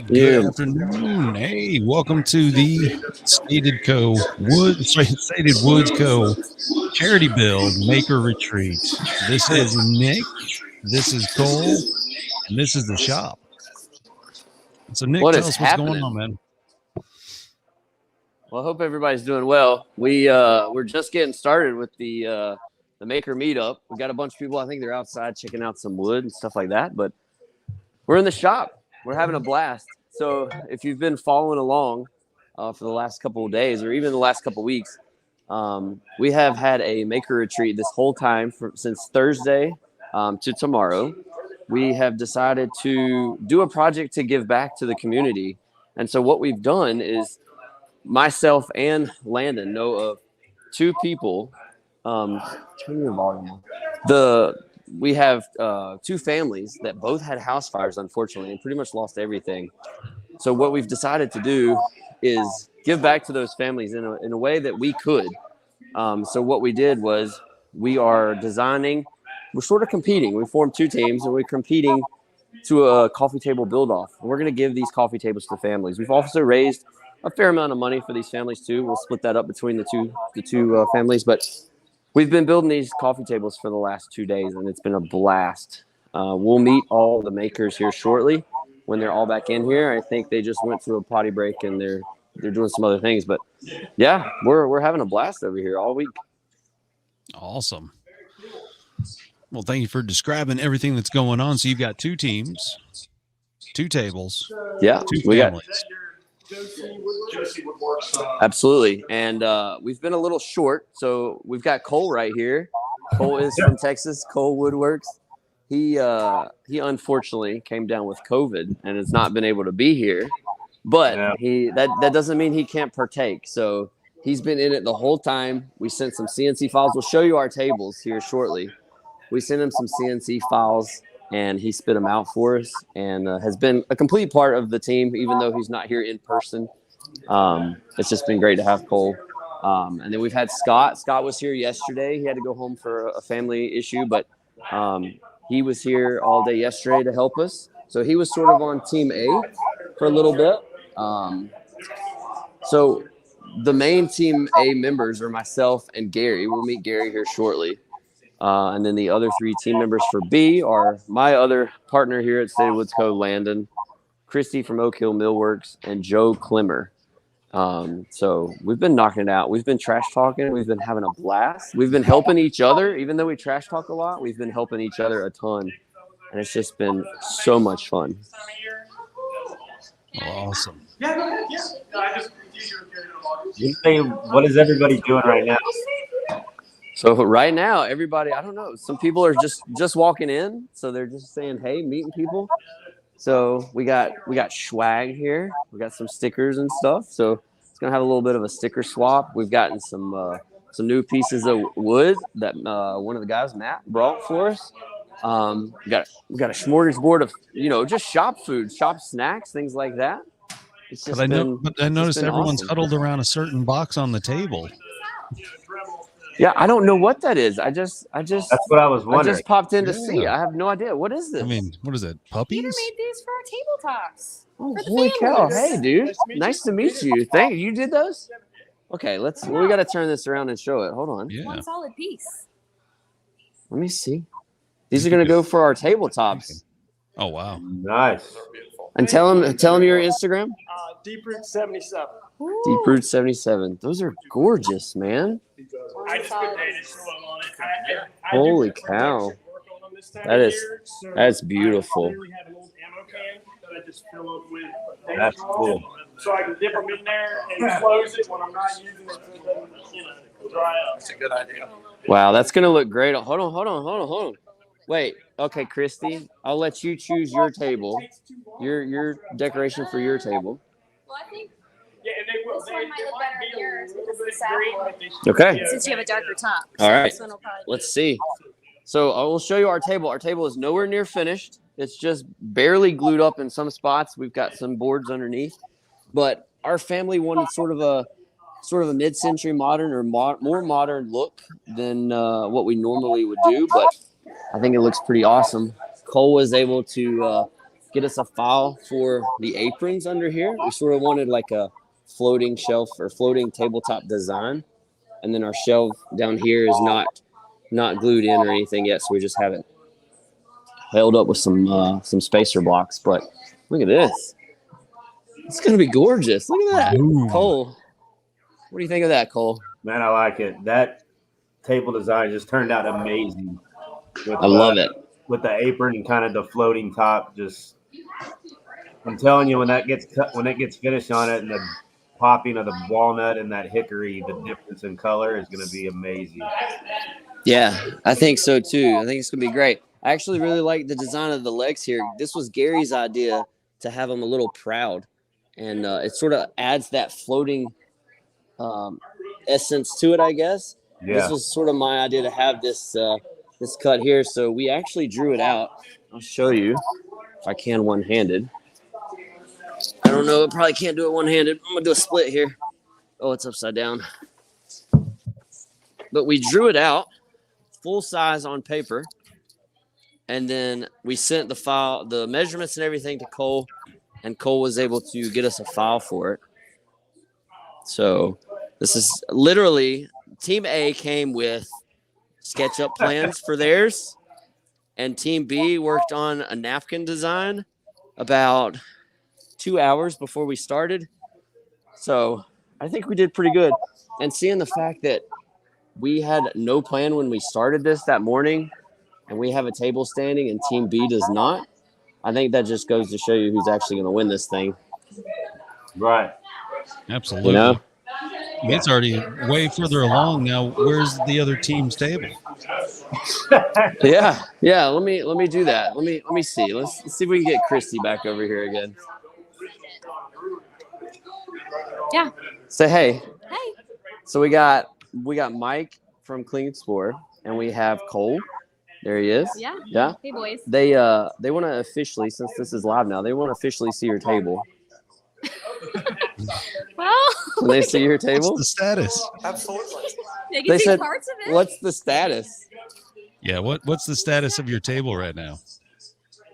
Good afternoon. Hey, welcome to the Statedwoods Co. Charity Build Maker Retreat. This is Nick, this is Cole, and this is the shop. So Nick, tell us what's going on, man. Well, I hope everybody's doing well. We're just getting started with the Maker Meetup. We got a bunch of people. I think they're outside checking out some wood and stuff like that. But we're in the shop. We're having a blast. So if you've been following along for the last couple of days or even the last couple of weeks, we have had a Maker Retreat this whole time since Thursday to tomorrow. We have decided to do a project to give back to the community. And so what we've done is myself and Landon know of two people. Turn your volume on. We have two families that both had house fires, unfortunately, and pretty much lost everything. So what we've decided to do is give back to those families in a way that we could. So what we did was we are designing. We're sort of competing. We formed two teams, and we're competing to a coffee table build-off. We're going to give these coffee tables to families. We've also raised a fair amount of money for these families too. We'll split that up between the two families, but we've been building these coffee tables for the last 2 days, and it's been a blast. We'll meet all the makers here shortly when they're all back in here. I think they just went through a potty break and they're doing some other things, but yeah, we're having a blast over here all week. Awesome. Well, thank you for describing everything that's going on. So you've got two teams, two tables, two families. Absolutely. And we've been a little short. So we've got Cole right here. Cole is from Texas. Cole Woodworks. He unfortunately came down with COVID and has not been able to be here. But that doesn't mean he can't partake. So he's been in it the whole time. We sent some CNC files. We'll show you our tables here shortly. We sent him some CNC files, and he spit them out for us and has been a complete part of the team, even though he's not here in person. It's just been great to have Cole. And then we've had Scott. Scott was here yesterday. He had to go home for a family issue, but he was here all day yesterday to help us. So he was sort of on Team A for a little bit. So the main Team A members are myself and Gary. We'll meet Gary here shortly. And then the other three team members for B are my other partner here at Statedwoods Co., Landon, Christy from Oak Hill Millworks, and Joe Klimmer. So we've been knocking it out. We've been trash talking. We've been having a blast. We've been helping each other. Even though we trash talk a lot, we've been helping each other a ton. And it's just been so much fun. Awesome. You say, what is everybody doing right now? So right now, everybody, I don't know. Some people are just walking in, so they're just saying, "Hey," meeting people. So we got swag here. We got some stickers and stuff. So it's gonna have a little bit of a sticker swap. We've gotten some new pieces of wood that one of the guys, Matt, brought for us. We got a smorgasbord of just shop food, shop snacks, things like that. It's just I noticed everyone's awesome. Huddled around a certain box on the table. Yeah, I don't know what that is. That's what I was wondering. I just popped in to see. I have no idea. What is this? I mean, what is it? Puppies? Peter made these for our tabletops. Oh, holy cow. Hey, dude. Nice to meet you. Thank you. You did those? Okay, we got to turn this around and show it. Hold on. Yeah. One solid piece. Let me see. These are going to go for our tabletops. Oh, wow. Nice. And tell them your Instagram. Deeproot77. Deeproot77. Those are gorgeous, man. I just put data on it. Holy cow. That's beautiful. I literally have an old ammo can that I just fill up with. That's cool. So I can dip them in there and close it when I'm not using it so it doesn't dry up. That's a good idea. Wow, that's going to look great. Hold on. Wait. Okay, Christy, I'll let you choose your table, your decoration for your table. Well, I think yeah, and they will. this one might look better than yours because of the sapphire. Okay. Since you have a darker top. All right. This one will probably Let's see. So I will show you our table. Our table is nowhere near finished. It's just barely glued up in some spots. We've got some boards underneath, but our family wanted sort of a mid-century modern or more modern look than what we normally would do, but I think it looks pretty awesome. Cole was able to get us a file for the aprons under here. We sort of wanted like a floating shelf or floating tabletop design, and then our shelf down here is not glued in or anything yet, so we just have it held up with some spacer blocks. But look at this. It's going to be gorgeous. Look at that. Ooh. Cole, what do you think of that, Cole? Man, I like it. That table design just turned out amazing. I love it. With the apron and kind of the floating top. Just, I'm telling you, when that gets finished on it and the popping of the walnut and that hickory, the difference in color is going to be amazing. Yeah, I think so too. I think it's going to be great. I actually really like the design of the legs here. This was Gary's idea to have them a little proud. And it sort of adds that floating essence to it, I guess. Yeah. This was sort of my idea to have this cut here. So we actually drew it out. I'll show you if I can one-handed. I don't know. I probably can't do it one-handed. I'm going to do a split here. Oh, it's upside down. But we drew it out full size on paper. And then we sent the file, the measurements and everything to Cole. And Cole was able to get us a file for it. So this is literally Team A came with SketchUp plans for theirs. And Team B worked on a napkin design about 2 hours before we started. So I think we did pretty good. And seeing the fact that we had no plan when we started this that morning, and we have a table standing and Team B does not, I think that just goes to show you who's actually going to win this thing. Right. Absolutely. You know? It's already way further along now. Where's the other team's table? Yeah. Let me do that. Let me see. Let's see if we can get Christy back over here again. Yeah. Say hey. Hey. So we got Mike from Klingspor, and we have Cole. There he is. Yeah. Yeah. Hey, boys. They want to officially, since this is live now, they want to officially see your table. Well, Can they see your table? What's the status? Absolutely. they They can see said, parts of it. "What's the status?" Yeah, what's the status of your table right now?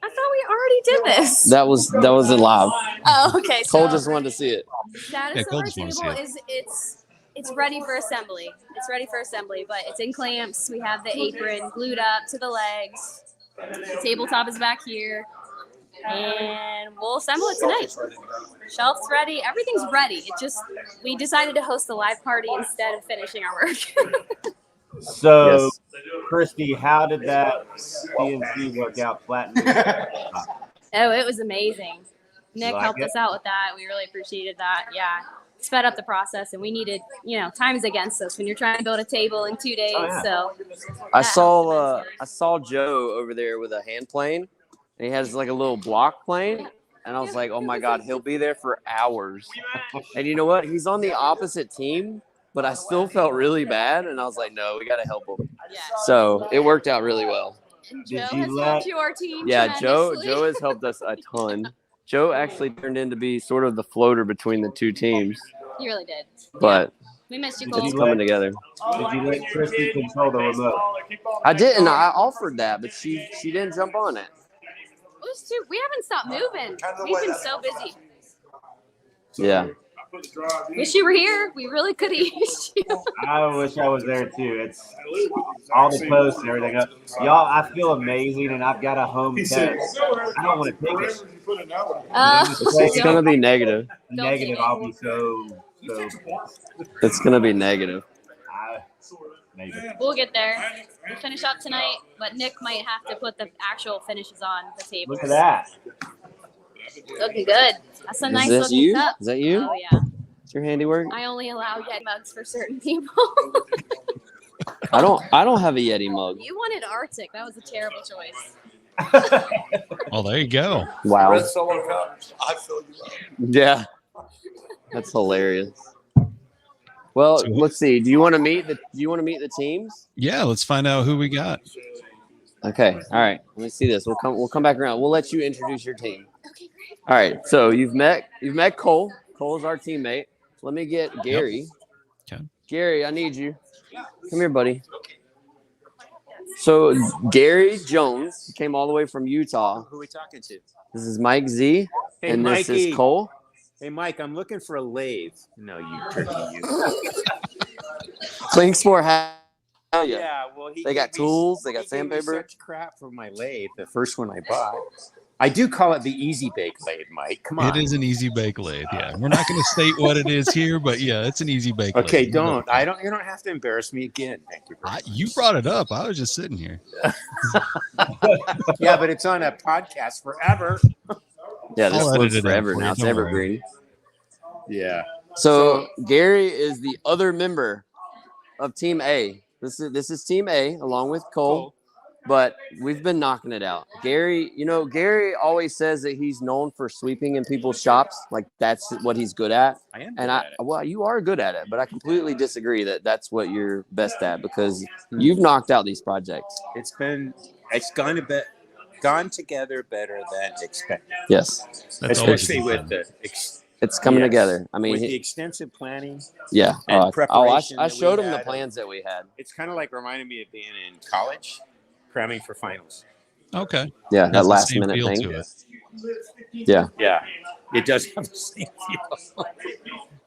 I thought we already did this. That was in live. Oh, okay. Cole So just wanted to see it. status Yeah, of Cole our just wanna table see is it's ready for assembly. It's ready for assembly, but it's in clamps. We have the apron glued up to the legs. The tabletop is back here, and we'll assemble it tonight. Shelf's ready. Everything's ready. It just we decided to host a live party instead of finishing our work. So, Yes. Christy, how did that CNC work out flattening? Oh, it was amazing. Nick Like helped it? us out with that. We really appreciated that. Yeah. Sped up the process, and we needed, time is against us when you're trying to build a table in 2 days. Oh, yeah. So I that saw helped I saw Joe over there with a hand plane, and he has like a little block plane, and I was like, "Oh my God, he'll be there for hours." And you know what? He's on the opposite team, but I still felt really bad, and I was like, "No, we got to help him." Yeah. So it worked out really well. And Did Joe you has let- helped you, our team. Yeah, Joe tremendously. has helped us a ton. Joe actually turned in to be sort of the floater between the two teams, He really did. but We missed you, Did Cole. it's you coming together. Did you let Christy control the remote? I didn't. I offered that, but she didn't jump on it. We haven't stopped moving. We've been so busy. Yeah. Wish you were here. We really could have used you. I wish I was there too. It's all the posts and everything up. Y'all, I feel amazing, and I've got a home test. I don't want to take it. It's gonna be negative. Negative. I'll be so pissed. It's gonna be negative. Maybe. We'll get there. We'll finish up tonight, but Nick might have to put the actual finishes on the table. Look at that. Looking good. That's a nice Is this looking you? cup. Is that you? Oh yeah. It's your handiwork? I only allow Yeti mugs for certain people. I don't have a Yeti mug. You wanted Arctic. That was a terrible choice. Oh, there you go. Wow. Red Solo Cups. I feel you. Yeah. That's hilarious. Well, So- let's see. Do you want to meet the teams? Yeah, let's find out who we got. Okay. All right. Let me see this. We'll come back around. We'll let you introduce your team. Okay, great. All right. So you've met Cole. Cole's our teammate. Let me get Gary. Okay. Gary, I need you. Come here, buddy. So Gary Jones came all the way from Utah. Who are we talking to? This is Mike Z, Hey, and this Mikey. is Cole. Hey, Mike, I'm looking for a lathe. No, you turkey, you. Klingspor had. Yeah, well, They got tools. They got sandpaper. Such crap for my lathe, the first one I bought. I do call it the Easy Bake lathe, Mike. Come on. It is an easy bake lathe. Yeah, we're not going to state what it is here, but yeah, it's an easy bake lathe. Okay, don't. I don't. You don't have to embarrass me again. Thank you. Very much. You brought it up. I was just sitting here. Yeah, but it's on a podcast forever. Yeah, this I'll edit lives it in forever for you, now. It's don't worry. evergreen. Yeah. So Gary is the other member of Team A. This is Team A along with Cole, but we've been knocking it out. Gary, Gary always says that he's known for sweeping in people's shops. Like that's what he's good at. I am. And well, you are good at it, but I completely disagree that that's what you're best at because you've knocked out these projects. It's gone together better than expected. Yes, That's always Especially a good with sign. it's coming Yes. together. I mean, with the extensive planning. yeah. and preparation I that we showed him the had. plans that we had. It's kind of like reminding me of being in college, cramming for finals. Okay. Yeah, Has that the last same minute feel thing. to it. Yeah, Yeah, it does have the same feel.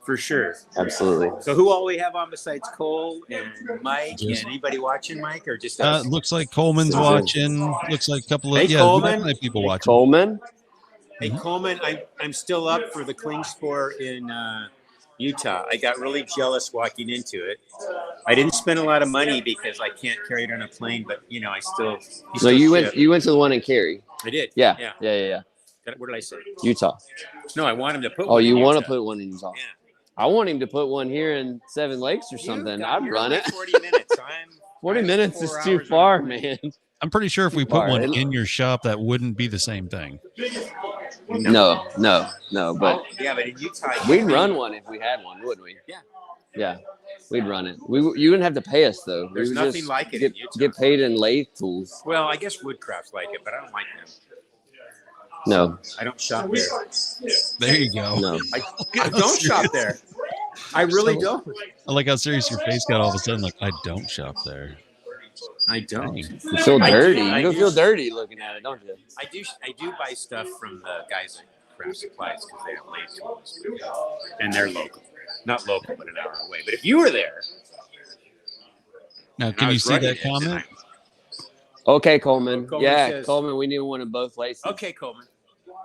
For sure. absolutely. So who all we have on besides Cole and Mike? Just- and anybody watching, Mike, or just us? Looks like Coleman's watching. Looks like a couple of Hey, Coleman. definitely people watching. Coleman. Hey, Coleman, I'm still up for the Klingspor in Utah. I got really jealous walking into it. I didn't spend a lot of money because I can't carry it on a plane, but I still. So you went to the one in Cary. I did. Yeah. Yeah. What did I say? Utah. No, I want him to put. Oh, one you in want to Utah. put one in Utah? Yeah. I want him to put one here in Seven Lakes or something. I'd run it. 40 minutes. 40 minutes is 4 too hours far, on the plane. man. I'm pretty sure if we put Far. one in your shop, that wouldn't be the same thing. No. But Yeah, but in Utah, we'd run one if we had one, wouldn't we? Yeah. Yeah, we'd run it. You wouldn't have to pay us though. There's We would nothing just like it Get, in Utah. get paid in lathe tools. Well, I guess Woodcrafts like it, but I don't like them. No, I don't shop there. There you go. no. I don't shop there. I really don't. I like how serious your face got all of a sudden. Like, I don't shop there. I don't. You feel I do- dirty. I You don't do- feel dirty looking at it, don't you? I do buy stuff from the guys at Craft Supplies because they have lathe tools, and they're local. Not local, but an hour away. But if you were there, Now, I can you was see running that it, comment? Okay, Coleman. Coleman Yeah, says- Coleman. We need one in both places. okay, Coleman.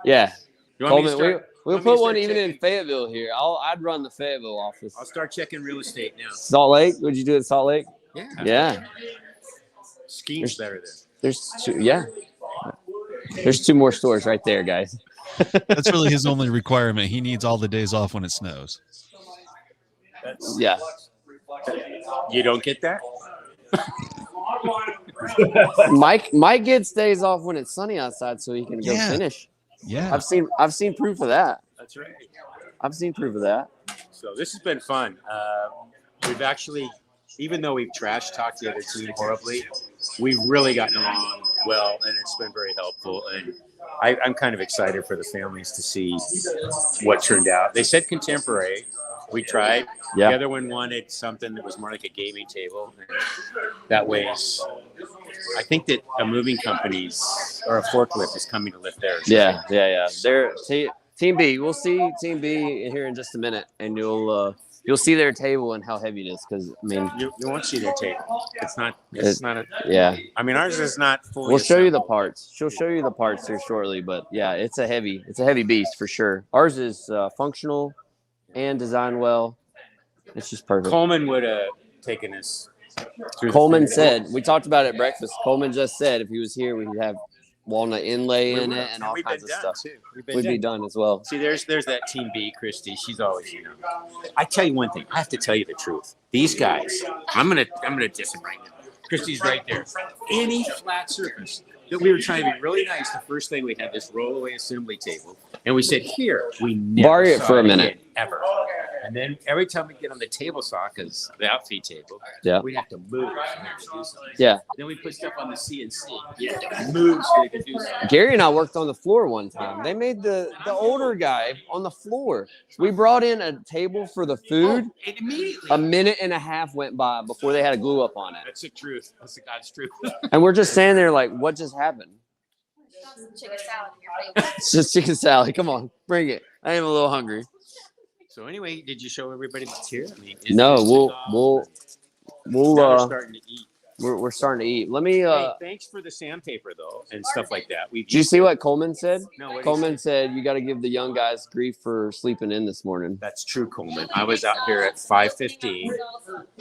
Yeah, You want me to Coleman. start? We'll want me to put one start even in checking- Fayetteville here. I'd run the Fayetteville office. I'll start checking real estate now. Salt Lake. Would you do it at Salt Lake? Yeah. Yeah. Skiing's better there. There's two. Yeah. There's two more stores right there, guys. That's really his only requirement. He needs all the days off when it snows. Yeah. You don't get that? Mike gets days off when it's sunny outside so he can go Yeah. finish. Yeah. I've seen proof of that. That's right. I've seen proof of that. So this has been fun. We've actually, even though we've trash talked the other team horribly, we've really gotten along well, and it's been very helpful. And I'm kind of excited for the families to see what turned out. They said contemporary. We tried. Yeah. The other one wanted something that was more like a gaming table. And that weighs. I think that a moving company's or a forklift is coming to lift theirs. Yeah. They're Team B. We'll see Team B here in just a minute, and you'll see their table and how heavy it is. Because I mean, You won't see their table. It's not. It's not a. yeah. I mean, ours is not fully. We'll show you the assembled. parts. She'll show you the parts here shortly, but yeah, it's a heavy beast for sure. Ours is functional and designed well. It's just perfect. Coleman would have taken us. through the Coleman thing. said, we talked about it at breakfast. Coleman just said if he was here, we'd have walnut inlay in it and all we've kinds been of done, stuff. too. We've We'd been be done. done as well. See, there's that Team B, Christy. She's always, I tell you one thing. I have to tell you the truth. These guys, I'm gonna diss them right now. Christy's right there. Any flat surface that we were trying to be really nice. The first thing we had this rollaway assembly table, and we said, "Here, we never Borrow it saw for a minute. again, ever." And then every time we get on the table saw, because the outfeed table, we have to move. Yeah. Then we put stuff on the CNC. You have to move so you can do something. Gary and I worked on the floor one time. They made the older guy on the floor. We brought in a table for the food. And immediately. A minute and a half went by before they had a glue up on it. That's the truth. That's the God's truth. And we're just standing there like, what just happened? Chicken salad in your face. It's just chicken salad. Come on, bring it. I am a little hungry. So anyway, did you show everybody that's here? I mean, No, we'll we're starting to eat. We're starting to eat. Let me Hey, thanks for the sandpaper though and stuff like that. Did you see what Coleman said? No, Coleman said you got to give the young guys grief for sleeping in this morning. That's true, Coleman. I was out here at 5:15,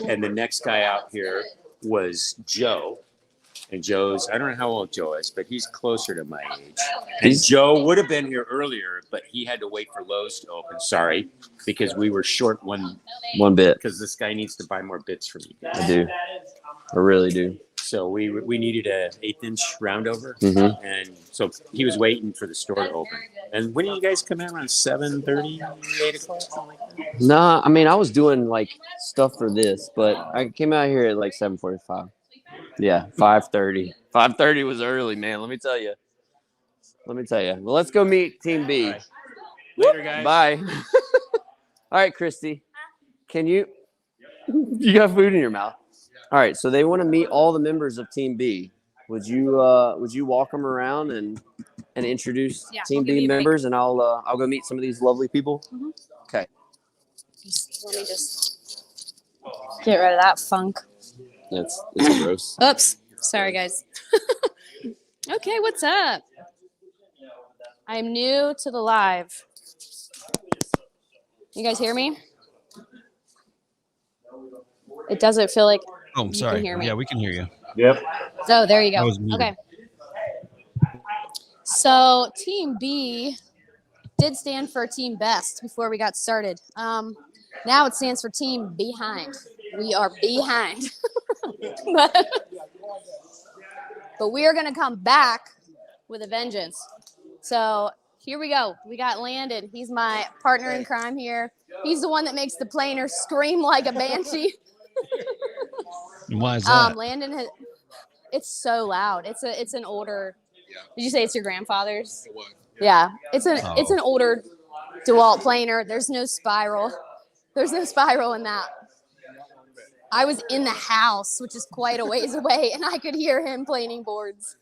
and the next guy out here was Joe. And Joe's, I don't know how old Joe is, but he's closer to my age. And Joe would have been here earlier, but he had to wait for Lowe's to open. Sorry, because we were short one bit. Because this guy needs to buy more bits from you. I do. I really do. So we needed an 1/8-inch roundover, and so he was waiting for the store to open. And when did you guys come in? Around 7:30, 8 o'clock, something like that? Nah, I mean I was doing like stuff for this, but I came out here at like 7:45. Yeah, 5:30. 5:30 was early, man. Let me tell you. Well, let's go meet Team B. Right. Later, guys. Bye. All right, Christy. Can you got food in your mouth? All right, so they want to meet all the members of Team B. Would you walk them around and introduce Team B members, and I'll go meet some of these lovely people. Okay. Let me just get rid of that funk. It's gross. Oops. Sorry, guys. Okay, what's up? I'm new to the live. You guys hear me? It doesn't feel like Oh, I'm sorry. can hear me. Yeah, we can hear you. Yep. Oh, there you I go. was muted. Okay. So Team B did stand for Team Best before we got started. Now it stands for Team Behind. We are behind. but we are going to come back with a vengeance. So here we go. We got Landon. He's my partner in crime here. He's the one that makes the planer scream like a banshee. And why is that? Landon has. It's so loud. It's an older. Did you say it's your grandfather's? It was. Yeah. It's an older DeWalt planer. There's no spiral. There's no spiral in that. I was in the house, which is quite a ways away, and I could hear him planing boards.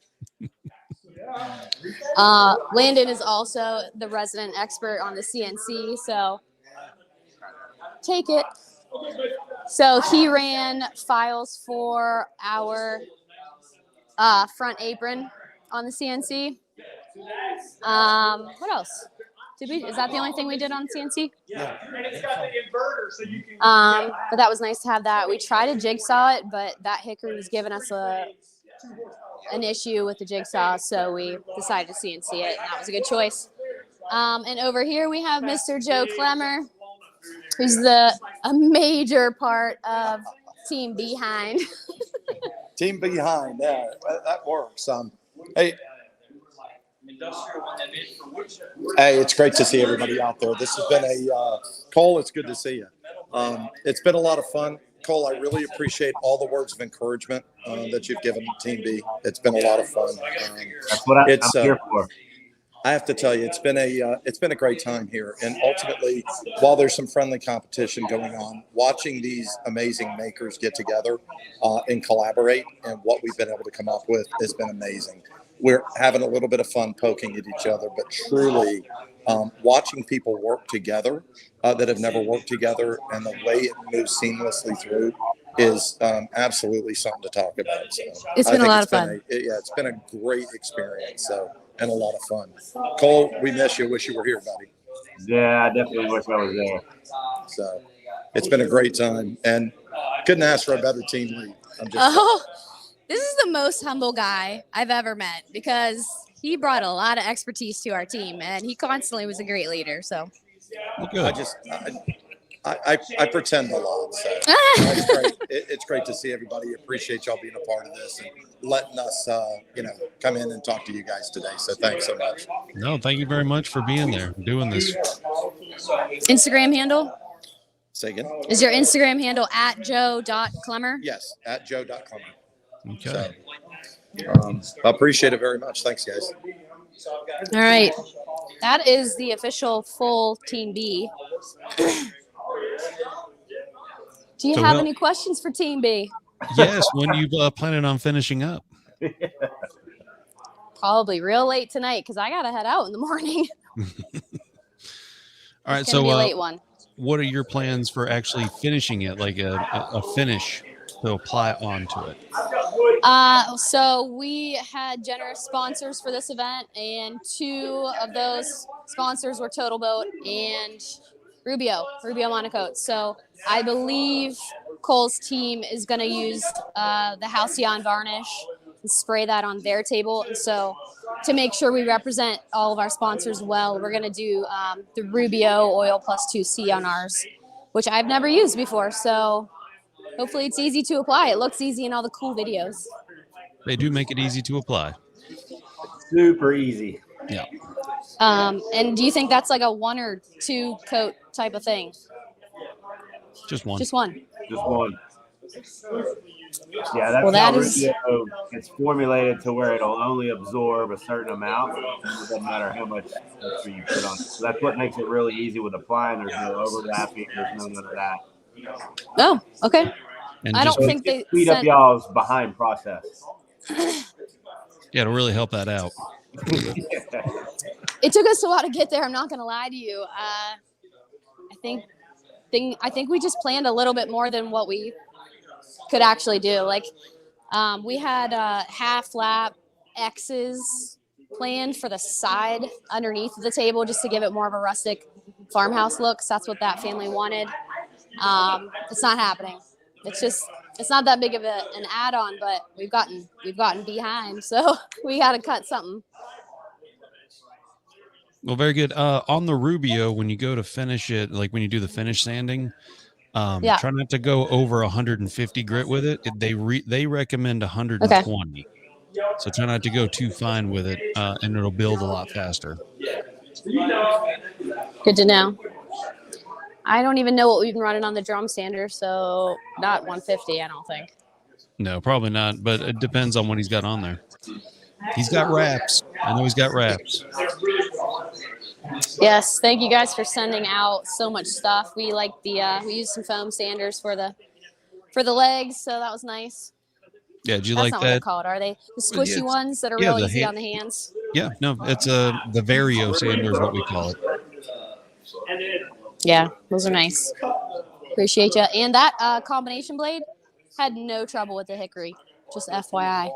Landon is also the resident expert on the CNC, so take it. So he ran files for our front apron on the CNC. What else? Is that the only thing we did on CNC? Yeah. And it's got the inverter, so you can. But that was nice to have that. We tried to jigsaw it, but that hickory was giving us an issue with the jigsaw, so we decided to CNC it, and that was a good choice. And over here we have Mr. Joe Clemmer, who's a major part of Team Behind. Team Behind, yeah, that works. Hey, it's great to see everybody out there. This has been Cole, it's good to see you. It's been a lot of fun. Cole, I really appreciate all the words of encouragement that you've given Team B. It's been a lot of fun. That's what I'm here for. I have to tell you, it's been a great time here. And ultimately, while there's some friendly competition going on, watching these amazing makers get together and collaborate and what we've been able to come up with has been amazing. We're having a little bit of fun poking at each other, but truly watching people work together that have never worked together and the way it moves seamlessly through is absolutely something to talk about. So It's been a lot of fun. It's been a great experience. So. And a lot of fun. Cole, we miss you. Wish you were here, buddy. Yeah, I definitely wish I was there. So it's been a great time. And couldn't ask for a better team lead. This is the most humble guy I've ever met because he brought a lot of expertise to our team, and he constantly was a great leader. So Good. I pretend a lot. So it's great. It's great to see everybody. Appreciate y'all being a part of this and letting us, come in and talk to you guys today. So thanks so much. No, thank you very much for being there, doing this. Instagram handle? Say again? Is your Instagram handle at joe.clemmer? Yes, at joe.clemmer. Okay. So, I appreciate it very much. Thanks, guys. All right. That is the official full Team B. Do you have any questions for Team B? Yes. When you planning on finishing up? Probably real late tonight because I got to head out in the morning. All right. It's going to be a late one. What are your plans for actually finishing it, like a finish to apply onto it? So we had generous sponsors for this event, and 2 of those sponsors were Total Boat and Rubio Monocoat. So I believe Cole's team is going to use the Halcyon varnish and spray that on their table. And so to make sure we represent all of our sponsors well, we're going to do the Rubio Oil Plus 2C on ours, which I've never used before. So hopefully it's easy to apply. It looks easy in all the cool videos. They do make it easy to apply. Super easy. Yeah. And do you think that's like a 1 or 2 coat type of thing? Just one. Just one. Just one. Yeah, that's Well, that how is- Rubio, it's formulated to where it'll only absorb a certain amount. It doesn't matter how much extra you put on it. So that's what makes it really easy with applying. There's no overlapping. There's no none of that. Oh, okay. And I just, don't think they Speed up sent. y'all's behind process. yeah, it'll really help that out. It took us a while to get there. I'm not going to lie to you. I think we just planned a little bit more than what we could actually do. Like we had half lap X's planned for the side underneath the table just to give it more of a rustic farmhouse look. 'Cause that's what that family wanted. It's not happening. It's not that big of an add-on, but we've gotten behind, so we got to cut something. Well, very good. On the Rubio, when you go to finish it, like when you do the finish sanding, Yeah. try not to go over 150 grit with it. They recommend 120. So try not to go too fine with it, and it'll build a lot faster. Good to know. I don't even know what we've been running on the drum sander, so not 150, I don't think. No, probably not, but it depends on what he's got on there. He's got wraps. I know he's got wraps. Yes, thank you guys for sending out so much stuff. We like we used some foam sanders for the legs, so that was nice. Yeah, did you That's like not what they're that? called, are they? The squishy Yeah, ones that are yeah, real the easy hand- on the hands. Yeah, no, it's the Vario sander is what we call it. Yeah, those are nice. Appreciate you. And that combination blade had no trouble with the hickory. Just FYI.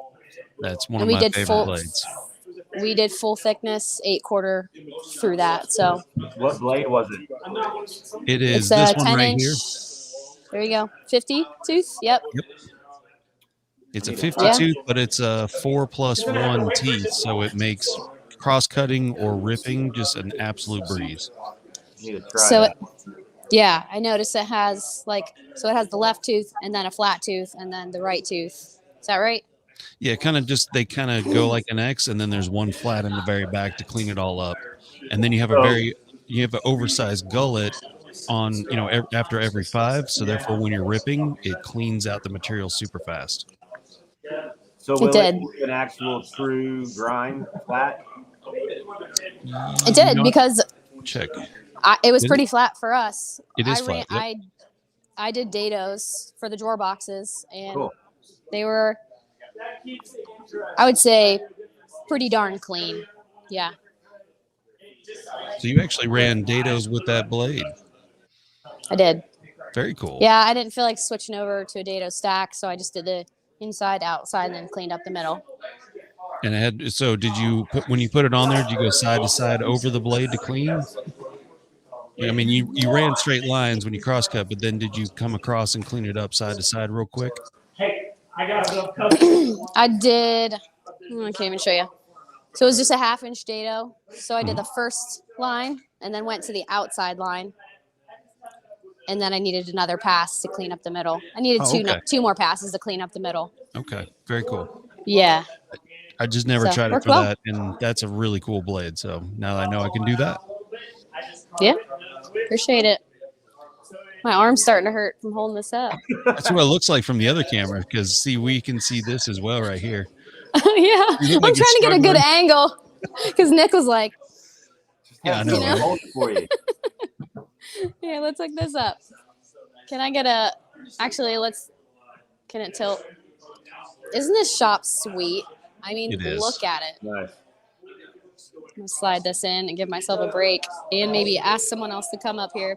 That's one And of we my did favorite blades. We did full thickness 8/4 through that. So What blade was it? It is it's a this one 10 right inch. here. There you go. 50 tooth. Yep. It's a 50 tooth, but it's a 4+1 teeth, so it makes cross-cutting or ripping just an absolute breeze. Need to try So that. yeah, I noticed it has it has the left tooth and then a flat tooth and then the right tooth. Is that right? Yeah, they kind of go like an X, and then there's one flat in the very back to clean it all up, and then you have an oversized gullet on after every 5. So therefore, when you're ripping, it cleans out the material super fast. So It will did. it be an actual true grind flat? It did because Check. it was Did pretty flat for us. It is flat. Yep. I did dados for the drawer boxes, and Cool. they were, I would say, pretty darn clean. Yeah. So you actually ran dados with that blade. I did. Very cool. Yeah, I didn't feel like switching over to a dado stack, so I just did the inside, outside, and then cleaned up the middle. And did you when you put it on there, did you go side to side over the blade to clean? I mean, you ran straight lines when you cross cut, but then did you come across and clean it up side to side real quick? Hey, I got a I did. I can't even show you. So it was just a 1/2 inch dado. So I did the first line and then went to the outside line. And then I needed another pass to clean up the middle. I needed two more passes to clean up the middle. Okay, very cool. Yeah. I just never So, tried it worked for well. that, and that's a really cool blade. So now I know I can do that. Yeah. Appreciate it. My arm's starting to hurt from holding this up. That's what it looks like from the other camera. Because see, we can see this as well right here. Yeah, You I'm look like trying you're to get a good struggling. angle because Nick was like, Yeah, I know. You know? Right? Hold it for you. "Yeah, let's hook this up." Can I get a? Actually, Can it tilt? Isn't this shop sweet? I mean, It is. look at it. Nice. I'm gonna slide this in and give myself a break, and maybe ask someone else to come up here.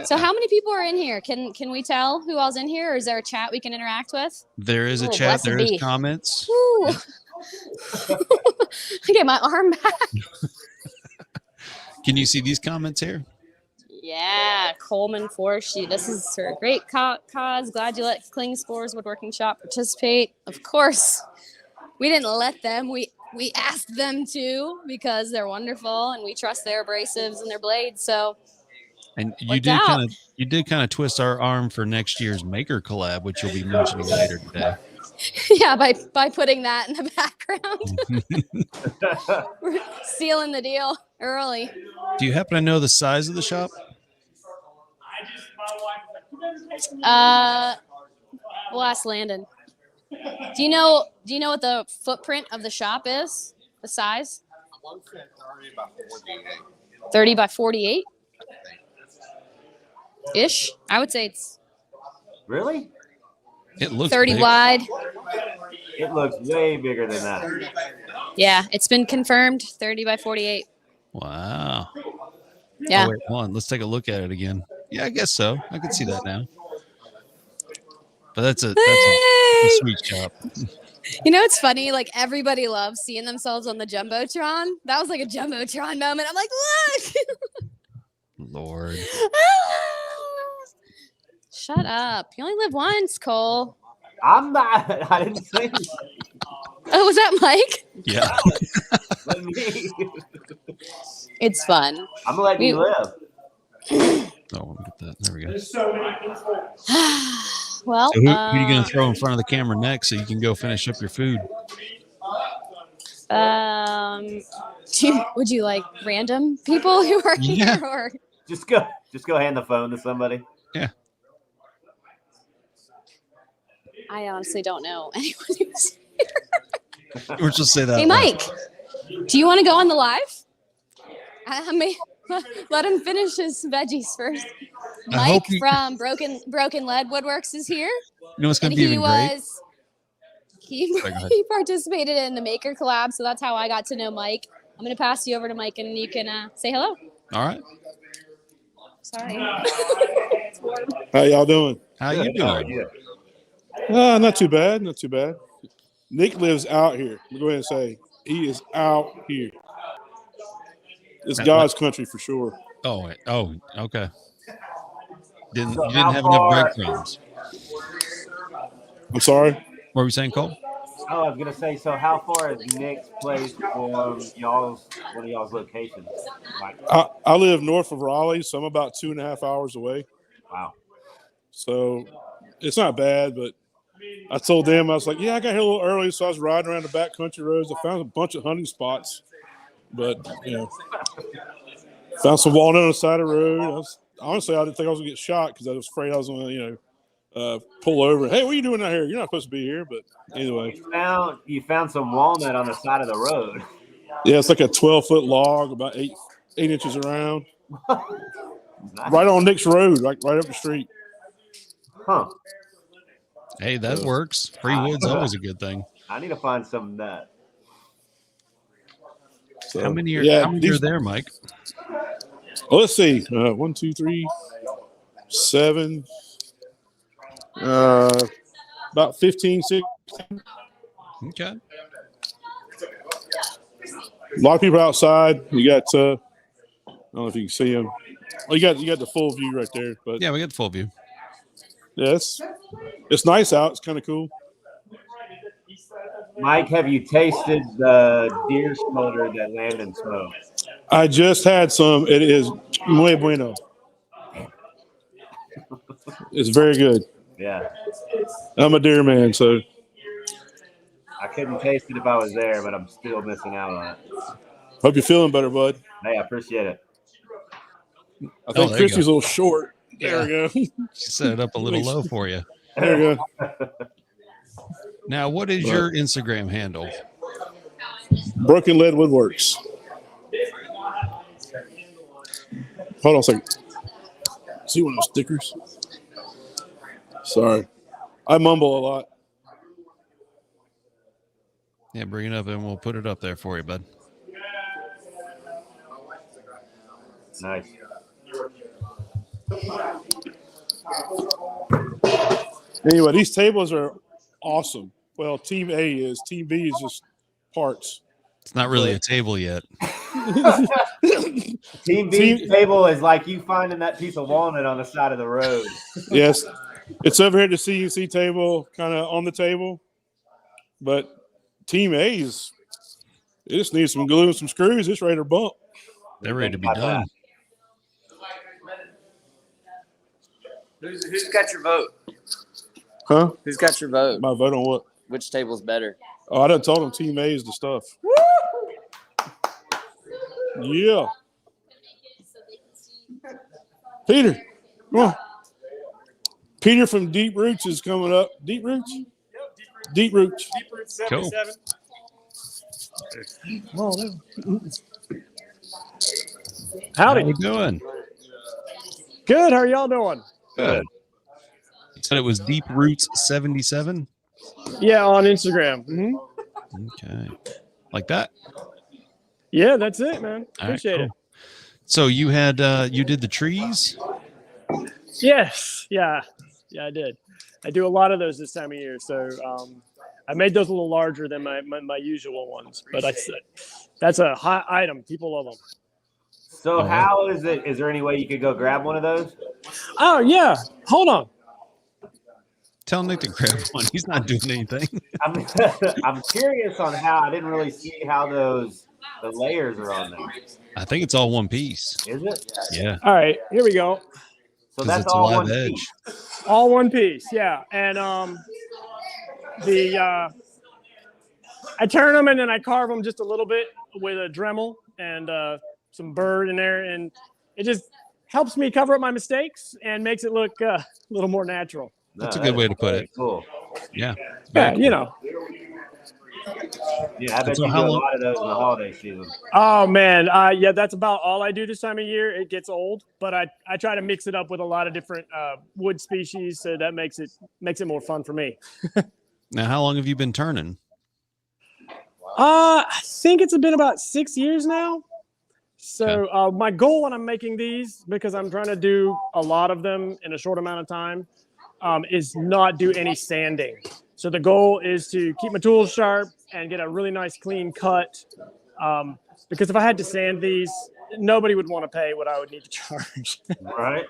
So, how many people are in here? Can we tell who all's in here, or is there a chat we can interact with? There is a Oh, chat. blessed There is be. comments. Woo. Okay, my arm back. Can you see these comments here? Yeah, Coleman Forshi. This is for a great cause. Glad you let Klingspor's Woodworking Shop participate. Of course, we didn't let them. We asked them to because they're wonderful and we trust their abrasives and their blades. So, And you Worked did out. kind of twist our arm for next year's maker collab, which you'll be mentioning later today. yeah, by putting that in the background, we're sealing the deal early. Do you happen to know the size of the shop? We'll ask Landon. Do you know what the footprint of the shop is? The size? 30 by 48? Ish. I would say it's Really? It looks 30 big. wide. It looks way bigger than that. Yeah, it's been confirmed. 30 by 48. Wow. Yeah. Oh, wait, hold on. Let's take a look at it again. Yeah, I guess so. I could see that now. But that's a sweet shop. You know, it's funny. Like, everybody loves seeing themselves on the Jumbotron. That was like a Jumbotron moment. I'm like, look. Lord. Shut up. You only live once, Cole. I'm not. I didn't say anything. Oh, was that Mike? Yeah. Let me. It's fun. I'm letting you live. Oh, let me get that. There we go. There's so many people. Well, So who are you going to throw in front of the camera next so you can go finish up your food? would you like random people who are Yeah. here, or Just go hand the phone to somebody. Yeah. I honestly don't know anyone who's. Or just say that. Hey, out loud. Mike, do you want to go on the live? I may let him finish his veggies first. I Mike hope he- from Broken Lead Woodworks is here, You know what's going and to be he even great? was he Sorry, go ahead. he participated in the Maker collab, so that's how I got to know Mike. I'm gonna pass you over to Mike, and you can say hello. All right. Sorry. How y'all doing? How you doing? Not too bad. Not too bad. Nick lives out here. Let me go ahead and say he is out here. It's God's country for sure. Oh, wait. Oh, okay. You So didn't how have far- enough breadcrumbs. I'm sorry. What were you saying, Cole? Oh, I was gonna say. So, how far is Nick's place from one of y'all's locations? Like, I live north of Raleigh, so I'm about 2.5 hours away. wow. So it's not bad, but I told them, I was like, yeah, I got here a little early, so I was riding around the back country roads. I found a bunch of hunting spots, but, found some walnut on the side of the road. Honestly, I didn't think I was going to get shot because I was afraid I was going to, pull over. Hey, what are you doing out here? You're not supposed to be here, but anyway. You found some walnut on the side of the road. Yeah, it's like a 12-foot log, about 8 inches around, Nice. right on Nick's road, like right up the street. Huh. Hey, that works. Free wood's always a good thing. I need to find some nut. So, How many are these- there, Mike? Well, let's see. 1, 2, 3, 7. About 15, 16. Okay. A lot of people outside. You got, I don't know if you can see them. Oh, you got the full view right there. But Yeah, we got the full view. yeah, it's nice out. It's kind of cool. Mike, have you tasted the deer smolder that Landon smoked? I just had some. It is muy bueno. It's very good. Yeah. I'm a deer man, so I couldn't taste it if I was there, but I'm still missing out on it. hope you're feeling better, bud. Hey, I appreciate it. I think there you Christy's a little short. There we go. She set it up a little low for you. There we go. Now, what is your Instagram handle? Broken Lead Woodworks. Hold on a second. See one of those stickers? Sorry. I mumble a lot. Yeah, bring it up and we'll put it up there for you, bud. Nice. Anyway, these tables are awesome. Well, Team A is. Team B is just parts. It's not really a table yet. Team B table is like you finding that piece of walnut on the side of the road. Yes. It's over here at the CNC table, kind of on the table. But Team A is, it just needs some glue and some screws. It's ready to bump. They're ready to be done. Who's got your vote? Huh? Who's got your vote? My vote on what? Which table's better? Oh, I done told them Team A is the stuff. Yeah. Peter, come on. Peter from Deep Roots is coming up. Deep Roots? Deep Roots. Deep Roots 77. Come on now. Howdy. How you doing? Good. How are y'all doing? Good. You said it was Deep Roots 77? Yeah, on Instagram. Okay. Like that? Yeah, that's it, man. Appreciate it. So you had you did the trees? Yes. Yeah, I did. I do a lot of those this time of year. So I made those a little larger than my usual ones, but that's a hot item. People love them. So how is it? Is there any way you could go grab one of those? Oh yeah. Hold on. Tell Nick to grab one. He's not doing anything. I'm curious on how. I didn't really see how the layers are on there. I think it's all one piece. Is it? Yeah. All right. Here we go. So that's all one edge. piece. All one piece. Yeah. And I turn them and then I carve them just a little bit with a Dremel and some bird in there, and it just helps me cover up my mistakes and makes it look a little more natural. That's a good way to put it. Cool. Yeah. Yeah, cool. You know. Yeah, I bet you do a lot of those in the holiday season. Oh man, yeah, that's about all I do this time of year. It gets old, but I try to mix it up with a lot of different wood species, so that makes it more fun for me. Now, how long have you been turning? I think it's been about 6 years now. So my goal when I'm making these, because I'm trying to do a lot of them in a short amount of time, is not do any sanding. So the goal is to keep my tools sharp and get a really nice clean cut. Because if I had to sand these, nobody would want to pay what I would need to charge. Right.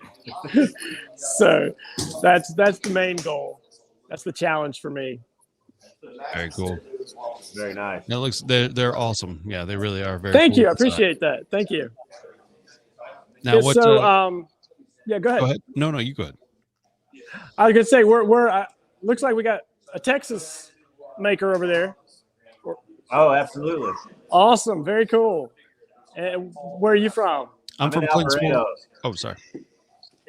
So that's the main goal. That's the challenge for me. Very cool. Very nice. It looks they're awesome. Yeah, they really are very. Thank cool you. I appreciate that. Thank you. Now yeah, what? So yeah, go ahead. Go ahead. No, you go ahead. I was gonna say we're looks like we got a Texas maker over there. Oh, absolutely. Awesome. Very cool. And where are you from? I'm from Klingspor. Oh, sorry.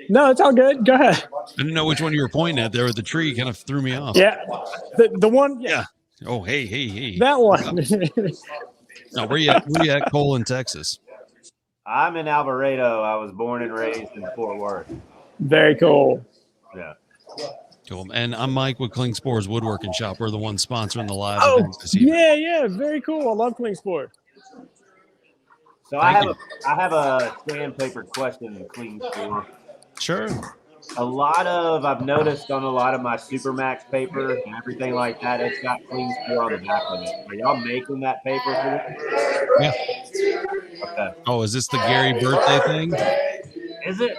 No, it's all good. Go ahead. I didn't know which one you were pointing at there with the tree. Kind of threw me off. Yeah. The one. Yeah. Oh, hey. That one. No, where you at, Cole, in Texas? I'm in Alvarado. I was born and raised in Fort Worth. Very cool. Yeah. Cool. And I'm Mike with Klingspor's Woodworking Shop. We're the ones sponsoring the live events this evening. Yeah. Very cool. I love Klingspor. So I have a sandpaper question in Klingspor. Sure. I've noticed on a lot of my Supermax paper and everything like that, it's got Klingspor on the back of it. Are y'all making that paper for it? Yeah. Okay. Oh, is this the Gary birthday thing? Is it?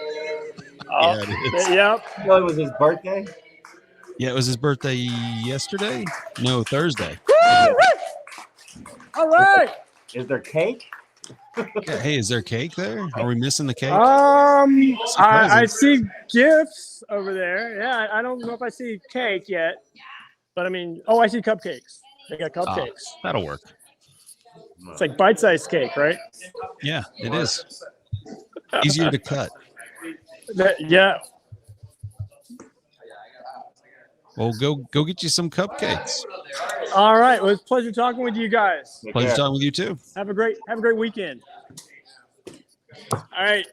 Oh, yeah, it is. Yep. So it was his birthday? Yeah, it was his birthday yesterday? No, Thursday. All right. Is there cake? Yeah, hey, is there cake there? Are we missing the cake? I see gifts over there. Yeah, I don't know if I see cake yet, but I mean, I see cupcakes. They got cupcakes. That'll work. It's like bite-sized cake, right? Yeah, it is. Easier to cut. Yeah. Well, go get you some cupcakes. All right. Well, it's a pleasure talking with you guys. Pleasure talking with you too. Have a great weekend. All right.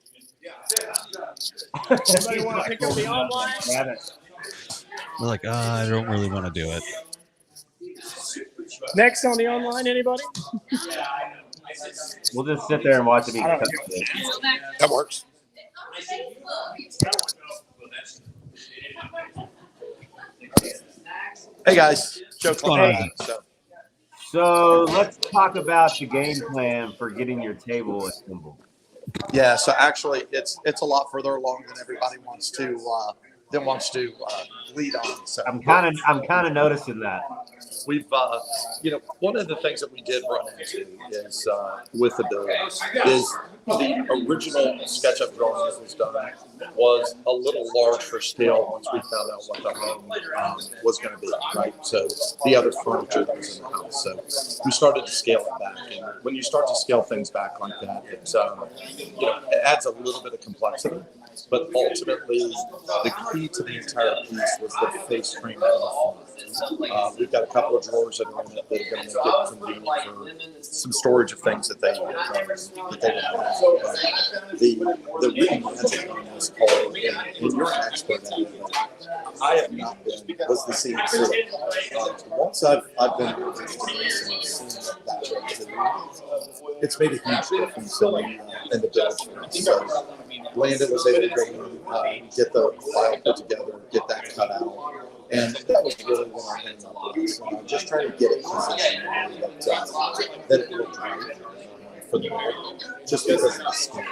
Anybody want to pick up the online? They're like, I don't really want to do it. Next on the online, anybody? We'll just sit there and watch it. That works. Hey guys, Joe. So let's talk about the game plan for getting your table assembled. Yeah, so actually, it's a lot further along than everybody wants to lead on. So I'm kind of noticing that. We've, one of the things that we did run into is with the build is the original SketchUp drawing that was done was a little large for scale once we found out what the home was going to be, right? So the other furniture that was in the house. So we started to scale it back. And when you start to scale things back like that, it adds a little bit of complexity. But ultimately, the key to the entire piece was the face frame for the front. We've got a couple of drawers that are in it that are going to make it convenient for some storage of things that they would have. The real magic on this, Paul, and you're an expert at it, I have not been, was the CNC. Once I've been interested in this and seen that, it's made a huge difference in the build for us. So Landon was able to go in, get the file put together, get that cut out. And that was really what I ended up with. Just trying to get it positioned that it looked right for the build, just because of the scale.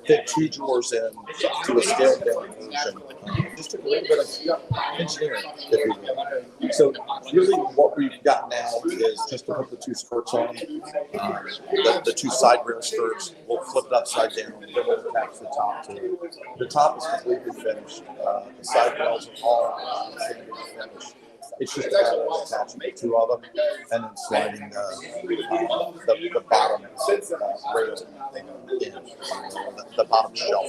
Fit 2 drawers in to a scaled down version. Just took a little bit of engineering, if you will. So really what we've got now is just to put the 2 skirts on, the 2 side rail skirts, we'll flip it upside down, and then we'll attach the top to it. The top is completely finished. The side rails are all finished. It's just a matter of attaching the 2 of them and then sliding the bottom rail in, the bottom shelf.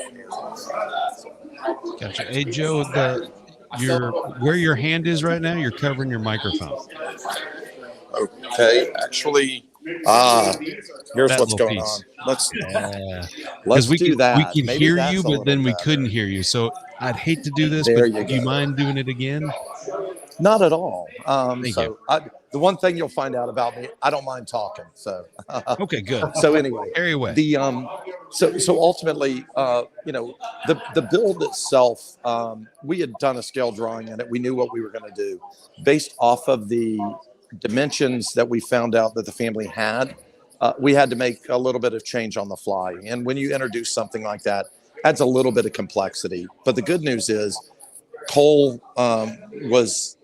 Gotcha. Hey, Joe, where your hand is right now, you're covering your microphone. Okay, actually, here's what's going on. Let's do that. We can hear you, but then we couldn't hear you. So I'd hate to do this, but do you mind doing it again? Not at all. Thank you. The one thing you'll find out about me, I don't mind talking. So okay, good. So anyway, carry away. So ultimately, the build itself, we had done a scale drawing in it. We knew what we were going to do based off of the dimensions that we found out that the family had. We had to make a little bit of change on the fly. And when you introduce something like that, adds a little bit of complexity. But the good news is Cole was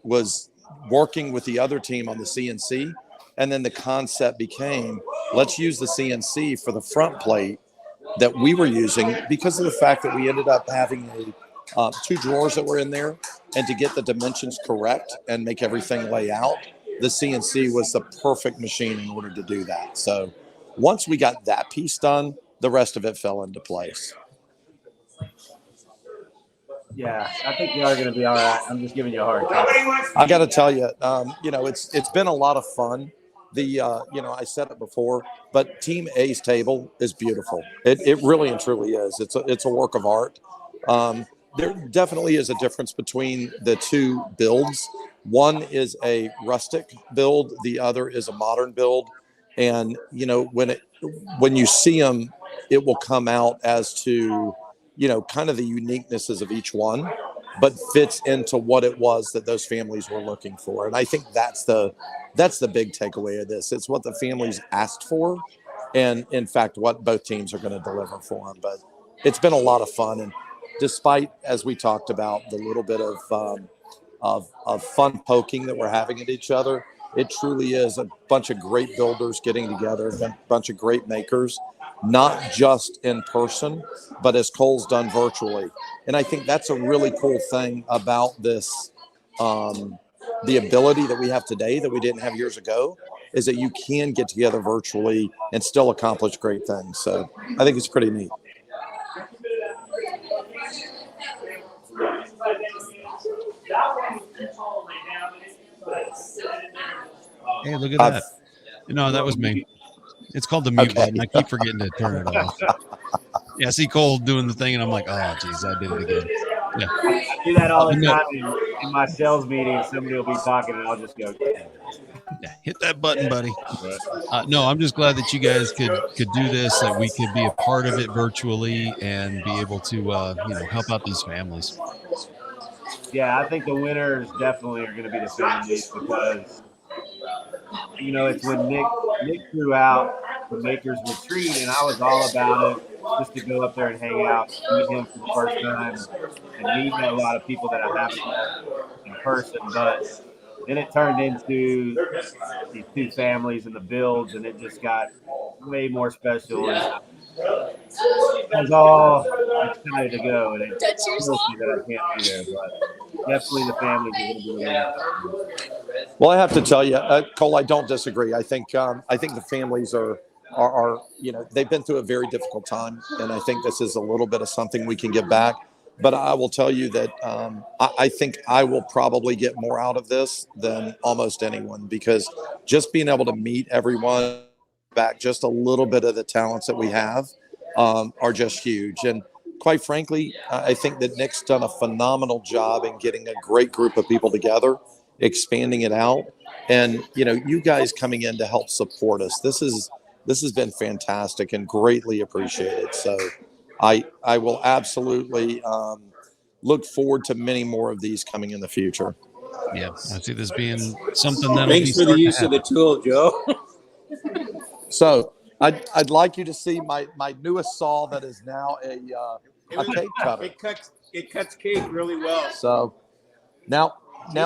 working with the other team on the CNC. And then the concept became, let's use the CNC for the front plate that we were using because of the fact that we ended up having 2 drawers that were in there. And to get the dimensions correct and make everything lay out, the CNC was the perfect machine in order to do that. So once we got that piece done, the rest of it fell into place. Yeah, I think you are going to be all right. I'm just giving you a hard time. I got to tell you, it's been a lot of fun. I said it before, but Team A's table is beautiful. It really and truly is. It's a work of art. There definitely is a difference between the 2 builds. One is a rustic build, the other is a modern build. And when you see them, it will come out as to kind of the uniquenesses of each one, but fits into what it was that those families were looking for. And I think that's the big takeaway of this. It's what the families asked for, and in fact, what both teams are going to deliver for them. But it's been a lot of fun, and despite, as we talked about, the little bit of fun poking that we're having at each other, it truly is a bunch of great builders getting together, a bunch of great makers, not just in person, but as Cole's done virtually. And I think that's a really cool thing about this, the ability that we have today that we didn't have years ago, is that you can get together virtually and still accomplish great things. So I think it's pretty neat. Hey, look at that. No, that was me. It's called the mute button. I keep forgetting to turn it off. Yeah, I see Cole doing the thing, and I'm like, oh, geez, I did it again. Yeah. I do that all the time in my sales meeting. Somebody will be talking, and I'll just go, yeah, hit that button, buddy. No, I'm just glad that you guys could do this, that we could be a part of it virtually and be able to, help out these families. Yeah, I think the winners definitely are going to be the families because, it's when Nick threw out the Makers Retreat, and I was all about it, just to go up there and hang out, meet him for the first time, and meet a lot of people that I haven't met in person. But then it turned into these two families and the builds, and it just got way more special. And I was all excited to go, and it kills me that I can't be there. But definitely the families are going to be the winners. Well, I have to tell you, Cole, I don't disagree. I think the families are they've been through a very difficult time, and I think this is a little bit of something we can give back. But I will tell you that I think I will probably get more out of this than almost anyone, because just being able to meet everyone back, just a little bit of the talents that we have are just huge. And quite frankly, I think that Nick's done a phenomenal job in getting a great group of people together, expanding it out, and you guys coming in to help support us. This has been fantastic and greatly appreciated. So I will absolutely look forward to many more of these coming in the future. Yeah, I see this being something that. Thanks for the use of the tool, Joe. So I'd like you to see my newest saw that is now a cake cutter. It cuts cake really well. So now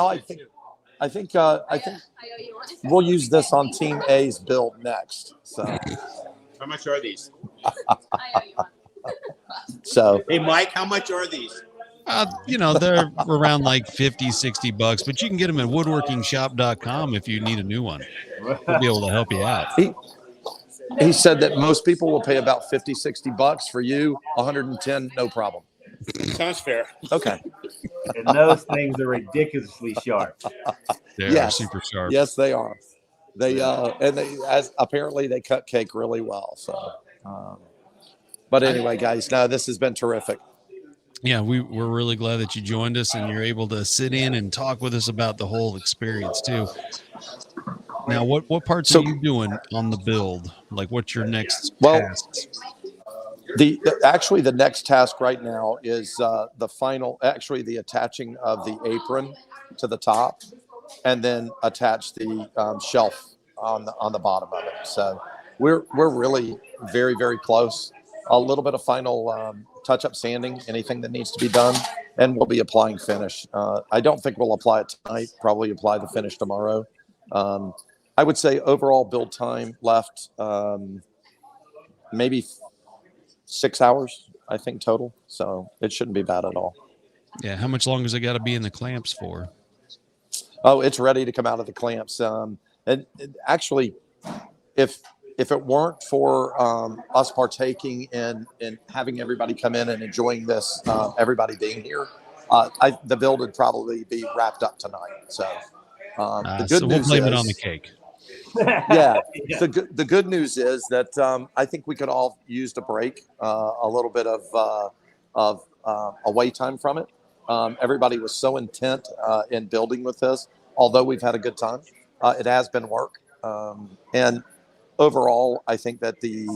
I think we'll use this on Team A's build next. So how much are these? So hey, Mike, how much are these? They're around like $50-$60, but you can get them at woodworkingshop.com if you need a new one. We'll be able to help you out. He said that most people will pay about $50-$60 for you, $110, no problem. Sounds fair. Okay. And those things are ridiculously sharp. They are super sharp. Yes, they are. Apparently they cut cake really well. So, but anyway, guys, no, this has been terrific. Yeah, we're really glad that you joined us and you're able to sit in and talk with us about the whole experience too. Now, what parts are you doing on the build? Like, what's your next tasks? The next task right now is the attaching of the apron to the top, and then attach the shelf on the bottom of it. So we're really very, very close. A little bit of final touch-up sanding, anything that needs to be done, and we'll be applying finish. I don't think we'll apply it tonight. Probably apply the finish tomorrow. I would say overall build time left maybe 6 hours, I think, total. So it shouldn't be bad at all. Yeah. How much longer has it got to be in the clamps for? Oh, it's ready to come out of the clamps. And actually, if it weren't for us partaking in having everybody come in and enjoying this, everybody being here, the build would probably be wrapped up tonight. So the good news blame it on the cake. Yeah. The good news is that I think we could all use a break, a little bit of away time from it. Everybody was so intent in building with this. Although we've had a good time, it has been work. And overall, I think that the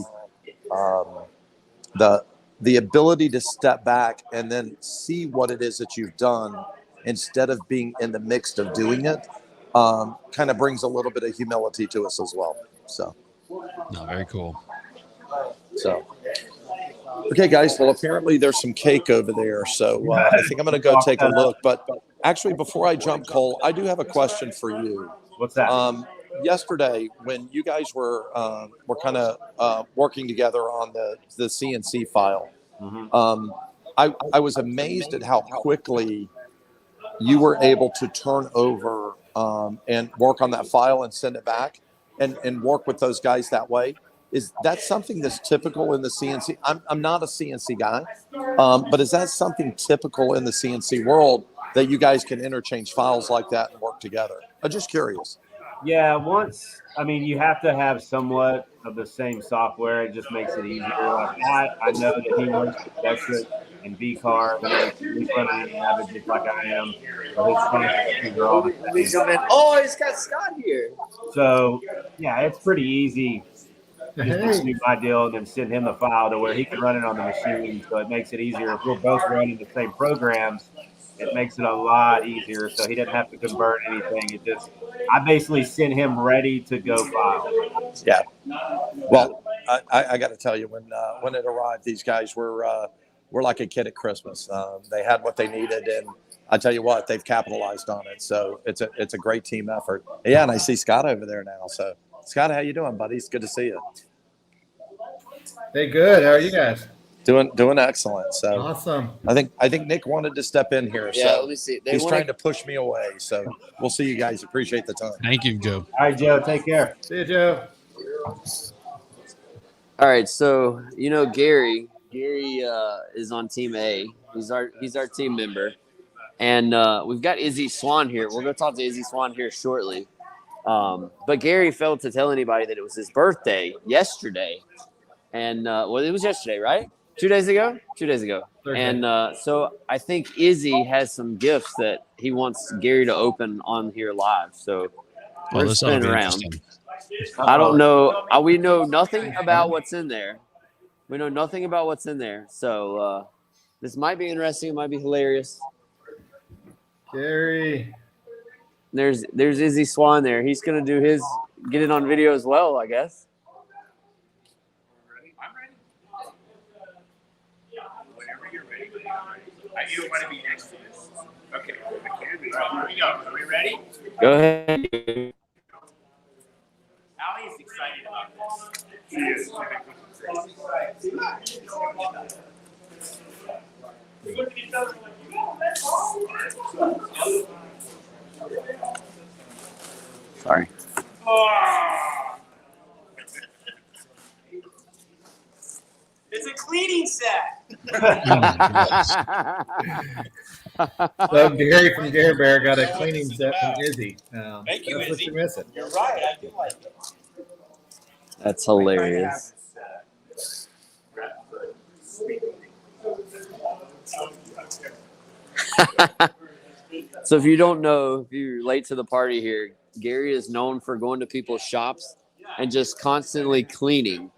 ability to step back and then see what it is that you've done instead of being in the mix of doing it kind of brings a little bit of humility to us as well. So, no, very cool. So, okay, guys. Well, apparently there's some cake over there, so I think I'm going to go take a look. But actually, before I jump, Cole, I do have a question for you. What's that? Yesterday, when you guys were kind of working together on the CNC file, I was amazed at how quickly you were able to turn over and work on that file and send it back and work with those guys that way. Is that something that's typical in the CNC? I'm not a CNC guy, but is that something typical in the CNC world that you guys can interchange files like that and work together? I'm just curious. Yeah, you have to have somewhat of the same software. It just makes it easier. Like I know that he works with Vectric and VCarve and everything. He's running the Avid just like I am. So his processes are all the same. Oh, it's got Scott here. So yeah, it's pretty easy. Just do my deal and then send him the file to where he can run it on the machine. So it makes it easier. If we're both running the same programs, it makes it a lot easier. So he doesn't have to convert anything. I basically send him ready to go files. Yeah. Well, I got to tell you, when it arrived, these guys were like a kid at Christmas. They had what they needed, and I tell you what, they've capitalized on it. So it's a great team effort. Yeah, and I see Scott over there now. So Scott, how you doing, buddy? It's good to see you. Hey, good. How are you guys? Doing excellent. So Awesome. I think Nick wanted to step in here. Yeah, So let me see. he's trying to push me away. So we'll see you guys. Appreciate the time. Thank you, Joe. All right, Joe. Take care. See you, Joe. All right, so Gary is on Team A. He's our team member, and we've got Izzy Swan here. We're going to talk to Izzy Swan here shortly. But Gary failed to tell anybody that it was his birthday yesterday, and it was yesterday, right? 2 days ago. 2 days ago. Thursday. And so I think Izzy has some gifts that he wants Gary to open on here live. So we're this ought to spinning be around. interesting. I don't know. We know nothing about what's in there. We know nothing about what's in there. So this might be interesting. It might be hilarious. Gary. There's Izzy Swan there. He's gonna get it on video as well, I guess. I'm ready. Whenever you're ready. You don't want to be next to this. Okay. Here we go. Are we ready? Go ahead. Allie is excited about this. She is. Sorry. It's a cleaning set. So Gary from Gare Bear got a cleaning set from Izzy. Thank you, that's what Izzy. you're missing. You're right. I do like it. That's hilarious. So if you don't know, if you're late to the party here, Gary is known for going to people's shops and just constantly cleaning.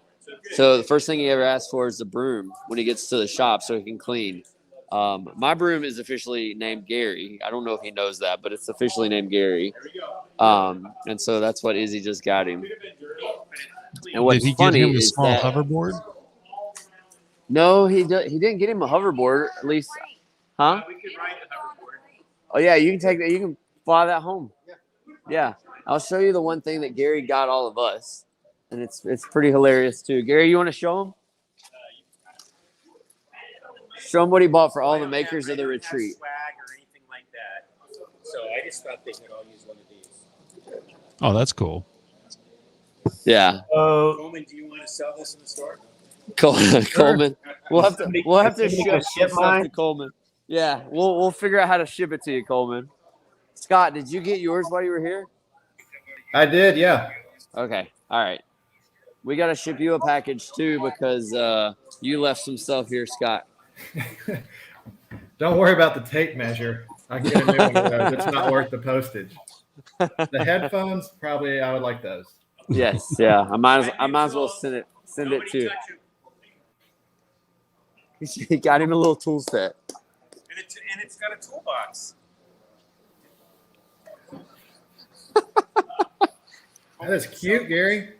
So the first thing he ever asks for is the broom when he gets to the shop so he can clean. My broom is officially named Gary. I don't know if he knows that, but it's officially named Gary. And so that's what Izzy just got him. And what's Did he funny get him a is small that, hoverboard? No, he didn't get him a hoverboard. At least, huh? We could ride the hoverboard. Oh yeah, you can take that. You can fly that home. Yeah, I'll show you the one thing that Gary got all of us, and it's pretty hilarious too. Gary, you want to show him? Show him what he bought for all the makers of the retreat. Swag or anything like that. So I just thought they could all use one of these. Oh, that's cool. Yeah. Coleman, do you want to sell this in the store? Coleman. We'll have to ship ship mine to Coleman. Yeah, we'll figure out how to ship it to you, Coleman. Scott, did you get yours while you were here? I did, yeah. Okay. All right. We got to ship you a package too because you left some stuff here, Scott. Don't worry about the tape measure. I can get a new one of those. It's not worth the postage. The headphones, probably I would like those. Yes, yeah. I might as well send it too. He got him a little tool set. And it's got a toolbox. That is cute, Gary.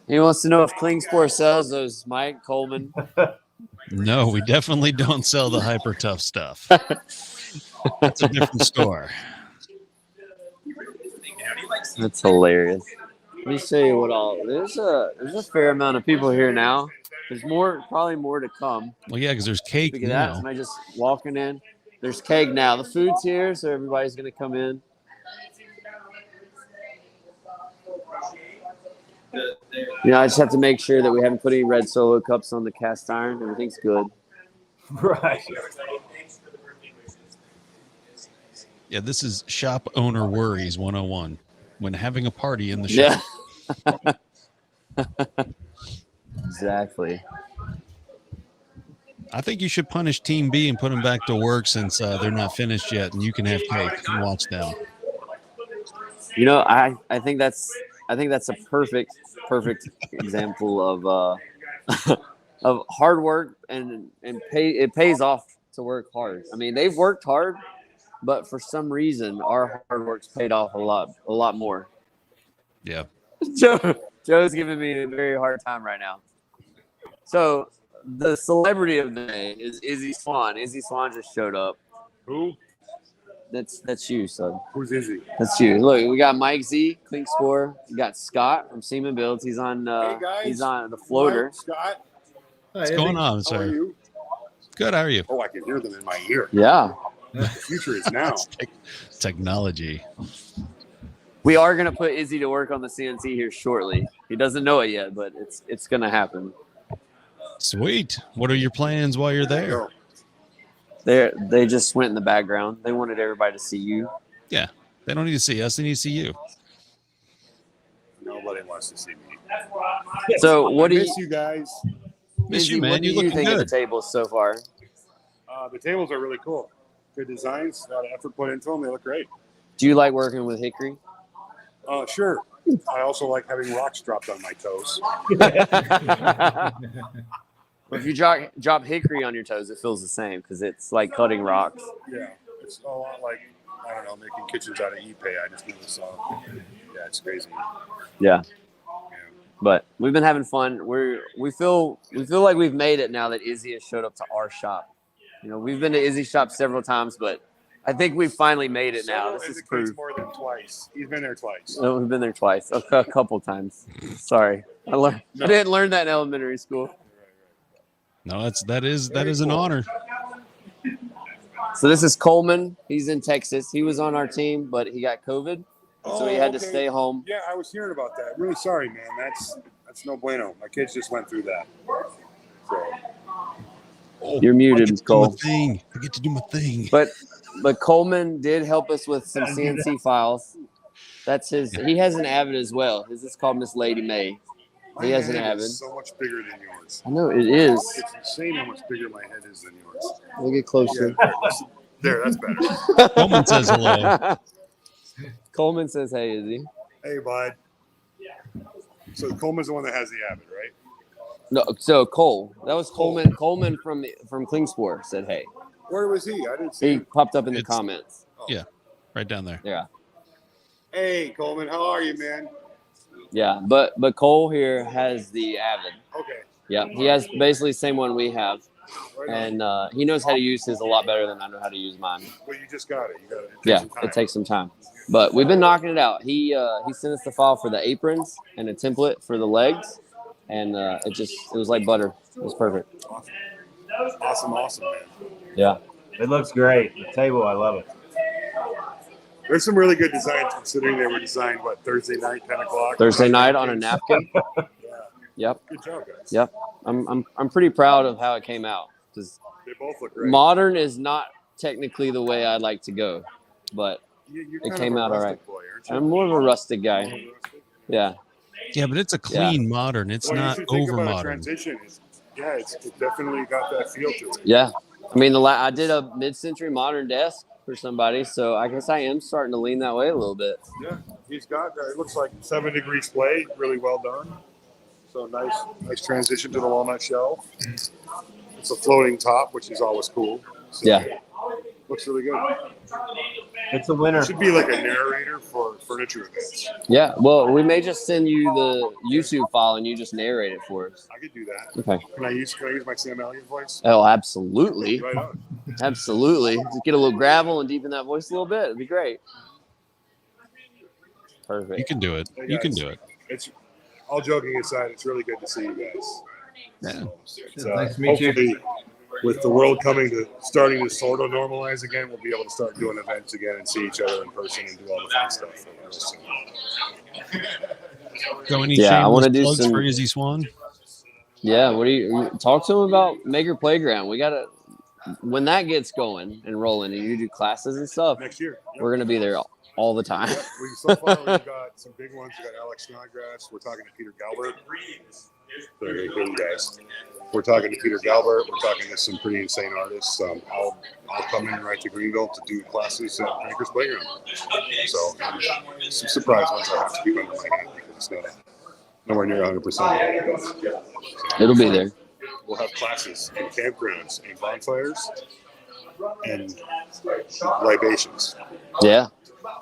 He wants to know if Klingspor sells those, Mike Coleman. No, we definitely don't sell the hyper tough stuff. That's a different store. That's hilarious. Let me show you what all. There's a fair amount of people here now. There's probably more to come. Well, yeah, because there's cake Look at that. now. Somebody just walking in. There's cake now. The food's here, so everybody's gonna come in. I just have to make sure that we haven't put any red Solo cups on the cast iron. Everything's good. Right. Yeah, this is shop owner worries 101 when having a party in the shop. Yeah. Exactly. I think you should punish Team B and put them back to work since they're not finished yet, and you can have cake and watch them. You know, I think that's a perfect example of of hard work and it pays off to work hard. I mean, they've worked hard, but for some reason our hard work's paid off a lot more. Yeah. Joe's giving me a very hard time right now. So the celebrity of the day is Izzy Swan. Izzy Swan just showed up. Who? That's you, son. Who's Izzy? That's you. Look, we got Mike Z, Klingspor. We got Scott from Seaman Builds. He's on he's on the floater. Mike, Scott. What's going on, How sir? are you? Good. How are you? Oh, I can hear them in my ear. Yeah. The future is now. Technology. We are gonna put Izzy to work on the CNC here shortly. He doesn't know it yet, but it's gonna happen. Sweet. What are your plans while you're there? They just went in the background. They wanted everybody to see you. Yeah. They don't need to see us. They need to see you. Nobody wants to see me. So what do miss you guys? Miss Izzy, you, man. what do You you looking think of good. the tables so far? The tables are really cool. Good designs. A lot of effort put into them. They look great. Do you like working with hickory? Sure. I also like having rocks dropped on my toes. If you drop hickory on your toes, it feels the same because it's like cutting rocks. Yeah, it's a lot like, I don't know, making kitchens out of Ipe. I just never saw. Yeah, it's crazy. Yeah. But we've been having fun. We feel like we've made it now that Izzy has showed up to our shop. You know, we've been to Izzy's shop several times, but I think we've finally made it now. This is proof. More than twice. He's been there twice. No, we've been there twice, a couple times. Sorry, I didn't learn that in elementary school. No, that is an honor. So this is Coleman. He's in Texas. He was on our team, but he got COVID, so he had to stay home. Yeah, I was hearing about that. Really sorry, man. That's no bueno. My kids just went through that. So. You're muted, Cole. I get to do my thing. But Coleman did help us with some CNC files. That's his. He has an Avid as well. His is called Miss Lady May. He has an Avid. It's so much bigger than yours. I know it is. It's insane how much bigger my head is than yours. We'll get closer. Yeah, there, that's better. Coleman says hello. Coleman says, "Hey, Izzy." Hey, bud. So Coleman's the one that has the Avid, right? No, so Cole. That was Coleman. Coleman from Klingspor said, "Hey." Where was he? I didn't see He him. popped up in the comments. Yeah, right down there. Yeah. Hey, Coleman, how are you, man? Yeah, but Cole here has the Avid. Okay. Yeah, he has basically the same one we have, Right on. and he knows how to use his a lot better than I know how to use mine. Well, you just got it. You got it. Yeah, it takes some time, but we've been knocking it out. He sent us the file for the aprons and a template for the legs, and it was like butter. It was perfect. Awesome, man. Yeah. It looks great. The table, I love it. There's some really good designs considering they were designed, Thursday night, 10 o'clock? Thursday night on a napkin. Yeah. Yep. Good job, guys. Yep. I'm pretty proud of how it came out. Because They both look great. modern is not technically the way I'd like to go, but You're it kind came of a out all right. rustic boy, aren't you? I'm more of a rustic guy. Yeah. Yeah, but it's a clean modern. It's Well, not you should think over about a modern. transition. It definitely got that feel to it. Yeah. I mean, I did a mid-century modern desk for somebody, so I guess I am starting to lean that way a little bit. Yeah, he's got it looks like 7-degree splay, really well done. So nice transition to the walnut shell. It's a floating top, which is always cool. So Yeah. looks really good. It's a winner. Should be like a narrator for furniture events. Yeah. Well, we may just send you the YouTube file and you just narrate it for us. I could do that. Okay. Can I use my Sam Elliott voice? Oh, absolutely. Right on. Absolutely. Just get a little gravel and deepen that voice a little bit. It'd be great. Perfect. You can do it. Hey, You can guys. do it. It's all joking aside. It's really good to see you guys. Yeah. It's, Nice to meet you. hopefully, with the world starting to sort of normalize again, we'll be able to start doing events again and see each other in person and do all the fun stuff. So, So any Yeah, I wanna shameless do plugs some- for Izzy Swan? Yeah. What do you talk to him about Maker Playground? We gotta when that gets going and rolling, and you do classes and stuff, Next year. we're gonna be there all the time. So far, we've got some big ones. We got Alex Snodgrass. We're talking to Peter Galbert. Very good, guys. We're talking to Peter Galbert. We're talking to some pretty insane artists. I'll come in right to Greenville to do classes at Maker's Playground. So some surprise ones I have to keep under my hat because it's not nowhere near 100%. It'll be there. We'll have classes and campgrounds and bonfires and libations. Yeah.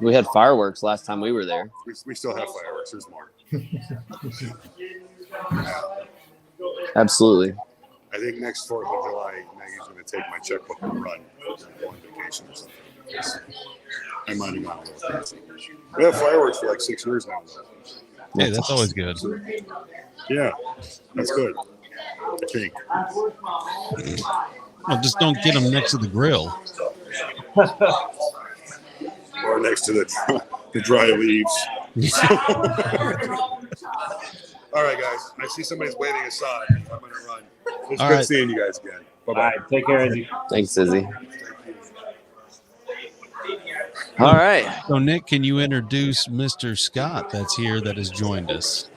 We had fireworks last time we were there. We still have fireworks. There's more. Absolutely. I think next 4th of July, Maggie's going to take my checkbook and run on vacation or something. I might have gone a little crazy. We have fireworks for like 6 years now. Yeah, that's always good. Yeah, that's good. I think. Well, just don't get them next to the grill. Or next to the dry leaves. All right, guys. I see somebody's waving aside. I'm going to run. It's good seeing you guys again. Bye-bye. All right, take care, Izzy. Thanks, Izzy. All right. So, Nick, can you introduce Mr. Scott that's here that has joined us?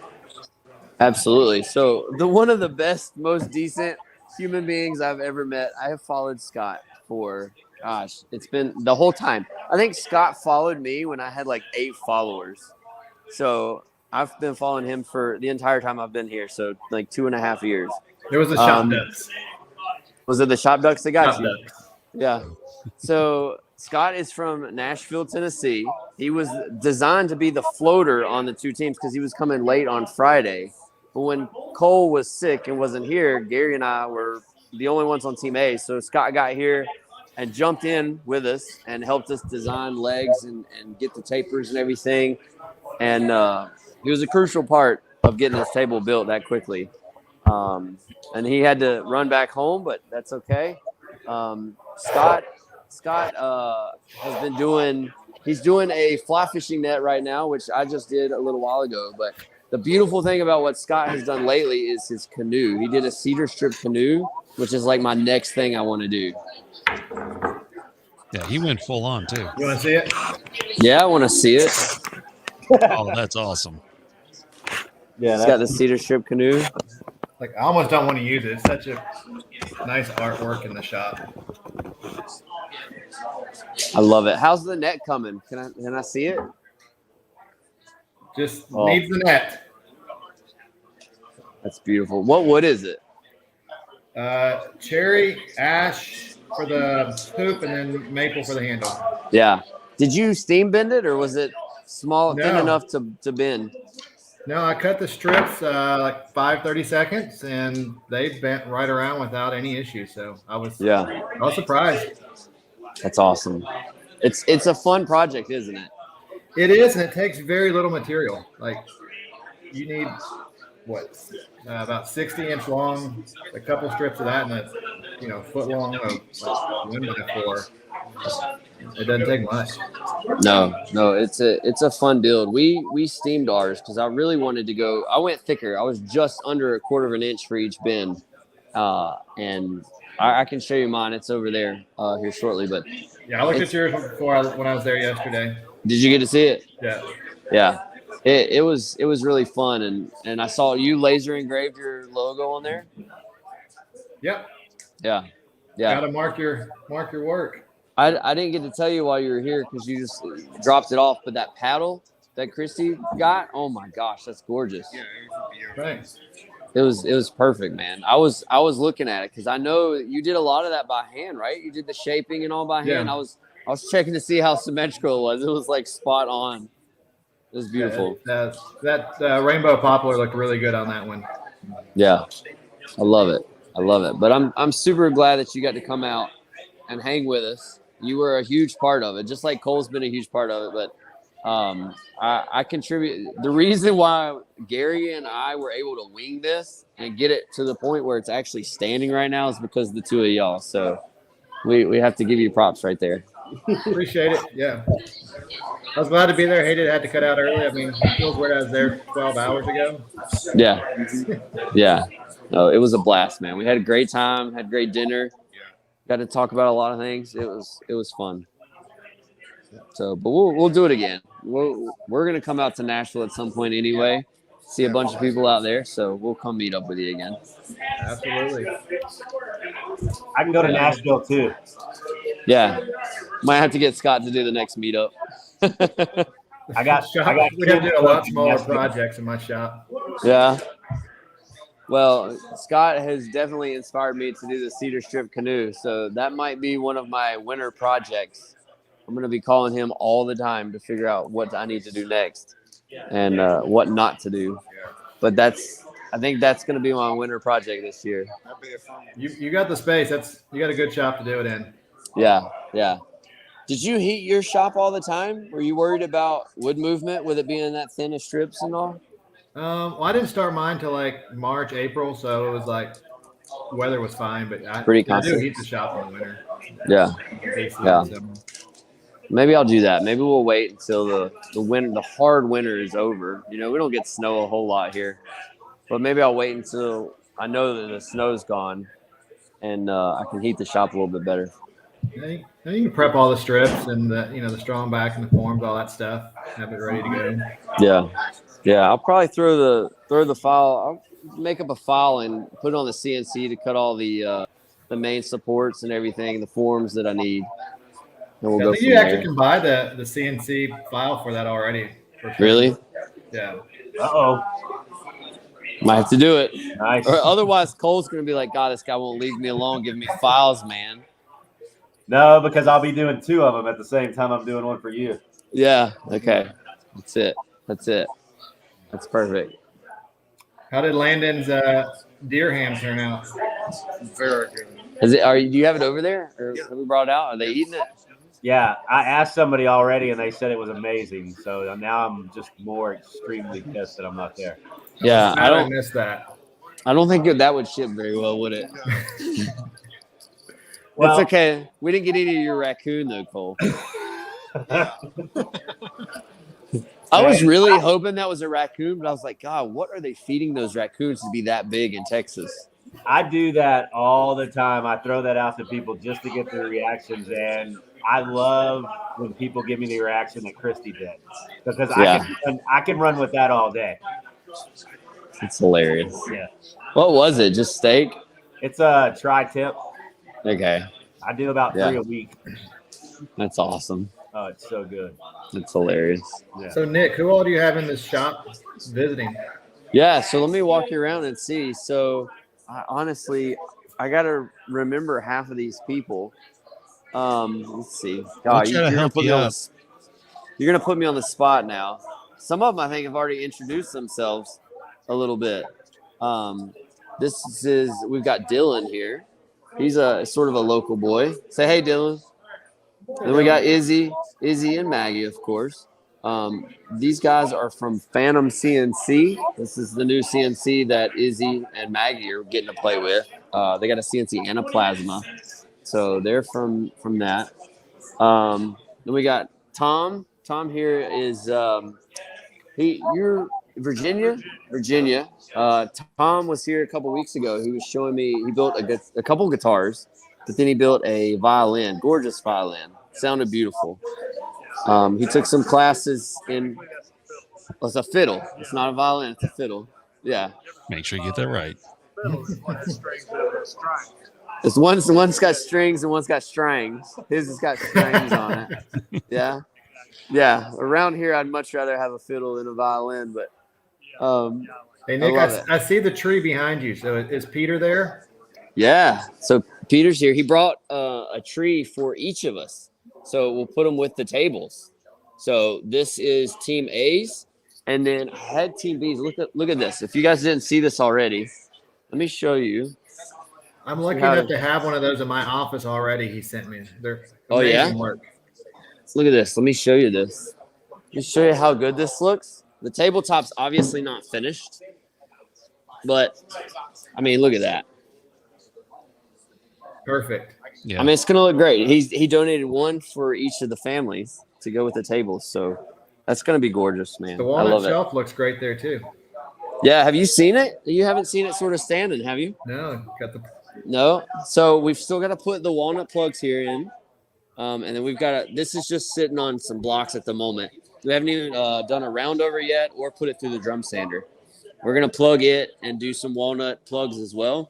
Absolutely. So one of the best, most decent human beings I've ever met. I have followed Scott for, gosh, it's been the whole time. I think Scott followed me when I had like 8 followers. So I've been following him for the entire time I've been here. So like 2.5 years. There was the shop ducks. Was it the shop ducks that got Shop you? ducks. Yeah. So Scott is from Nashville, Tennessee. He was designed to be the floater on the 2 teams because he was coming late on Friday. But when Cole was sick and wasn't here, Gary and I were the only ones on Team A. So Scott got here and jumped in with us and helped us design legs and get the tapers and everything. And he was a crucial part of getting this table built that quickly. And he had to run back home, but that's okay. Scott has been doing a fly fishing net right now, which I just did a little while ago. But the beautiful thing about what Scott has done lately is his canoe. He did a cedar strip canoe, which is like my next thing I want to do. Yeah, he went full on too. You want to see it? Yeah, I want to see it. Oh, that's awesome. Yeah, He's got the cedar strip canoe. Like, I almost don't want to use it. It's such a nice artwork in the shop. I love it. How's the net coming? Can I see it? Just needs the net. That's beautiful. What wood is it? Cherry, ash for the hoop, and then maple for the handle. Yeah. Did you steam bend it, or was it small, thin No. enough to bend? No, I cut the strips like 30 seconds, and they bent right around without any issue. So I was surprised. That's awesome. It's a fun project, isn't it? It is, and it takes very little material. Like, you need about 60-inch long, a couple strips of that, and a foot long of like 1x4. It doesn't take much. No, it's a fun build. We steamed ours because I really wanted to go. I went thicker. I was just under 1/4 of an inch for each bend, and I can show you mine. It's over there here shortly. But yeah, I looked at yours when I was there yesterday. Did you get to see it? Yeah. Yeah. It was really fun, and I saw you laser engraved your logo on there. Yep. Yeah. Got to mark your work. I didn't get to tell you while you were here because you just dropped it off. But that paddle that Christy got, oh my gosh, that's gorgeous. Yeah, Thanks. It was perfect, man. I was looking at it because I know you did a lot of that by hand, right? You did the shaping and all by hand. Yeah. I was checking to see how symmetrical it was. It was like spot on. It was beautiful. Yeah, that rainbow poplar looked really good on that one. Yeah, I love it. But I'm super glad that you got to come out and hang with us. You were a huge part of it, just like Cole's been a huge part of it. But I contribute. The reason why Gary and I were able to wing this and get it to the point where it's actually standing right now is because of the two of y'all. So we have to give you props right there. Appreciate it. Yeah. I was glad to be there. Hated I had to cut out early. I mean, it feels weird I was there 12 hours ago. Yeah. No, it was a blast, man. We had a great time, had great dinner. Got to talk about a lot of things. It was fun. So, but we'll do it again. We're gonna come out to Nashville at some point anyway. See a bunch of people out there, so we'll come meet up with you again. Absolutely. I can go to Nashville too. Yeah, might have to get Scott to do the next meetup. I got we got to do a lot smaller projects in my shop. Yeah. Well, Scott has definitely inspired me to do the cedar strip canoe, so that might be one of my winter projects. I'm going to be calling him all the time to figure out what I need to do next and what not to do. But I think that's going to be my winter project this year. You got the space. You got a good shop to do it in. Yeah. Did you heat your shop all the time? Were you worried about wood movement with it being that thin of strips and all? Well, I didn't start mine till like March, April, so it was like weather was fine, but I do heat the shop in the winter. Yeah. Maybe I'll do that. Maybe we'll wait until the hard winter is over. We don't get snow a whole lot here, but maybe I'll wait until I know that the snow's gone, and I can heat the shop a little bit better. You can prep all the strips and the strong back and the forms, all that stuff. Have it ready to go. Yeah. I'll probably throw the file. I'll make up a file and put it on the CNC to cut all the main supports and everything, the forms that I need. And we'll go I think you actually can buy the CNC file for that already. Really? Yeah. Might have to do it. Nice. Or otherwise, Cole's going to be like, God, this guy won't leave me alone, give me files, man. No, because I'll be doing 2 of them at the same time I'm doing one for you. Yeah. Okay. That's it. That's perfect. How did Landon's deer ham turn out? Very good. Do you have it over there? Or have we brought it out? Are they eating it? Yeah, I asked somebody already, and they said it was amazing. So now I'm just more extremely pissed that I'm not there. Yeah, I missed that. I don't think that would ship very well, would it? Well, it's okay. We didn't get any of your raccoon, though, Cole. I was really hoping that was a raccoon, but I was like, God, what are they feeding those raccoons to be that big in Texas? I do that all the time. I throw that out to people just to get their reactions, and I love when people give me the reaction that Christy did, because I can run with that all day. It's hilarious. Yeah. What was it? Just steak? It's a tri-tip. Okay. I do about 3 a week. That's awesome. Oh, it's so good. It's hilarious. Yeah. So, Nick, who all do you have in this shop visiting? Yeah, so let me walk you around and see. So, honestly, I got to remember half of these people. Let's see. God, you're going to put me on the spot now. Some of them, I think, have already introduced themselves a little bit. We've got Dylan here. He's a sort of a local boy. Say, hey, Dylan. Then we got Izzy and Maggie, of course. These guys are from Phantom CNC. This is the new CNC that Izzy and Maggie are getting to play with. They got a CNC and a plasma. So they're from that. Then we got Tom. Tom here is you're Virginia. Tom was here a couple weeks ago. He was showing me he built a couple guitars, but then he built a violin, gorgeous violin. Sounded beautiful. He took some classes in. Well, it's a fiddle. It's not a violin. It's a fiddle. Yeah. Make sure you get that right. It's one's got strings and one's got strings. His has got strings on it. Yeah. Yeah. Around here, I'd much rather have a fiddle than a violin, but. Hey, Nick, I see the tree behind you. So is Peter there? Yeah. So Peter's here. He brought a tree for each of us. So we'll put them with the tables. So this is Team A's, and then I had Team B's. Look at this. If you guys didn't see this already, let me show you. I'm lucky enough to have one of those in my office already. He sent me. They're amazing work. Look at this. Let me show you this. Let me show you how good this looks. The tabletop's obviously not finished, but I mean, look at that. Perfect. Yeah. I mean, it's gonna look great. He donated one for each of the families to go with the tables, so that's gonna be gorgeous, man. The walnut shelf looks great there too. Yeah, have you seen it? You haven't seen it sort of standing, have you? No, got the No. So we've still got to put the walnut plugs here in. And then we've got this is just sitting on some blocks at the moment. We haven't even done a round over yet or put it through the drum sander. We're going to plug it and do some walnut plugs as well.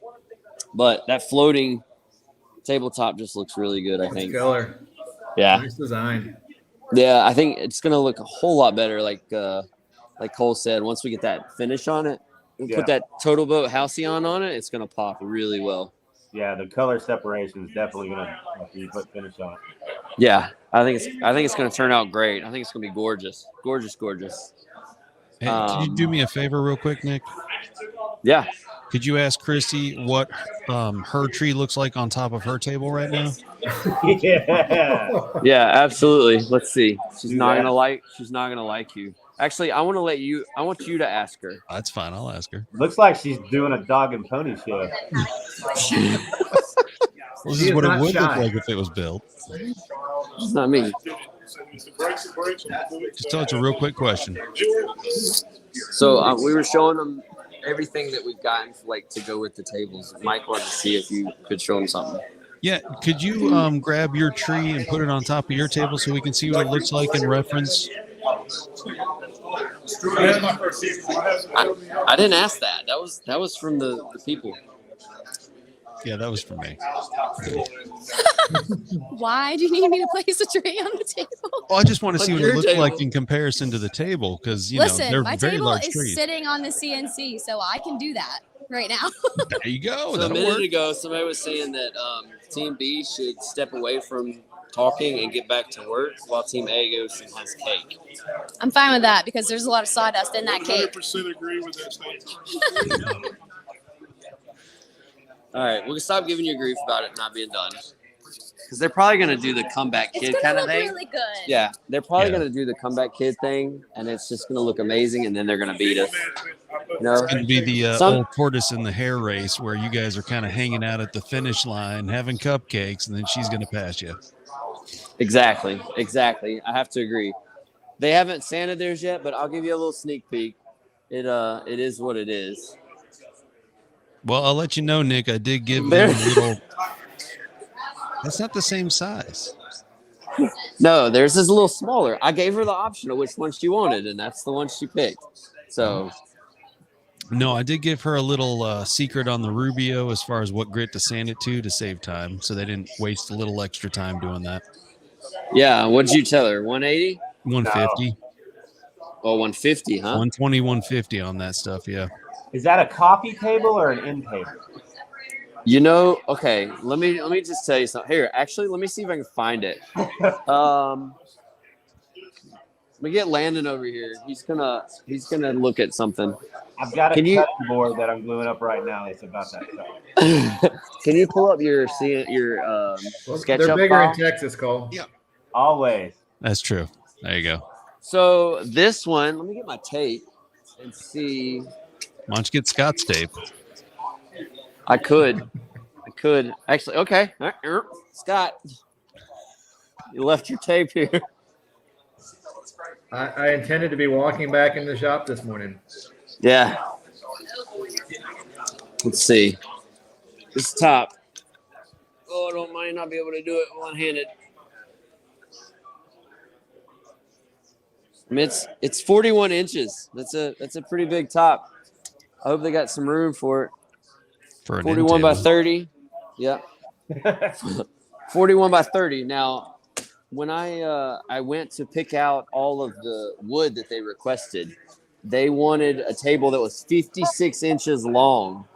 But that floating tabletop just looks really good, I think. Killer. Yeah. Nice design. Yeah, I think it's going to look a whole lot better, like Cole said. Once we get that finish on it, we put that Total Boat Halcyon on it, it's going to pop really well. Yeah, the color separation is definitely going to after you put finish on it. Yeah, I think it's going to turn out great. I think it's going to be gorgeous. Hey, can you do me a favor real quick, Nick? Yeah. Could you ask Christy what her tree looks like on top of her table right now? Yeah, absolutely. Let's see. She's not gonna like you. Actually, I want you to ask her. That's fine. I'll ask her. Looks like she's doing a dog and pony show. Well, this is what it would look like if it was built. It's not me. Just tell it's a real quick question. So we were showing them everything that we've gotten to go with the tables. Mike wanted to see if you could show him something. Yeah, could you grab your tree and put it on top of your table so we can see what it looks like in reference? I didn't ask that. That was from the people. Yeah, that was for me. Why do you need me to place a tray on the table? Well, I just want to see what it looks like in comparison to the table because, Listen, they're my very table large is trees. sitting on the CNC, so I can do that right now. There you go. So a minute ago, somebody was saying that Team B should step away from talking and get back to work while Team A goes and has cake. I'm fine with that because there's a lot of sawdust in that cake. 100% agree with that statement. All right, we'll stop giving you grief about it not being done. Because they're probably going to do the comeback kid kind of thing. Really good. Yeah, they're probably going to do the comeback kid thing, and it's just going to look amazing, and then they're going to beat us. It's going to be the old tortoise and the hare race where you guys are kind of hanging out at the finish line, having cupcakes, and then she's going to pass you. Exactly. I have to agree. They haven't sanded theirs yet, but I'll give you a little sneak peek. It is what it is. Well, I'll let you know, Nick. I did give them a little. That's not the same size. No, theirs is a little smaller. I gave her the option of which one she wanted, and that's the one she picked. So. No, I did give her a little secret on the Rubio as far as what grit to sand it to save time, so they didn't waste a little extra time doing that. Yeah, what did you tell her? 180? 150. Oh, 150, huh? 120, 150 on that stuff, yeah. Is that a coffee table or an end table? Okay, let me just tell you something. Here, actually, let me see if I can find it. Let me get Landon over here. He's gonna look at something. I've got a cutting board that I'm gluing up right now. It's about that size. Can you pull up your SketchUp They're bigger file? in Texas, Cole. Yeah, always. That's true. There you go. So this one, let me get my tape and see. Why don't you get Scott's tape? I could actually. Okay, all right. Scott, you left your tape here. I intended to be walking back in the shop this morning. Yeah. Let's see. This top. Oh, I might not be able to do it one-handed. I mean, it's 41 inches. That's a pretty big top. I hope they got some room for it. For an 41 by 30. Yep. 41 by 30. Now, when I went to pick out all of the wood that they requested, they wanted a table that was 56 inches long.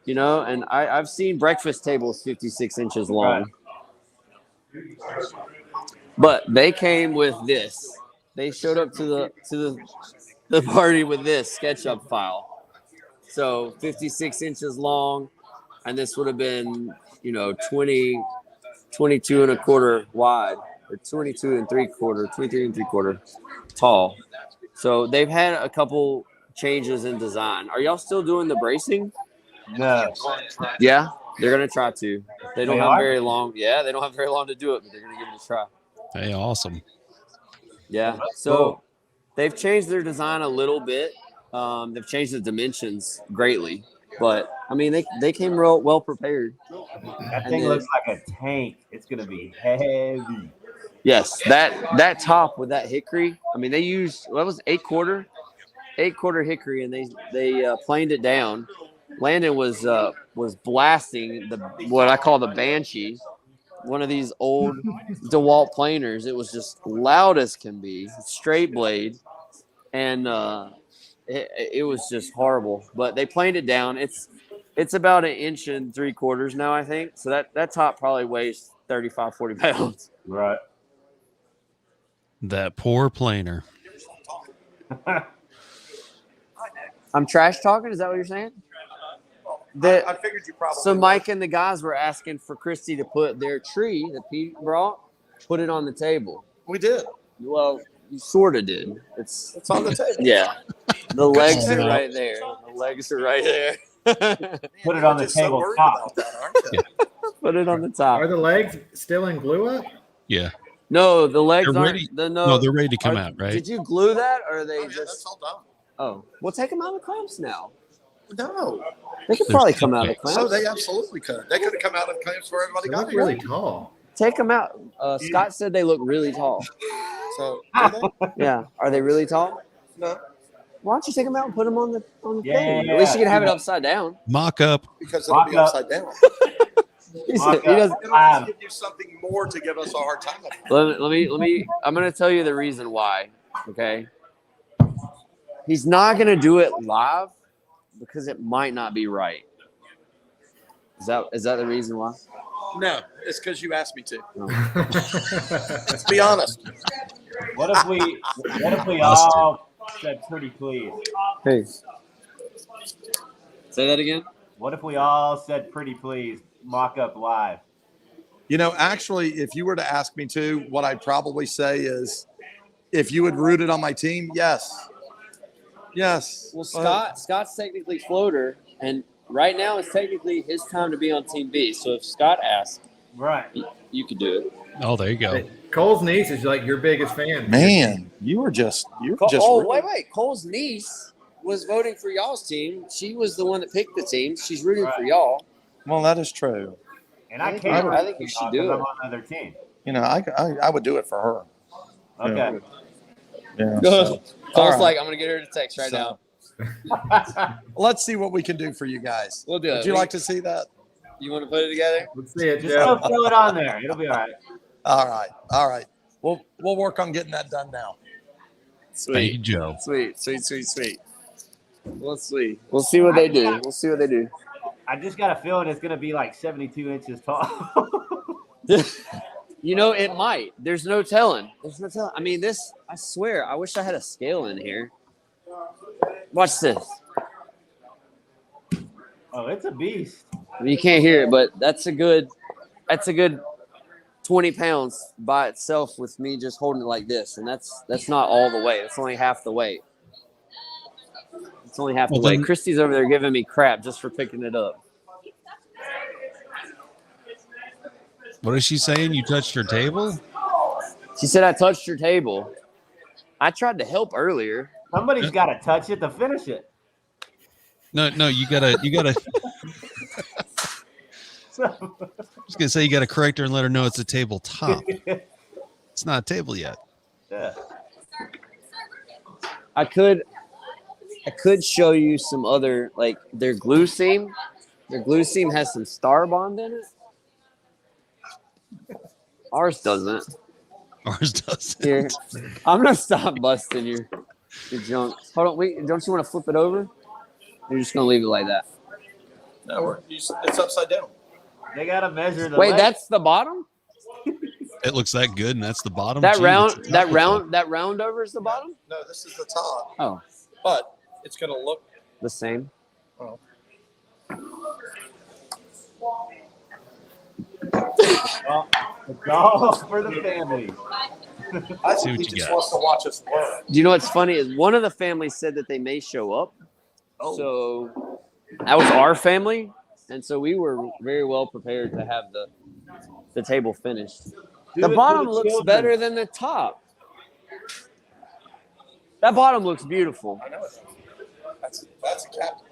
And I've seen breakfast tables 56 inches long. Right. But they came with this. They showed up to the party with this SketchUp file. So 56 inches long, and this would have been, 22 and a quarter wide, or 23 and three quarter tall. So they've had a couple changes in design. Are y'all still doing the bracing? No. Yeah, they're gonna try to. They don't have very long. Yeah, they don't have very long to do it, but they're gonna give it a try. Hey, awesome. Yeah. So they've changed their design a little bit. They've changed the dimensions greatly. But I mean, they came real well prepared. That thing looks like a tank. It's gonna be heavy. Yes, that top with that hickory. I mean, they used what was 8/4 hickory, and they planed it down. Landon was blasting what I call the Banshee, one of these old DeWalt planers. It was just loud as can be, straight blade, and it was just horrible. But they planed it down. It's about 1 3/4 inches now, I think. So that top probably weighs 35, 40 pounds. Right. That poor planer. I'm trash talking. Is that what you're saying? I figured you probably. So Mike and the guys were asking for Christy to put their tree that Pete brought, put it on the table. We did. Well, you sort of did. It's on the table. Yeah. The legs are right there. The legs are right there. Put it on the table top. Put it on the top. Are the legs still in glue up? Yeah. No, the legs They're aren't. ready. No, No, they're ready to come out, right? Did you glue that, or are they That's just? all done. Oh, well, take them out of the clamps now. No. They could probably come out of the clamps. So they absolutely could. They could have come out of the clamps where everybody They got look here. really tall. Take them out. Scott said they look really tall. So are they? Yeah, are they really tall? No, Why don't you take them out and put them on the thing? Yeah. At least you can have it upside down. Mock up. because it'll be upside down. He doesn't. It'll just give you something more to give us a hard time. Let me. I'm gonna tell you the reason why. Okay. He's not gonna do it live because it might not be right. Is that the reason why? No, it's because you asked me to. No. Let's be honest. What if we all said pretty please? Hey. Say that again. What if we all said pretty please? Mock up live. You know, actually, if you were to ask me to, what I'd probably say is, if you had rooted on my team, yes. Yes. Well, Scott's technically floater, and right now it's technically his time to be on Team B. So if Scott asked, Right. you could do it. Oh, there you go. Cole's niece is like your biggest fan. Man, you were just Oh, really- wait. Cole's niece was voting for y'all's team. She was the one that picked the team. She's rooting for y'all. Well, that is true. And I can't. I think you should do it. I'm on another team. You know, I would do it for her. Okay. Yeah. Cole's All right. like, I'm gonna get her to text right now. Let's see what we can do for you guys. We'll do it. Would you like to see that? You want to put it together? Let's see it, Just Joe. throw it on there. It'll be all right. All right. We'll work on getting that done now. Hey, Joe. Sweet. We'll see. We'll see what they do. I just got a feeling it's gonna be like 72 inches tall. You know, it might. There's no telling. I mean, I swear, I wish I had a scale in here. Watch this. Oh, it's a beast. I mean, you can't hear it, but that's a good 20 pounds by itself with me just holding it like this. And that's not all the weight. It's only half the weight. It's only half the Well, weight. then- Christy's over there giving me crap just for picking it up. What is she saying? You touched her table? She said I touched your table. I tried to help earlier. Somebody's got to touch it to finish it. No, you gotta. I was gonna say you gotta correct her and let her know it's a tabletop. It's not a table yet. Yeah. I could show you some other, like their glue seam. Their glue seam has some Star Bond in it. Ours doesn't. Ours doesn't. Here, I'm gonna stop busting your junk. Hold on, wait. Don't you want to flip it over? You're just gonna leave it like that. No, it's upside down. They got to measure the Wait, length. that's the bottom. It looks that good, and that's the bottom. That Gee, round, it's a that tabletop. round over is the bottom. No, this is the top, Oh, but it's going to look. the same. Oh. It's all for the family. I See think what he you just got. wants to watch us learn. Do you know what's funny is one of the families said that they may show up. Oh. So that was our family, and so we were very well prepared to have the table finished. Do The it for bottom the looks children. better than the top. That bottom looks beautiful. I know it. That's a captain.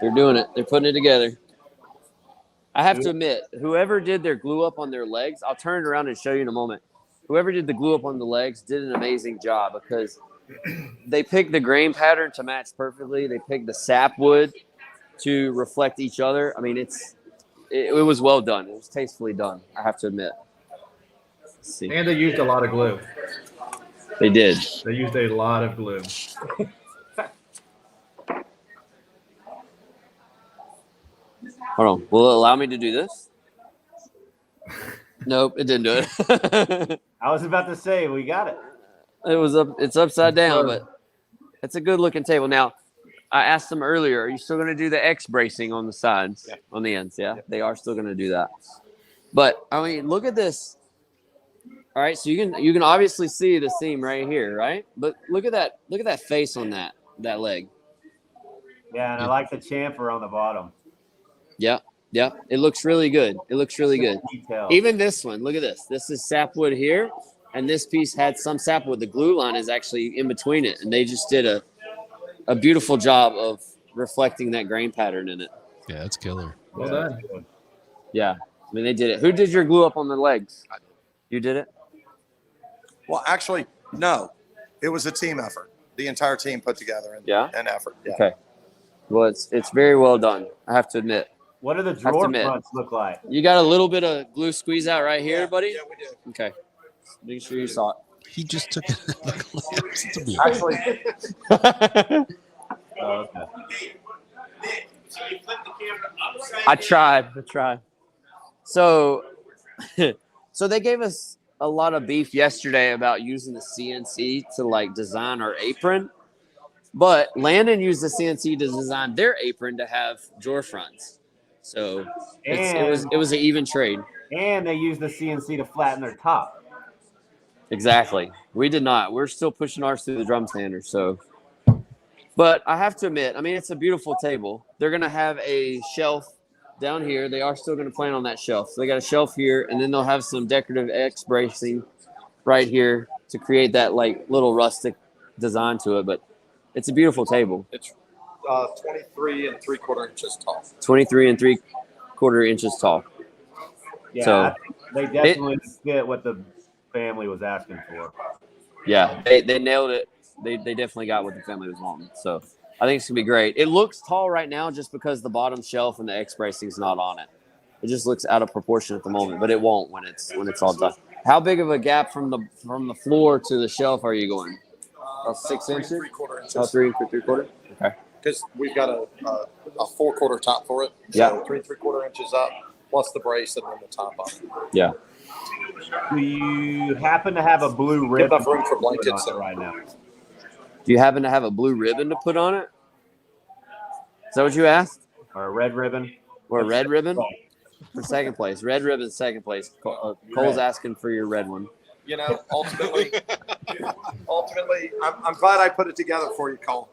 They're doing it. They're putting it together. I have to admit, whoever did their glue up on their legs, I'll turn it around and show you in a moment. Whoever did the glue up on the legs did an amazing job because they picked the grain pattern to match perfectly. They picked the sapwood to reflect each other. I mean, it was well done. It was tastefully done, I have to admit. Let's see. And they used a lot of glue. They did. They used a lot of glue. Hold on. Will it allow me to do this? Nope, it didn't do it. I was about to say, we got it. It's upside down, but it's a good looking table. Now, I asked them earlier, are you still going to do the X bracing on the sides, on the ends? Yeah, they are still going to do that. But I mean, look at this. All right, so you can obviously see the seam right here, right? But look at that face on that leg. Yeah, and I like the chamfer on the bottom. Yeah, it looks really good. It looks really good. Detail. Even this one, look at this. This is sapwood here, and this piece had some sapwood. The glue line is actually in between it, and they just did a beautiful job of reflecting that grain pattern in it. Yeah, it's killer. Well done. Yeah, I mean they did it. Who did your glue up on the legs? You did it? Well, actually, no. It was a team effort. The entire team put together an effort. Yeah. Okay. Well, it's very well done, I have to admit. What do the drawer fronts look like? You got a little bit of glue squeeze out right here, buddy? Yeah, we did. Okay. Make sure you saw it. He just took it. Actually. Oh, okay. I tried. So they gave us a lot of beef yesterday about using the CNC to like design our apron. But Landon used the CNC to design their apron to have drawer fronts. So it was an even trade. And they used the CNC to flatten their top. Exactly. We did not. We're still pushing ours through the drum sander. So, but I have to admit, I mean, it's a beautiful table. They're going to have a shelf down here. They are still going to plan on that shelf. So they got a shelf here, and then they'll have some decorative X bracing right here to create that like little rustic design to it. But it's a beautiful table. It's 23 and 3/4 inches tall. 23 and 3/4 inches tall. Yeah, So I think they definitely get what the family was asking for. Yeah, they nailed it. They definitely got what the family was wanting. So I think it's gonna be great. It looks tall right now just because the bottom shelf and the X bracing is not on it. It just looks out of proportion at the moment, but it won't when it's all done. How big of a gap from the floor to the shelf are you going? 6 inches? 3/4 inches. Oh, 3/4. Okay. Because we've got a 4/4 top for it. So Yeah. 3 3/4 inches up, plus the brace and then the top up. Yeah. Do you happen to have a blue Give ribbon enough room for blankets on it right now? Do you happen to have a blue ribbon to put on it? Is that what you asked? Or a red ribbon? Or a red ribbon? For second place. Red ribbon, second place. Cole's asking for your red one. You know, ultimately, I'm glad I put it together for you, Cole.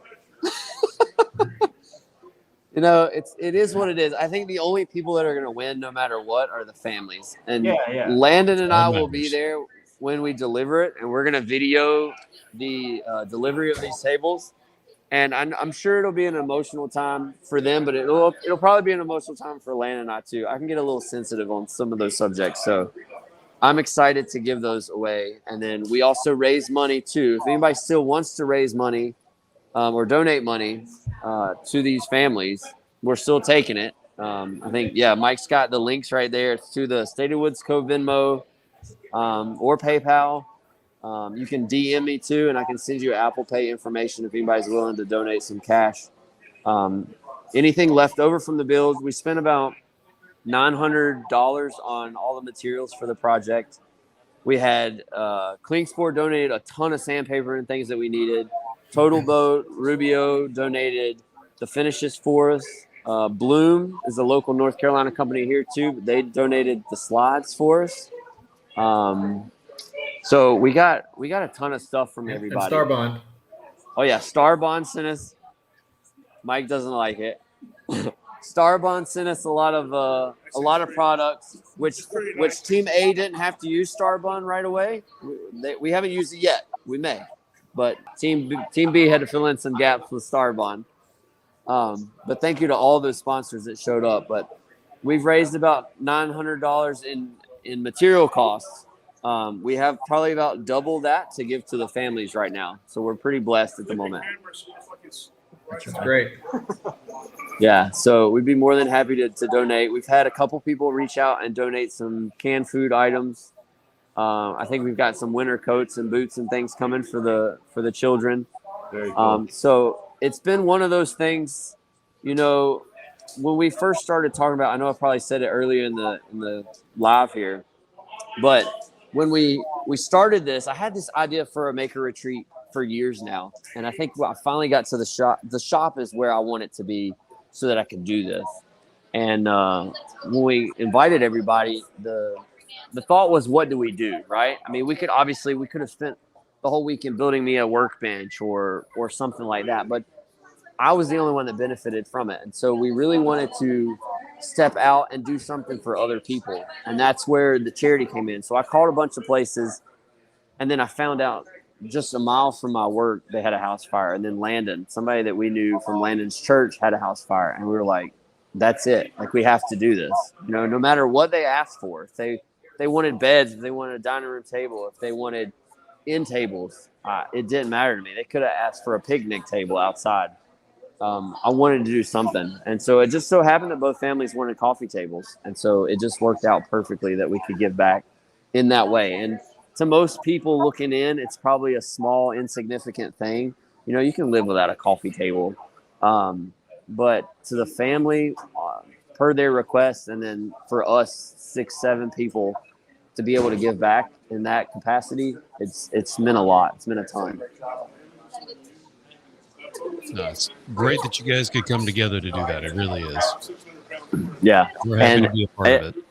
You know, it is what it is. I think the only people that are going to win, no matter what, are the families. And Yeah. Landon and I will be there when we deliver it, and we're going to video the delivery of these tables. And I'm sure it'll be an emotional time for them, but it'll probably be an emotional time for Landon and I too. I can get a little sensitive on some of those subjects, so I'm excited to give those away. And then we also raise money too. If anybody still wants to raise money or donate money to these families, we're still taking it. I think, Mike's got the links right there. It's to the Statedwoods Co. Venmo or PayPal. You can DM me too, and I can send you Apple Pay information if anybody's willing to donate some cash. Anything left over from the build, we spent about $900 on all the materials for the project. We had Klingspor donated a ton of sandpaper and things that we needed. Total Boat, Rubio donated the finishes for us. Bloom is a local North Carolina company here too, but they donated the slides for us. So we got a ton of stuff from everybody. And Starbond. Oh yeah, Starbond sent us. Mike doesn't like it. Starbond sent us a lot of products, which Team A didn't have to use Starbond right away. We haven't used it yet. We may, but Team B had to fill in some gaps with Starbond. But thank you to all those sponsors that showed up. But we've raised about $900 in material costs. We have probably about double that to give to the families right now. So we're pretty blessed at the moment. That's great. Yeah, so we'd be more than happy to donate. We've had a couple people reach out and donate some canned food items. I think we've got some winter coats and boots and things coming for the children. Very cool. So it's been one of those things, you know, when we first started talking about, I know I probably said it earlier in the live here, but when we started this, I had this idea for a maker retreat for years now. And I think I finally got to the shop. The shop is where I want it to be so that I can do this. And when we invited everybody, the thought was, what do we do, right? I mean, we could have spent the whole weekend building me a workbench or something like that. But I was the only one that benefited from it. And so we really wanted to step out and do something for other people. And that's where the charity came in. So I called a bunch of places, and then I found out just a mile from my work, they had a house fire. And then Landon, somebody that we knew from Landon's church, had a house fire. And we were like, that's it. Like, we have to do this. You know, no matter what they asked for. If they wanted beds, if they wanted a dining room table, if they wanted end tables, it didn't matter to me. They could have asked for a picnic table outside. I wanted to do something. And so it just so happened that both families wanted coffee tables. And so it just worked out perfectly that we could give back in that way. And to most people looking in, it's probably a small, insignificant thing. You know, you can live without a coffee table. But to the family, per their request, and then for us 6-7 people to be able to give back in that capacity, it's meant a lot. It's meant a ton. No, it's great that you guys could come together to do that. It really is. Yeah. We're happy to be a part of it.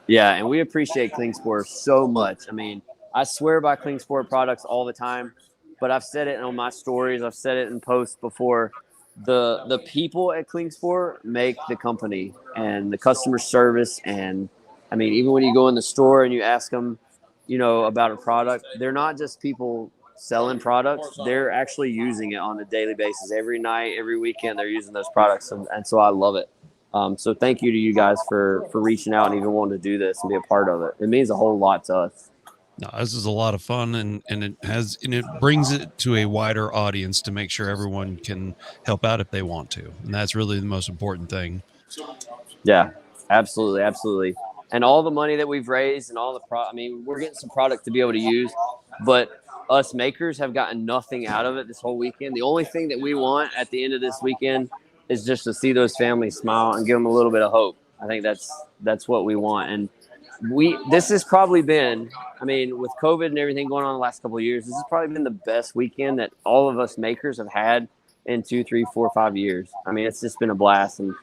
Yeah, and we appreciate Klingspor so much. I mean, I swear by Klingspor products all the time, but I've said it on my stories. I've said it in posts before. The people at Klingspor make the company, and the customer service. And I mean, even when you go in the store and you ask them, you know, about a product, they're not just people selling products. They're actually using it on a daily basis. Every night, every weekend, they're using those products. And so I love it. So thank you to you guys for reaching out and even wanting to do this and be a part of it. It means a whole lot to us. No, this is a lot of fun, and it brings it to a wider audience to make sure everyone can help out if they want to. And that's really the most important thing. Yeah, absolutely. Absolutely. And all the money that we've raised and all the I mean, we're getting some product to be able to use, but us makers have gotten nothing out of it this whole weekend. The only thing that we want at the end of this weekend is just to see those families smile and give them a little bit of hope. I think that's what we want. And this has probably been, I mean, with COVID and everything going on the last couple of years, this has probably been the best weekend that all of us makers have had in 2, 3, 4, 5 years. I mean, it's just been a blast. And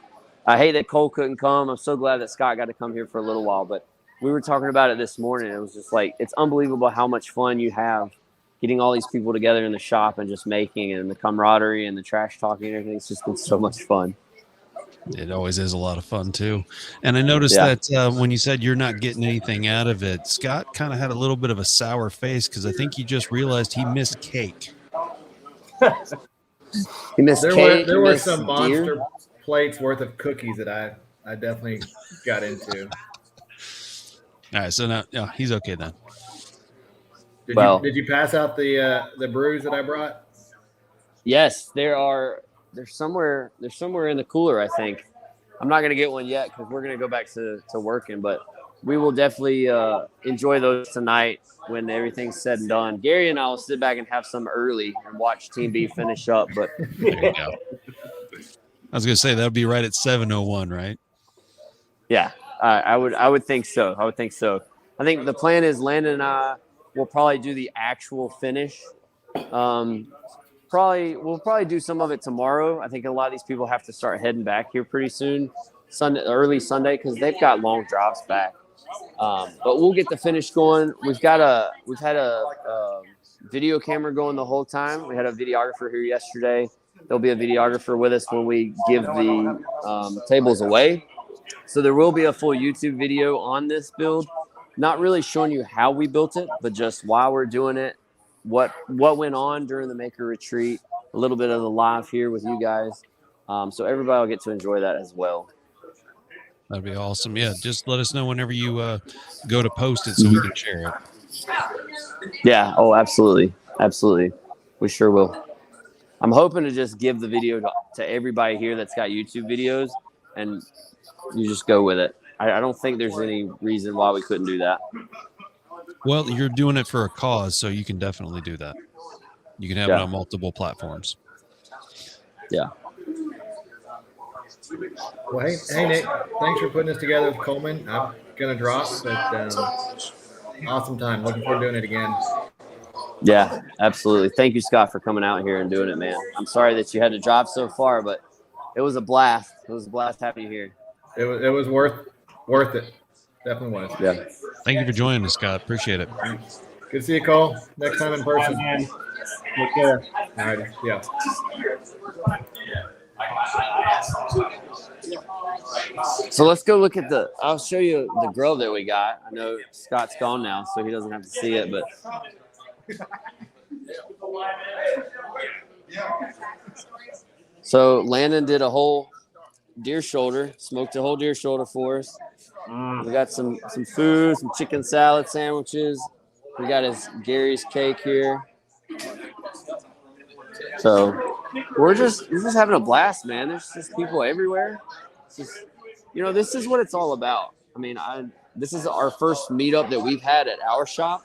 I hate that Cole couldn't come. I'm so glad that Scott got to come here for a little while, but we were talking about it this morning. It was just like, it's unbelievable how much fun you have getting all these people together in the shop and just making, and the camaraderie and the trash talking and everything. It's just been so much fun. It always is a lot of fun too. And I noticed that when you said you're not getting anything out of it, Scott kind of had a little bit of a sour face because I think he just realized he missed cake. He missed cake. There were some monster plates worth of cookies that I definitely got into. All right, so now he's okay then. Did you pass out the brews that I brought? Yes, they're somewhere in the cooler, I think. I'm not going to get one yet because we're going to go back to working, but we will definitely enjoy those tonight when everything's said and done. Gary and I will sit back and have some early and watch Team B finish up. But there you go. I was going to say that would be right at 7:01, right? Yeah, I would think so. I think the plan is Landon and I will probably do the actual finish. We'll probably do some of it tomorrow. I think a lot of these people have to start heading back here pretty soon, early Sunday, because they've got long drives back. But we'll get the finish going. We've had a video camera going the whole time. We had a videographer here yesterday. There'll be a videographer with us when we give the tables away. So there will be a full YouTube video on this build, not really showing you how we built it, but just why we're doing it, what went on during the maker retreat, a little bit of the live here with you guys. So everybody will get to enjoy that as well. That'd be awesome. Yeah, just let us know whenever you go to post it so we can share it. Yeah. Oh, absolutely. Absolutely. We sure will. I'm hoping to just give the video to everybody here that's got YouTube videos, and you just go with it. I don't think there's any reason why we couldn't do that. Well, you're doing it for a cause, so you can definitely do that. You can have it on multiple platforms. Yeah. Well, hey, Nick, thanks for putting this together with Coleman. I'm going to drop, but awesome time. Looking forward to doing it again. Yeah, absolutely. Thank you, Scott, for coming out here and doing it, man. I'm sorry that you had to drive so far, but it was a blast. It was a blast having you here. It was worth it. Definitely was. Yeah. Thank you for joining us, Scott. Appreciate it. Good to see you, Cole. Next time in person. Man. Take care. All right. Yeah. So let's go look at I'll show you the grill that we got. I know Scott's gone now, so he doesn't have to see it, but so Landon did a whole deer shoulder, smoked a whole deer shoulder for us. We got some food, some chicken salad sandwiches. We got Gary's cake here. So we're just having a blast, man. There's just people everywhere. It's just, this is what it's all about. I mean, this is our first meetup that we've had at our shop,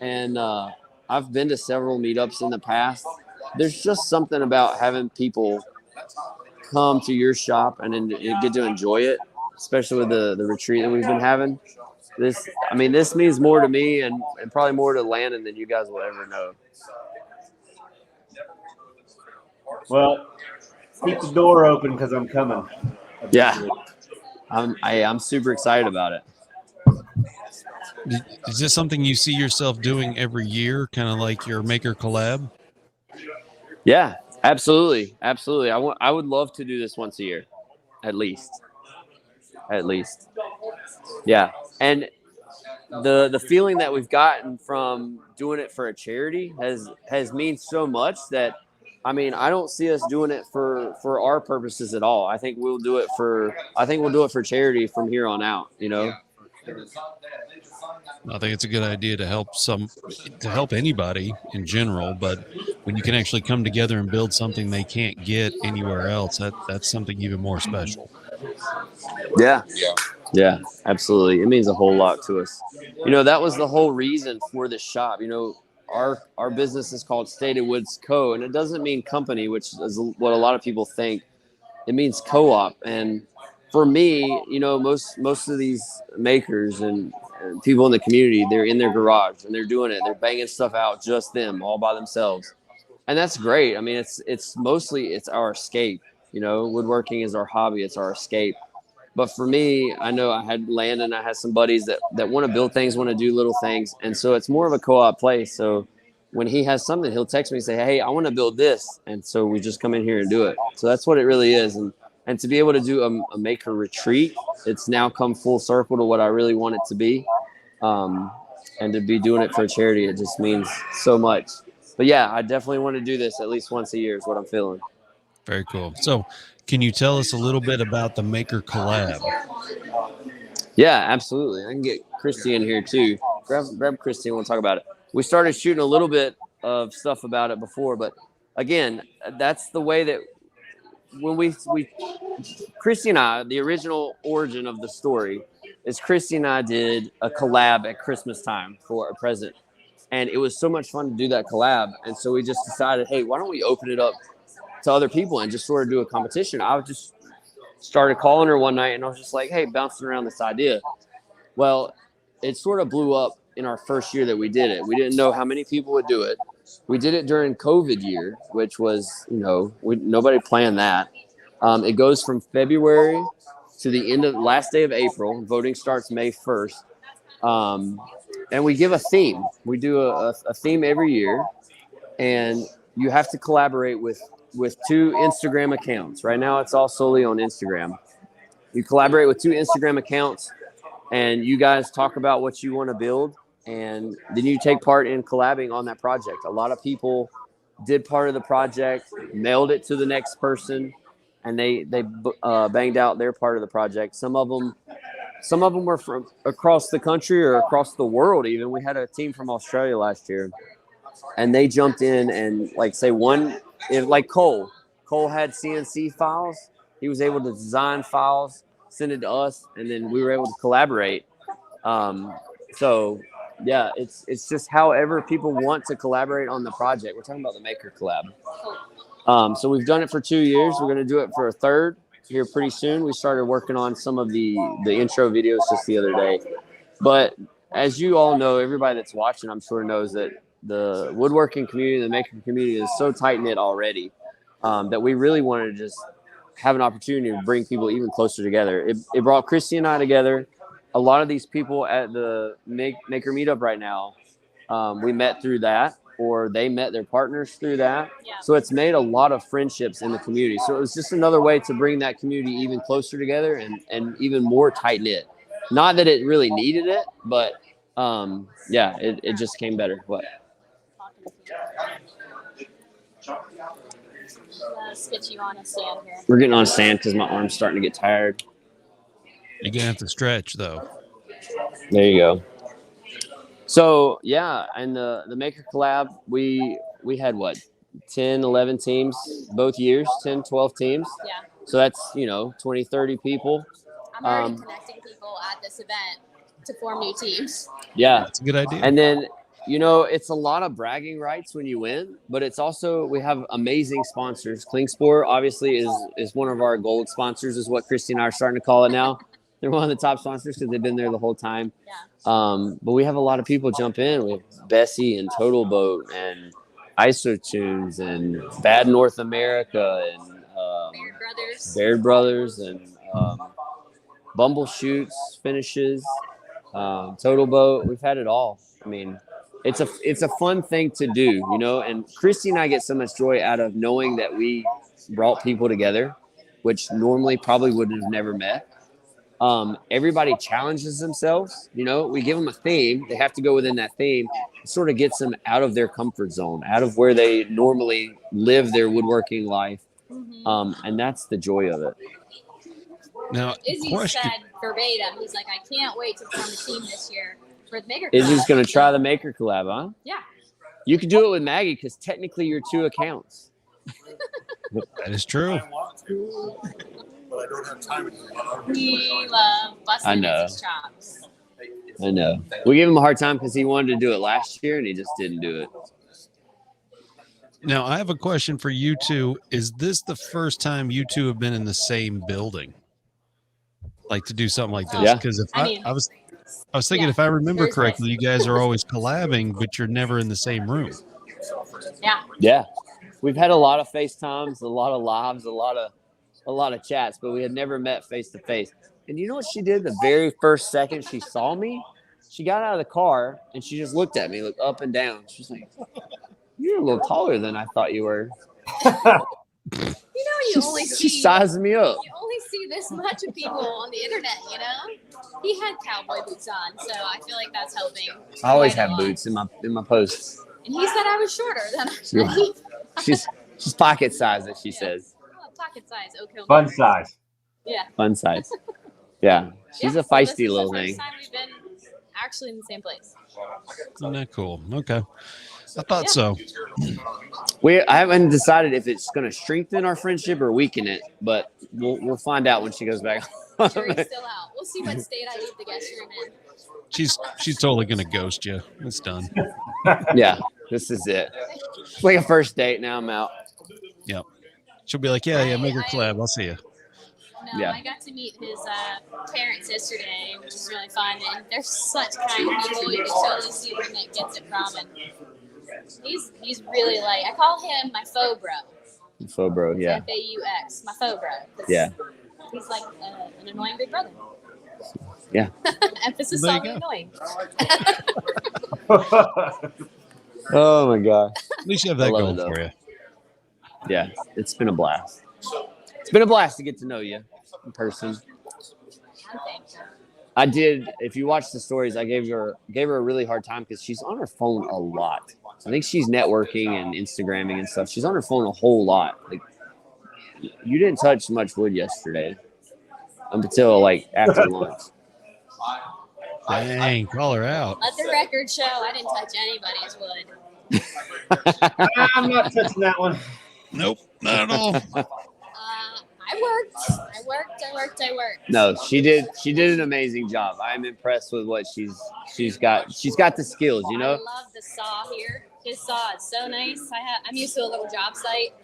and I've been to several meetups in the past. There's just something about having people come to your shop and get to enjoy it, especially with the retreat that we've been having. This means more to me and probably more to Landon than you guys will ever know. Well, keep the door open because I'm coming. Yeah, I'm super excited about it. Is this something you see yourself doing every year, kind of like your maker collab? Yeah, absolutely. Absolutely. I would love to do this once a year, at least. Yeah. And the feeling that we've gotten from doing it for a charity has meant so much that, I don't see us doing it for our purposes at all. I think we'll do it for charity from here on out, I think it's a good idea to help anybody in general, but when you can actually come together and build something they can't get anywhere else, that's something even more special. Yeah, absolutely. It means a whole lot to us. That was the whole reason for the shop. Our business is called Statedwoods Co., and it doesn't mean company, which is what a lot of people think. It means co-op. And for me, most of these makers and people in the community, they're in their garage and they're doing it. They're banging stuff out, just them, all by themselves. And that's great. It's mostly our escape. Woodworking is our hobby. It's our escape. But for me, I know I had Landon, I had some buddies that want to build things, want to do little things. And so it's more of a co-op place. So when he has something, he'll text me and say, hey, I want to build this. And so we just come in here and do it. So that's what it really is. And to be able to do a maker retreat, it's now come full circle to what I really want it to be. And to be doing it for a charity, it just means so much. But yeah, I definitely want to do this at least once a year is what I'm feeling. Very cool. So can you tell us a little bit about the maker collab? Yeah, absolutely. I can get Christy in here too. Grab Christy and we'll talk about it. We started shooting a little bit of stuff about it before, but again, that's the way that when we Christy and I, the original origin of the story is Christy and I did a collab at Christmas time for a present. And it was so much fun to do that collab. And so we just decided, hey, why don't we open it up to other people and just sort of do a competition. I just started calling her one night and I was just like, hey, bouncing around this idea. Well, it sort of blew up in our first year that we did it. We didn't know how many people would do it. We did it during COVID year, which was, nobody planned that. It goes from February to the last day of April. Voting starts May 1st. And we give a theme. We do a theme every year, and you have to collaborate with 2 Instagram accounts. Right now, it's all solely on Instagram. You collaborate with 2 Instagram accounts, and you guys talk about what you want to build, and then you take part in collabing on that project. A lot of people did part of the project, mailed it to the next person, and they banged out their part of the project. Some of them were from across the country or across the world. Even we had a team from Australia last year, and they jumped in and like Cole had CNC files. He was able to design files, send it to us, and then we were able to collaborate. So yeah, it's just however people want to collaborate on the project. We're talking about the Maker Collab. So we've done it for 2 years. We're going to do it for a third here pretty soon. We started working on some of the intro videos just the other day. But as you all know, everybody that's watching, I'm sure knows that the woodworking community, the maker community is so tight-knit already that we really wanted to just have an opportunity to bring people even closer together. It brought Christy and I together. A lot of these people at the Maker Meetup right now, we met through that, or they met their partners through that. Yeah. So it's made a lot of friendships in the community. So it was just another way to bring that community even closer together and even more tight-knit. Not that it really needed it, but yeah, it just came better. What? Let's get you on a stand here. We're getting on a stand because my arm's starting to get tired. You're gonna have to stretch though. There you go. So yeah, and the Maker Collab, we had what, 10, 11 teams both years, 10, 12 teams. Yeah. So that's 20, 30 people. I'm already connecting people at this event to form new teams. Yeah, That's a good idea. and then it's a lot of bragging rights when you win, but it's also we have amazing sponsors. Klingspor obviously is one of our gold sponsors, is what Christy and I are starting to call it now. They're one of the top sponsors because they've been there the whole time. Yeah. But we have a lot of people jump in with Bessie and Total Boat and IsoTunes and Bad North America and Baird Brothers and Bumbleshoots finishes, Total Boat. We've had it all. I mean, it's a fun thing to do, and Christy and I get so much joy out of knowing that we brought people together, which normally probably would have never met. Everybody challenges themselves. We give them a theme. They have to go within that theme. It sort of gets them out of their comfort zone, out of where they normally live their woodworking life. And that's the joy of it. Now, Izzy question. said verbatim, he's like, I can't wait to form a team this year for the Maker Collab. Izzy's going to try the Maker Collab, huh? Yeah. You could do it with Maggie because technically you're 2 accounts. That is true. But I don't have time. We love busting Izzy's chops. I know. We gave him a hard time because he wanted to do it last year and he just didn't do it. Now, I have a question for you two. Is this the first time you two have been in the same building? Like to do something like this? Yeah. Because if I was thinking, if I remember correctly, you guys are always collabing, but you're never in the same room. Yeah. Yeah. We've had a lot of FaceTimes, a lot of lives, a lot of chats, but we had never met face to face. And you know what she did the very first second she saw me? She got out of the car and she just looked at me, looked up and down. She's like, "You're a little taller than I thought you were." You only see She sized me up. You only see this much of people on the internet, He had cowboy boots on, so I feel like that's helping. I always quite a have lot. boots in my posts. And he said I was shorter than I should. She's pocket size, as she says. Oh, pocket size, Oak Fun size. Yeah. Fun size. Yeah. She's a So feisty this is little the thing. first time we've been actually in the same place. Isn't that cool? Okay. I thought so. I haven't decided if it's going to strengthen our friendship or weaken it, but we'll find out when she goes back. Jury's still out. We'll see what state I leave the guest room in. She's totally gonna ghost you. It's done. Yeah, this is it. It's like a first date. Now I'm out. Yep. She'll be like, yeah, make her collab. I'll see you. No, Yeah. I got to meet his parents yesterday, which is really fun. And they're such kind people. You can totally see where Nick gets it from. And he's really I call him my faux bro. Faux bro, yeah. FAUX, my faux bro. 'Cause Yeah. He's like an annoying big brother. Yeah. Emphasis There you on go. the annoying. Oh my god. At least you have that I love going it, though. for you. Yeah, it's been a blast. It's been a blast to get to know you in person. I did. If you watch the stories, I gave her a really hard time because she's on her phone a lot. I think she's networking and Instagramming and stuff. She's on her phone a whole lot. Like You didn't touch much wood yesterday until like after lunch. Dang, call her out. Let the record show I didn't touch anybody's wood. I'm not touching that one. Nope, not at all. I worked. No, she did an amazing job. I'm impressed with what she's got. She's got the skills, you know. I love the saw here. His saw is so nice. I'm used to a little job site,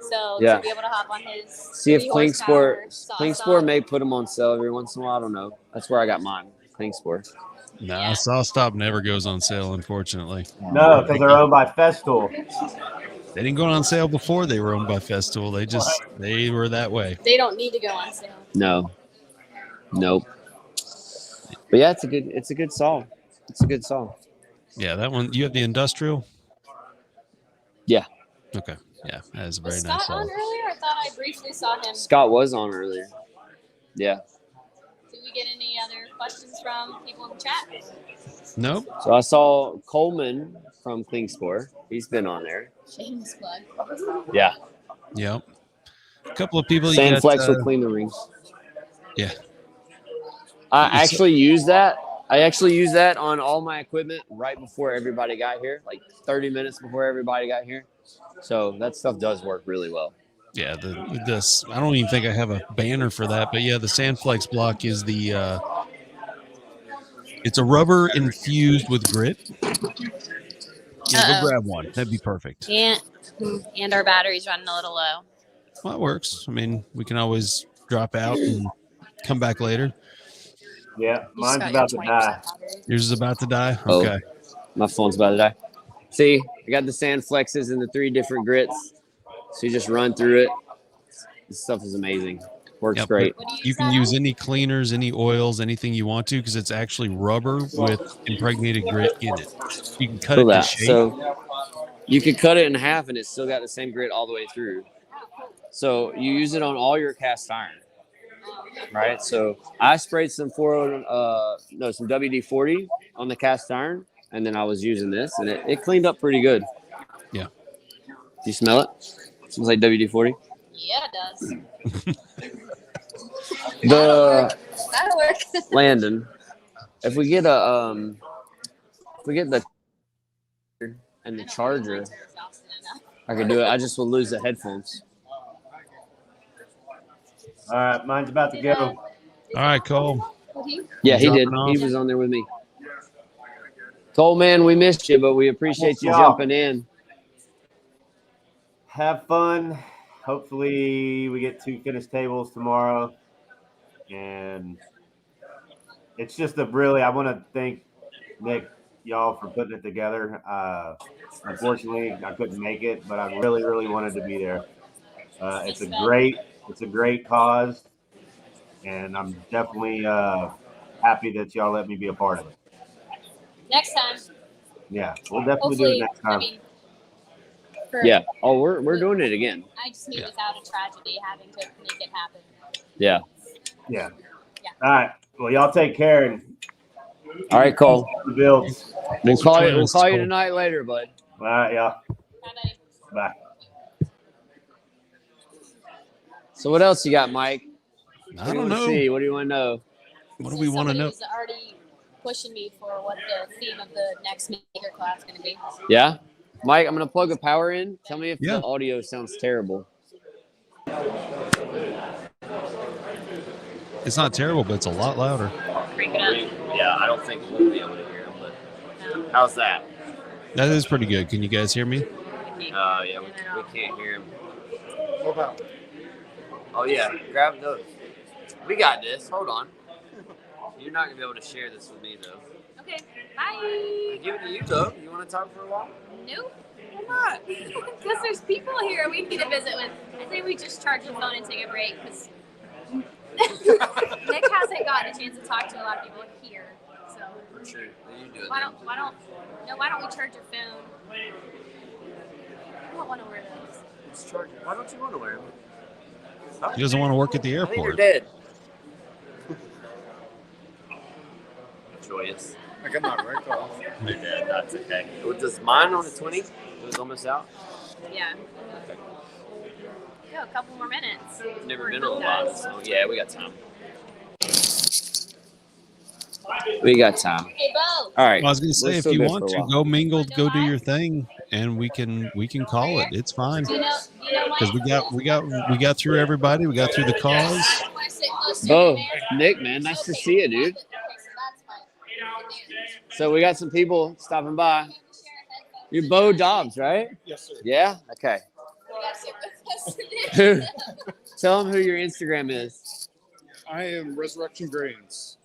so to be able to hop on his. See if Klingspor may put them on sale every once in a while. I don't know. That's where I got mine. Klingspor. Nah, Saw Stop never goes on sale, unfortunately. No, because they're owned by Festool. They didn't go on sale before they were owned by Festool. They were that way. They don't need to go on sale. No. Nope. But yeah, it's a good saw. It's a good saw. Yeah, that one. You have the industrial? Yeah. Okay. Yeah, that is a very Was nice Scott saw. on earlier? I thought I briefly saw him. Scott was on earlier. Yeah. Did we get any other questions from people in the chat? Nope. So I saw Coleman from Klingspor. He's been on there. Shameless plug. Yeah. Yep. A couple of people. Sandflex will clean the rings. Yeah. I actually use that. I actually use that on all my equipment right before everybody got here, like 30 minutes before everybody got here. So that stuff does work really well. Yeah, this I don't even think I have a banner for that, but yeah, the Sandflex block is the it's a rubber infused with grit. Yeah, go grab one. That'd be perfect. And our battery's running a little low. Well, that works. I mean, we can always drop out and come back later. Yeah, mine's about to die. Yours is about to die? Okay. My phone's about to die. See, I got the Sandflexes and the 3 different grits. So you just run through it. This stuff is amazing. Works great. You can use any cleaners, any oils, anything you want to, because it's actually rubber with impregnated grit in it. You can cut it to shape. So you could cut it in half and it's still got the same grit all the way through. So you use it on all your cast iron. Right? So I sprayed some some WD-40 on the cast iron, and then I was using this, and it cleaned up pretty good. Yeah. Do you smell it? It smells like WD-40. Yeah, it does. That'll work. Landon, if we get the and the charger, I could do it. I just will lose the headphones. All right, mine's about to go. All right, Cole. Yeah, he did. He was on there with me. Cole, man, we missed you, but we appreciate you jumping in. Have fun. Hopefully we get 2 finished tables tomorrow. And it's just I want to thank Nick, y'all, for putting it together. Unfortunately, I couldn't make it, but I really, really wanted to be there. It's a great cause, and I'm definitely happy that y'all let me be a part of it. Next time. Yeah, we'll definitely do it next time. Yeah. Oh, we're doing it again. I just knew without a tragedy having to make it happen. Yeah. Yeah. All right. Well, y'all take care. And all right, Cole. The builds. We'll call you tonight later, bud. All right, y'all. Bye. So what else you got, Mike? I don't know. See? What do you want to know? What do we want to know? Somebody was already pushing me for what the theme of the next maker class is going to be. Yeah? Mike, I'm going to plug a power in. Tell me if the audio sounds terrible. It's not terrible, but it's a lot louder. Crank it up. Yeah, I don't think we'll be able to hear him, but how's that? That is pretty good. Can you guys hear me? Yeah, we can't hear him. Oh, yeah. Grab those. We got this. Hold on. You're not going to be able to share this with me, though. Okay. Bye. Give it to you, though. You want to talk for a while? Nope. Why not? Because there's people here we need to visit with. I think we just charge the phone and take a break because Nick hasn't gotten a chance to talk to a lot of people here. So For sure. You do it. why don't we charge your phone? I don't want to wear those. Why don't you want to wear them? He doesn't want to work at the I think airport. they're dead. Joyous. I got my right off. They're dead. That's okay. Does mine on the 20? It was almost out. Yeah. Okay. Go, a couple more minutes. Never been on a lot, so yeah, we got time. We got time. Hey, Bo. All right. Well, I was going to We're say, if still you good want for a to while. go mingle, go do your thing, and we can call it. It's fine because we got through everybody. We got through the cause. Bo, Nick, man, nice to see you, dude. So we got some people stopping by. You're Bo Dobbs, right? Yes, sir. Yeah. Okay. Tell them who your Instagram is. I am Resurrection Grains.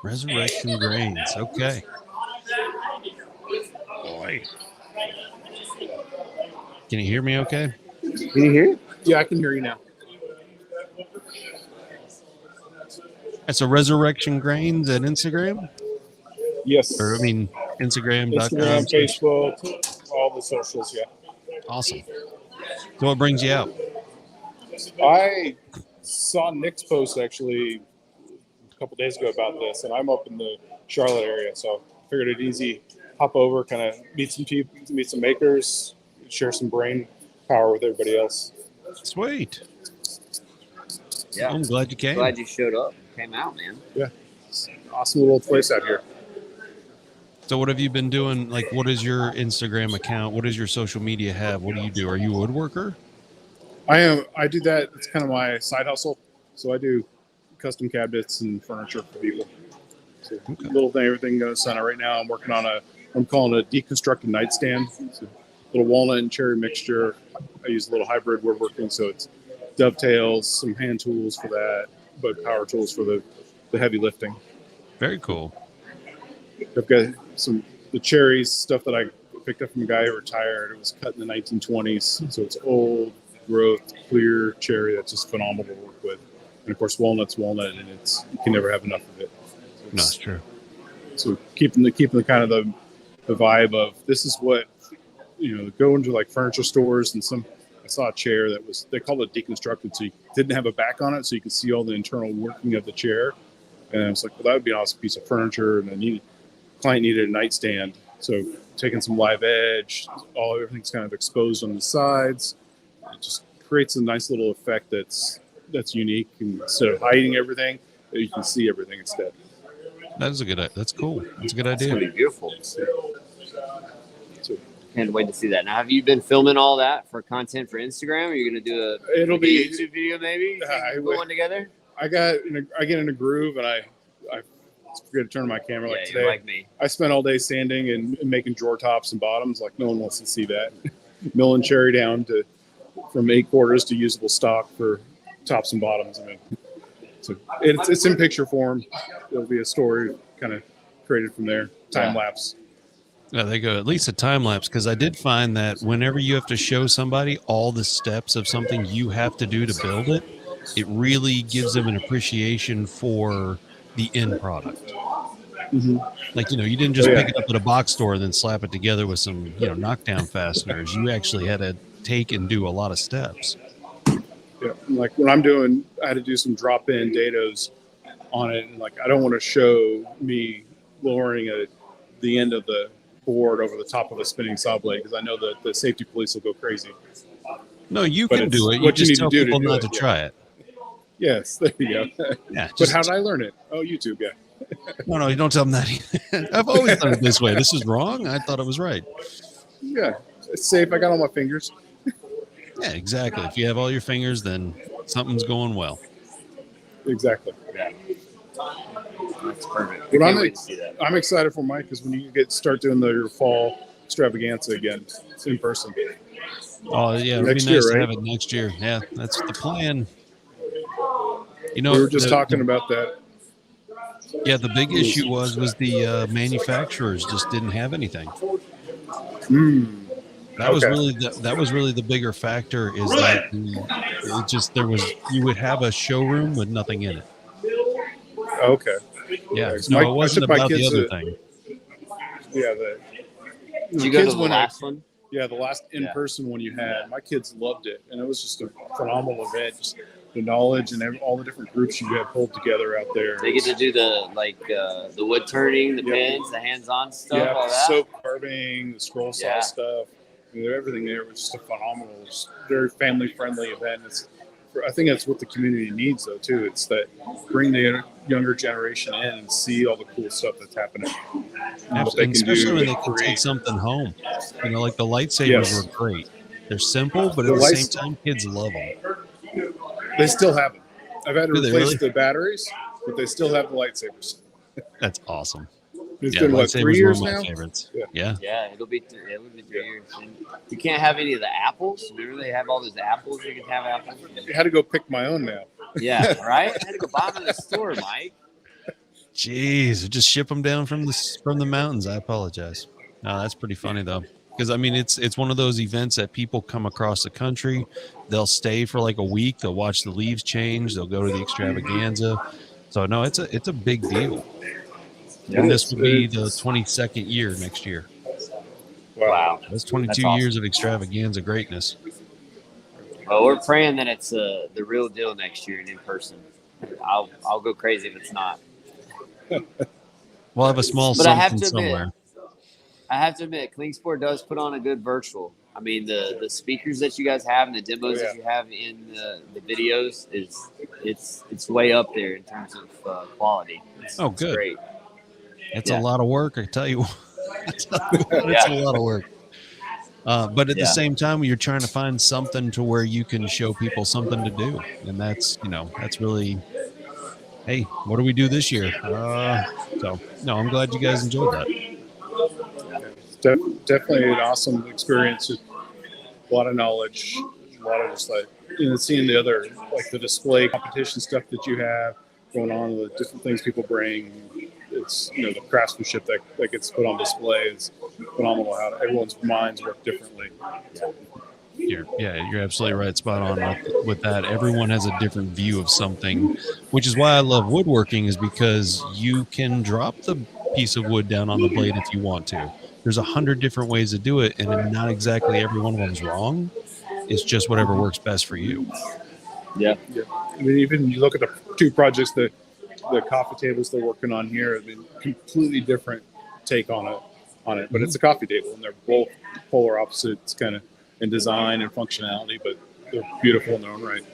Resurrection Grains. Okay. Boy. Can you hear me okay? Can you hear? Yeah, I can hear you now. That's a Resurrection Grains at Instagram? Yes. Or, I mean, Instagram.com. Instagram, Facebook, all the socials, yeah. Awesome. So what brings you out? I saw Nick's post actually a couple days ago about this, and I'm up in the Charlotte area, so figured it easy hop over, kind of meet some people, meet some makers, share some brain power with everybody else. Sweet. Yeah. I'm glad you came. Glad you showed up. Came out, man. Yeah. It's an awesome little place out here. So what have you been doing? Like, what is your Instagram account? What does your social media have? What do you do? Are you a woodworker? I do that. It's kind of my side hustle. So I do custom cabinets and furniture for people. So little thing, everything goes on. Right now I'm working on I'm calling it a deconstructed nightstand. It's a little walnut and cherry mixture. I use a little hybrid woodworking, so it's dovetails, some hand tools for that, but power tools for the heavy lifting. Very cool. I've got the cherries stuff that I picked up from a guy who retired. It was cut in the 1920s, so it's old growth, clear cherry that's just phenomenal to work with. And of course, walnut's walnut, and you can never have enough of it. No, that's true. So keeping the kind of the vibe of this is what go into like furniture stores and I saw a chair that they called it deconstructed, so you didn't have a back on it, so you could see all the internal working of the chair. And I was like, well, that would be an awesome piece of furniture. And then client needed a nightstand, so taking some live edge, everything's kind of exposed on the sides. It just creates a nice little effect that's unique. And instead of hiding everything, you can see everything instead. That's cool. That's a good It's idea. gonna be beautiful. Can't wait to see that. Now, have you been filming all that for content for Instagram? Are you gonna do a YouTube video maybe? Put one together. I get in a groove, and I forget to turn my camera like today. Like me. I spent all day sanding and making drawer tops and bottoms. Like no one wants to see that. Milling cherry down from 8/4 to usable stock for tops and bottoms. I mean, so it's in picture form. There'll be a story kind of created from there. Time lapse. Yeah, they go at least a time lapse, because I did find that whenever you have to show somebody all the steps of something you have to do to build it, it really gives them an appreciation for the end product. Mm-hmm. Like, you didn't just pick it up at a box store and then slap it together with some, knockdown fasteners. You actually had to take and do a lot of steps. Yeah, like when I had to do some drop-in dados on it, and I don't want to show me lowering the end of the board over the top of a spinning saw blade, because I know that the safety police will go crazy. No, you can do it. You just tell people not to try it. Yes, there you go. Yeah, but how did I learn it? Oh, YouTube, yeah. No, you don't tell them that either. I've always done it this way. This is wrong. I thought it was right. Yeah, it's safe. I got all my fingers. Yeah, exactly. If you have all your fingers, then something's going well. Exactly. Yeah. That's perfect. But Can't wait to see that. I'm excited for Mike, because when you start doing your fall extravaganza again, it's in person. Oh, yeah. It'd be nice to have it next year. Yeah, that's the plan. We were just talking about that. Yeah, the big issue was the manufacturers just didn't have anything. That was really the bigger factor, is that you would have a showroom with nothing in it. Okay. Yeah. No, it wasn't about the other thing. Yeah. Did you go to the last one? Yeah, the last in-person one you had. My kids loved it, and it was just a phenomenal event. Just the knowledge and all the different groups you had pulled together out there. They get to do the wood turning, the pins, the hands-on stuff, all that. Soap carving, the scroll saw stuff. everything there was just a phenomenal, very family friendly event. I think that's what the community needs, though, too. It's that bring the younger generation in and see all the cool stuff that's happening. What they can especially do when to they can take create. something home. Like the lightsabers Yes. were great. They're simple, but at the same time, kids love them. They still have them. I've had to Do they replace really? the batteries, but they still have the lightsabers. That's awesome. It's been, what, 3 years were my now? favorites. Yeah. Yeah, it'll be 3 years. And you can't have any of the apples. Remember they have all those apples. You can have apples. I had to go pick my own now. Yeah, right. I had to go buy them in the store, Mike. Jeez, just ship them down from the mountains. I apologize. No, that's pretty funny though, because I mean it's one of those events that people come across the country. They'll stay for like a week. They'll watch the leaves change. They'll go to the extravaganza. So no, it's a big deal. Yeah, and this will be the 22nd year next year. Wow. That's 22 awesome. years of extravaganza greatness. Well, we're praying that it's the real deal next year and in person. I'll go crazy if it's not. We'll have a small But I have something to admit, somewhere. Klingspor does put on a good virtual. I mean, the speakers that you guys have and the demos that you have in the videos it's way up there in terms of quality. It's Good. Great. It's a lot of work, I tell you. It's a lot of work. But at the same time, you're trying to find something to where you can show people something to do, and that's really, hey, what do we do this year? So no, I'm glad you guys enjoyed that. Definitely an awesome experience. A lot of knowledge, a lot of just like seeing the other like the display competition stuff that you have going on, the different things people bring. It's the craftsmanship that gets put on display is phenomenal. How everyone's minds work differently. You're absolutely right. Spot on with that. Everyone has a different view of something, which is why I love woodworking, is because you can drop the piece of wood down on the blade if you want to. There's 100 different ways to do it, and not exactly every one of them is wrong. It's just whatever works best for you. Yeah. I mean, even you look at the two projects, the coffee tables they're working on here, I mean, completely different take on it. But it's a coffee table, and they're both polar opposites, kind of in design and functionality, but they're beautiful in their own right.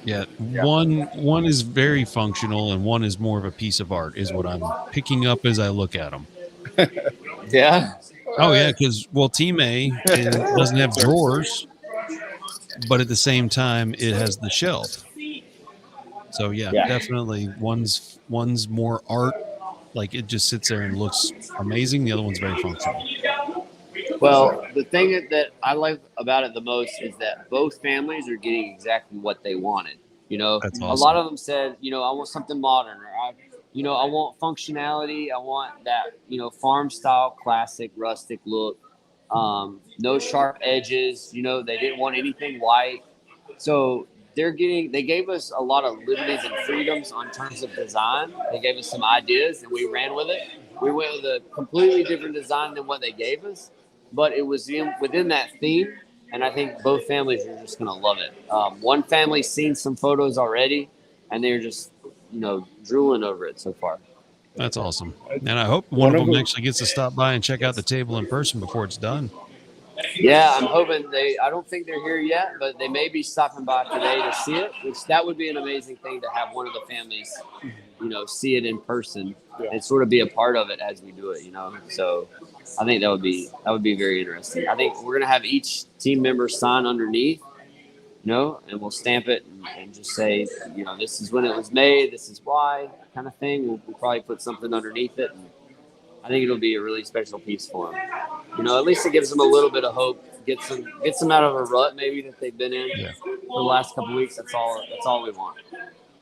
Yeah. One is very functional, and one is more of a piece of art, is what I'm picking up as I look at them. Yeah. Oh yeah, because Team A doesn't have drawers, but at the same time it has the shelf. So yeah, definitely one's more art, like it just sits there and looks amazing. The other one's very functional. Well, the thing that I like about it the most is that both families are getting exactly what they wanted. That's awesome. A lot of them said, I want something modern, or I want functionality. I want that, farm style, classic, rustic look. No sharp edges. They didn't want anything white. So they gave us a lot of liberties and freedoms on terms of design. They gave us some ideas and we ran with it. We went with a completely different design than what they gave us, but it was within that theme. And I think both families are just going to love it. One family's seen some photos already and they're just, drooling over it so far. That's awesome. And I hope one of them actually gets to stop by and check out the table in person before it's done. Yeah, I'm hoping I don't think they're here yet, but they may be stopping by today to see it, which that would be an amazing thing to have one of the families, see it in person and sort of be a part of it as we do it, So I think that would be very interesting. I think we're going to have each team member sign underneath, and we'll stamp it and just say, this is when it was made, this is why, kind of thing. We'll probably put something underneath it. And I think it'll be a really special piece for them. At least it gives them a little bit of hope, gets them out of a rut maybe that they've been in for the last couple of weeks. That's all we want.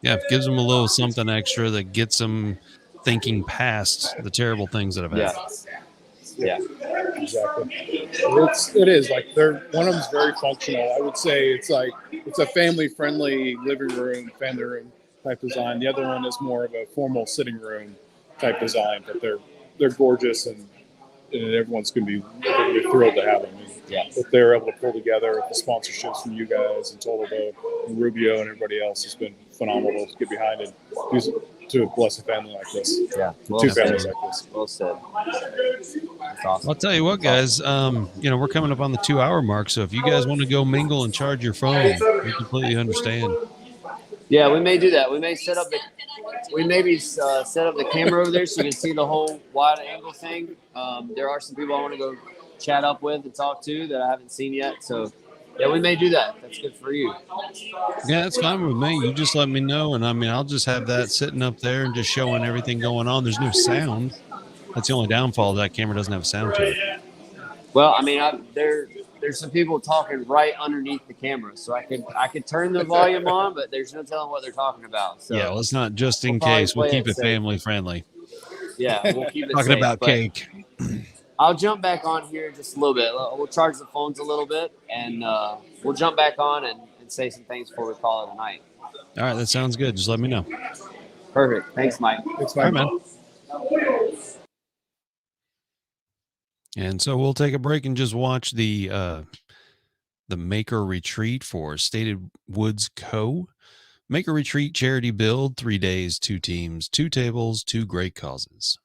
Yeah, it gives them a little something extra that gets them thinking past the terrible things that have happened. Yeah, exactly. It is like one of them's very functional. I would say it's a family-friendly living room, family room type design. The other one is more of a formal sitting room type design, but they're gorgeous and everyone's going to be thrilled to have them. If they're able to pull together with the sponsorships from you guys and Total and Rubio and everybody else has been phenomenal to get behind it. to bless a family like this. Yeah, Two families like this. Well said. That's awesome. I'll tell you what, guys. We're coming up on the 2-hour mark, so if you guys want to go mingle and charge your phone, we completely understand. Yeah, we may do that. We may set up the camera over there so you can see the whole wide angle thing. There are some people I want to go chat up with and talk to that I haven't seen yet. So, yeah, we may do that. That's good for you. Yeah, that's fine with me. You just let me know, and I'll just have that sitting up there and just showing everything going on. There's no sound. That's the only downfall. That camera doesn't have sound to it. Well, there's some people talking right underneath the camera, so I could turn the volume on, but there's no telling what they're talking about. So yeah, well, it's not just in case. We'll keep it family friendly. Yeah, we'll keep it talking safe, about cake. I'll jump back on here just a little bit. We'll charge the phones a little bit, and we'll jump back on and say some things before we call it a night. All right, that sounds good. Just let me know. Perfect. Thanks, Mike. Thanks, All Mike. right, man. And so we'll take a break and just watch the Maker Retreat for Statedwoods Co. Maker Retreat charity build, 3 days, 2 teams, 2 tables, 2 great causes.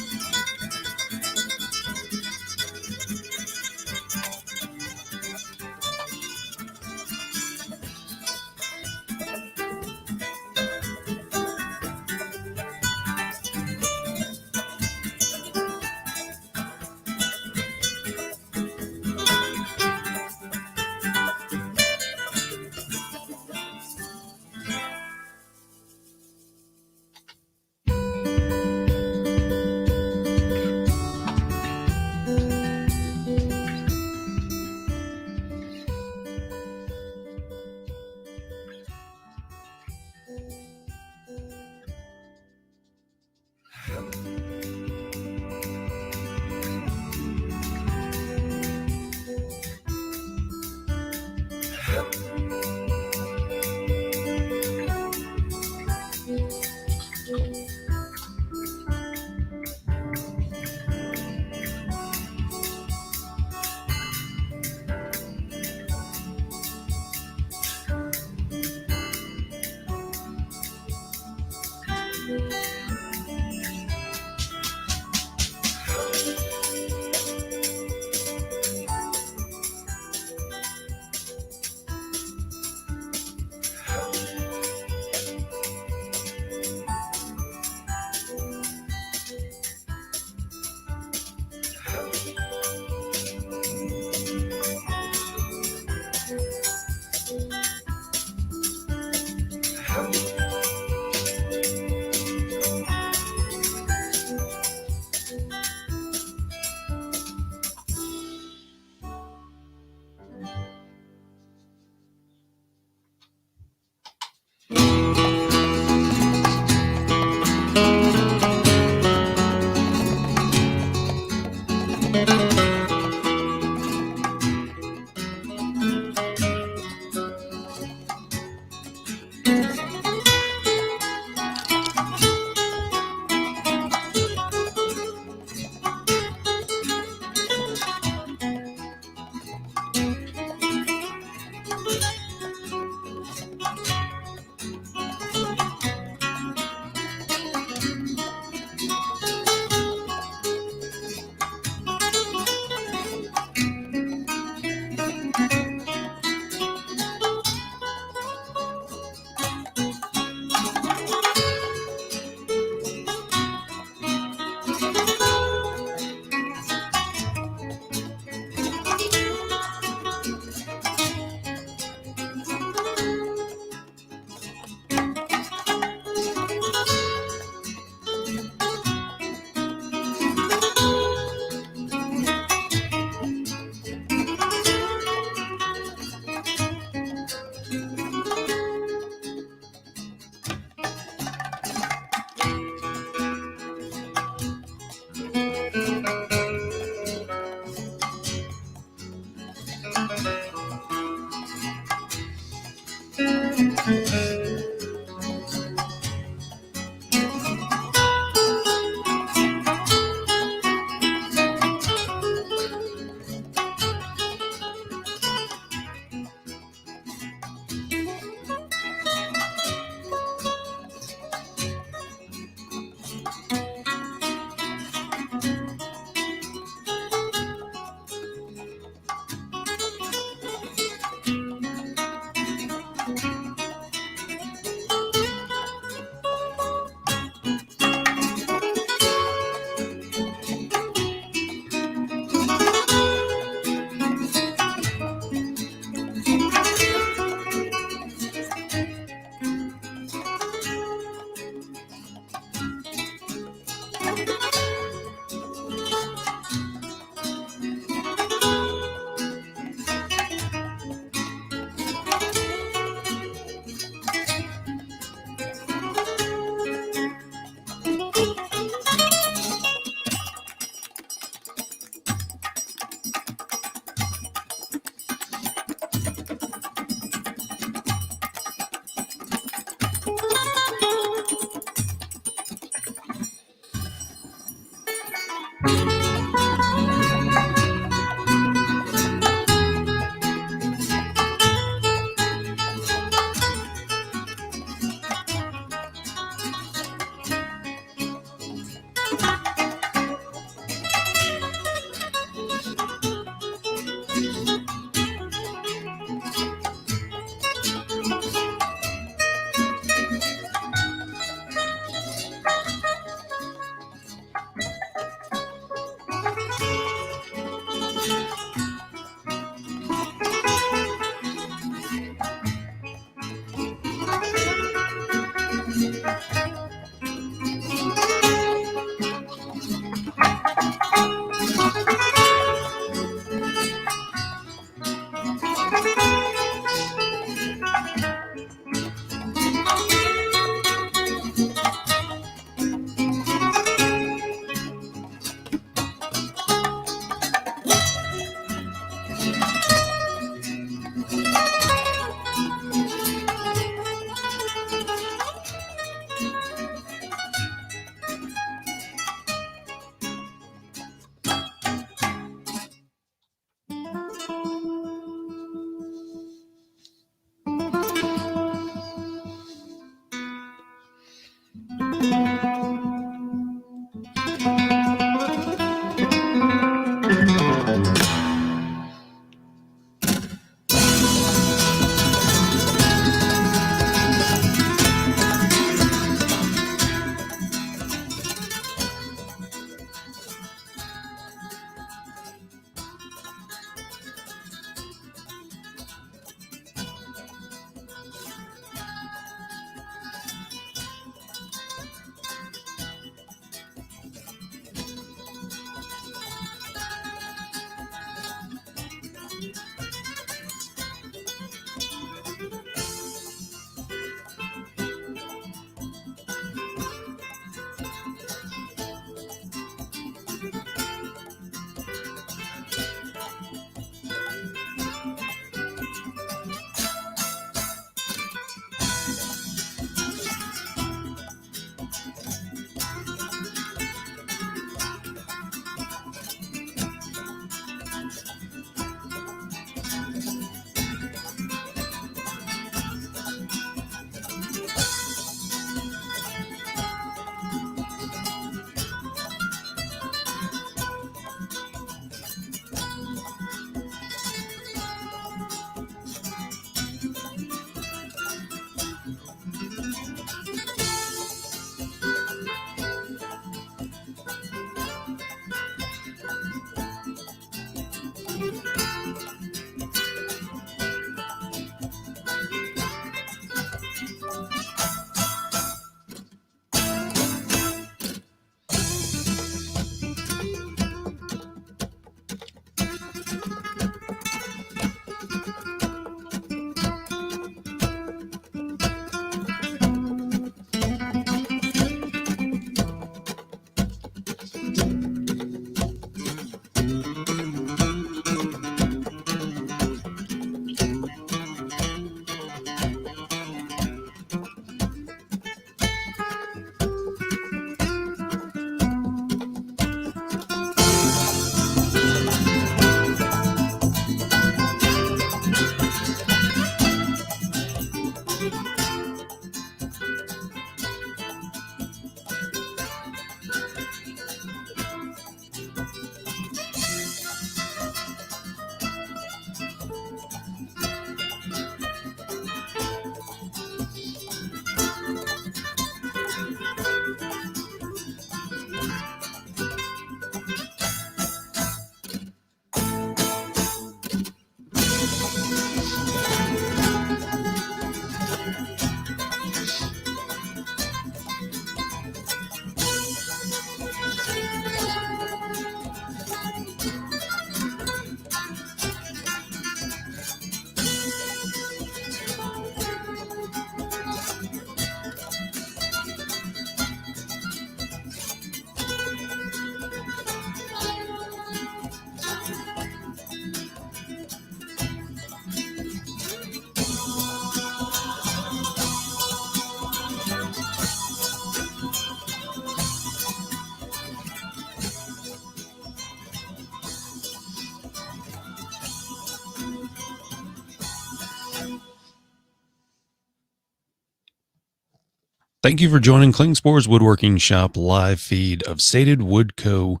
Thank you for joining Klingspor's Woodworking Shop live feed of Sated Wood Co.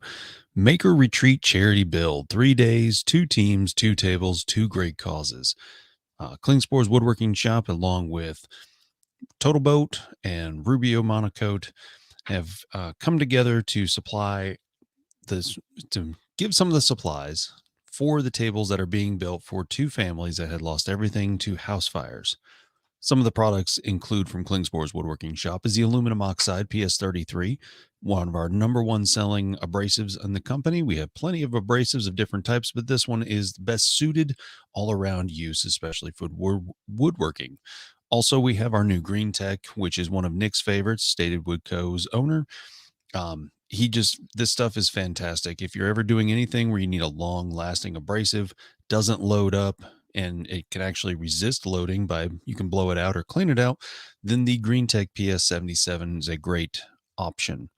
Maker Retreat Charity Build. 3 days, 2 teams, 2 tables, 2 great causes. Klingspor's Woodworking Shop, along with Total Boat and Rubio Monocoat, have come together to supply this, to give some of the supplies for the tables that are being built for 2 families that had lost everything to house fires. Some of the products include from Klingspor's Woodworking Shop is the aluminum oxide PS33, one of our #1 selling abrasives in the company. We have plenty of abrasives of different types, but this one is the best suited all around use, especially for woodworking. Also, we have our new Green Tech, which is one of Nick's favorites, Statedwoods Co.'s owner. This stuff is fantastic. If you're ever doing anything where you need a long lasting abrasive, doesn't load up, and it can actually resist loading by, you can blow it out or clean it out, then the Green Tech PS77 is a great option.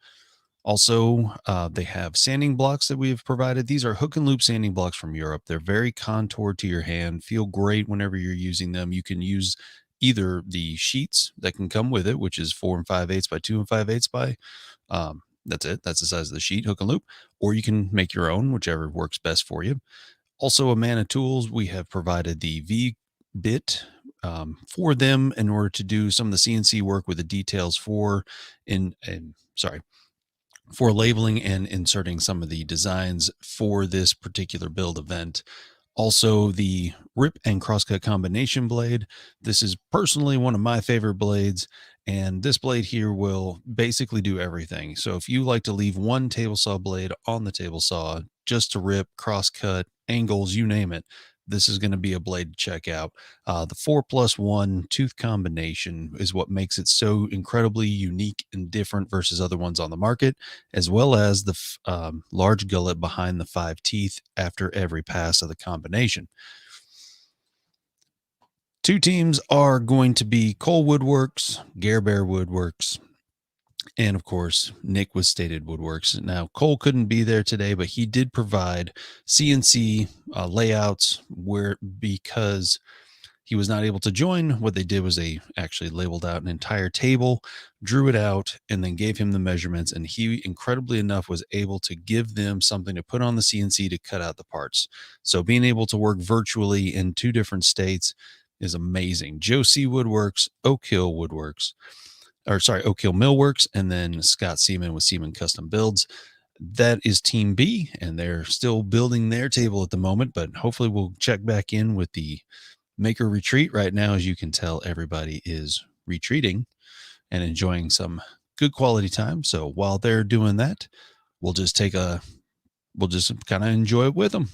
Also, they have sanding blocks that we have provided. These are hook and loop sanding blocks from Europe. They're very contoured to your hand, feel great whenever you're using them. You can use either the sheets that can come with it, which is 4 5/8 by 2 5/8 by, that's it. That's the size of the sheet, hook and loop, or you can make your own, whichever works best for you. Also, Amana Tools, we have provided the V-bit for them in order to do some of the CNC work with the details for labeling and inserting some of the designs for this particular build event. Also, the rip and crosscut combination blade. This is personally one of my favorite blades, and this blade here will basically do everything. So if you like to leave one table saw blade on the table saw just to rip, crosscut, angles, you name it, this is going to be a blade to check out. The 4+1 tooth combination is what makes it so incredibly unique and different versus other ones on the market, as well as the large gullet behind the 5 teeth after every pass of the combination. 2 teams are going to be Cole Woodworks, Gare Bear Woodworks, and of course, Nick with Stated Woodworks. Now, Cole couldn't be there today, but he did provide CNC layouts because he was not able to join. What they did was they actually labeled out an entire table, drew it out, and then gave him the measurements. And he, incredibly enough, was able to give them something to put on the CNC to cut out the parts. So being able to work virtually in 2 different states is amazing. Joe C. Woodworks, Oak Hill Millworks, and then Scott Seaman with Seaman Custom Builds. That is Team B, and they're still building their table at the moment, but hopefully we'll check back in with the Maker Retreat. Right now, as you can tell, everybody is retreating and enjoying some good quality time. So while they're doing that, we'll just kind of enjoy it with them.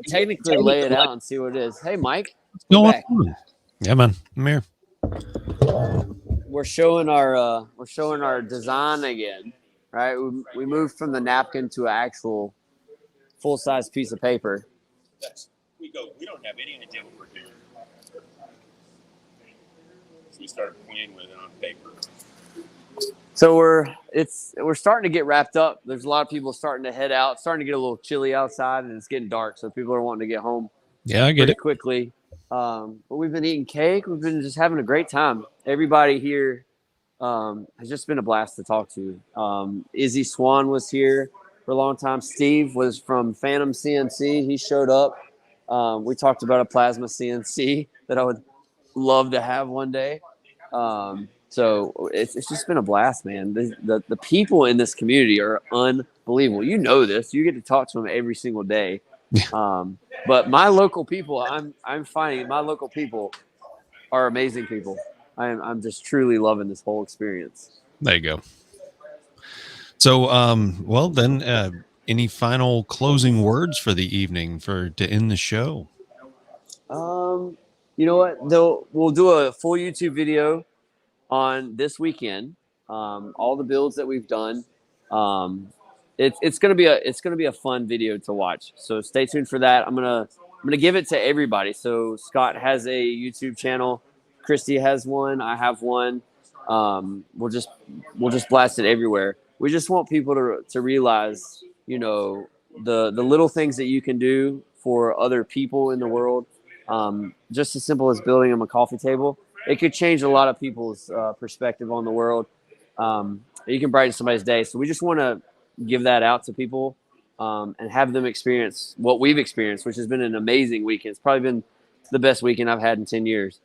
Technically lay it out and see what it is. Hey, Mike. Go Back. on. Yeah, man. I'm here. We're showing our design again, right? We moved from the napkin to an actual full-size piece of paper. we go, we don't have any idea what we're doing. So we started playing with it on paper. So we're starting to get wrapped up. There's a lot of people starting to head out. It's starting to get a little chilly outside, and it's getting dark. So people are wanting to get home. Yeah, I get pretty it. quickly. But we've been eating cake. We've been just having a great time. Everybody here has just been a blast to talk to. Izzy Swan was here for a long time. Steve was from Phantom CNC. He showed up. We talked about a plasma CNC that I would love to have one day. So it's just been a blast, man. The people in this community are unbelievable. You know this. You get to talk to them every single day. But my local people, I'm finding my local people are amazing people. I'm just truly loving this whole experience. There you go. So, well then, any final closing words for the evening to end the show? You know what? We'll do a full YouTube video on this weekend. All the builds that we've done. It's gonna be a fun video to watch. So stay tuned for that. I'm gonna give it to everybody. So Scott has a YouTube channel, Christy has one, I have one. We'll just blast it everywhere. We just want people to realize, you know, the little things that you can do for other people in the world. Just as simple as building them a coffee table. It could change a lot of people's perspective on the world. You can brighten somebody's day. So we just want to give that out to people and have them experience what we've experienced, which has been an amazing weekend. It's probably been the best weekend I've had in 10 years.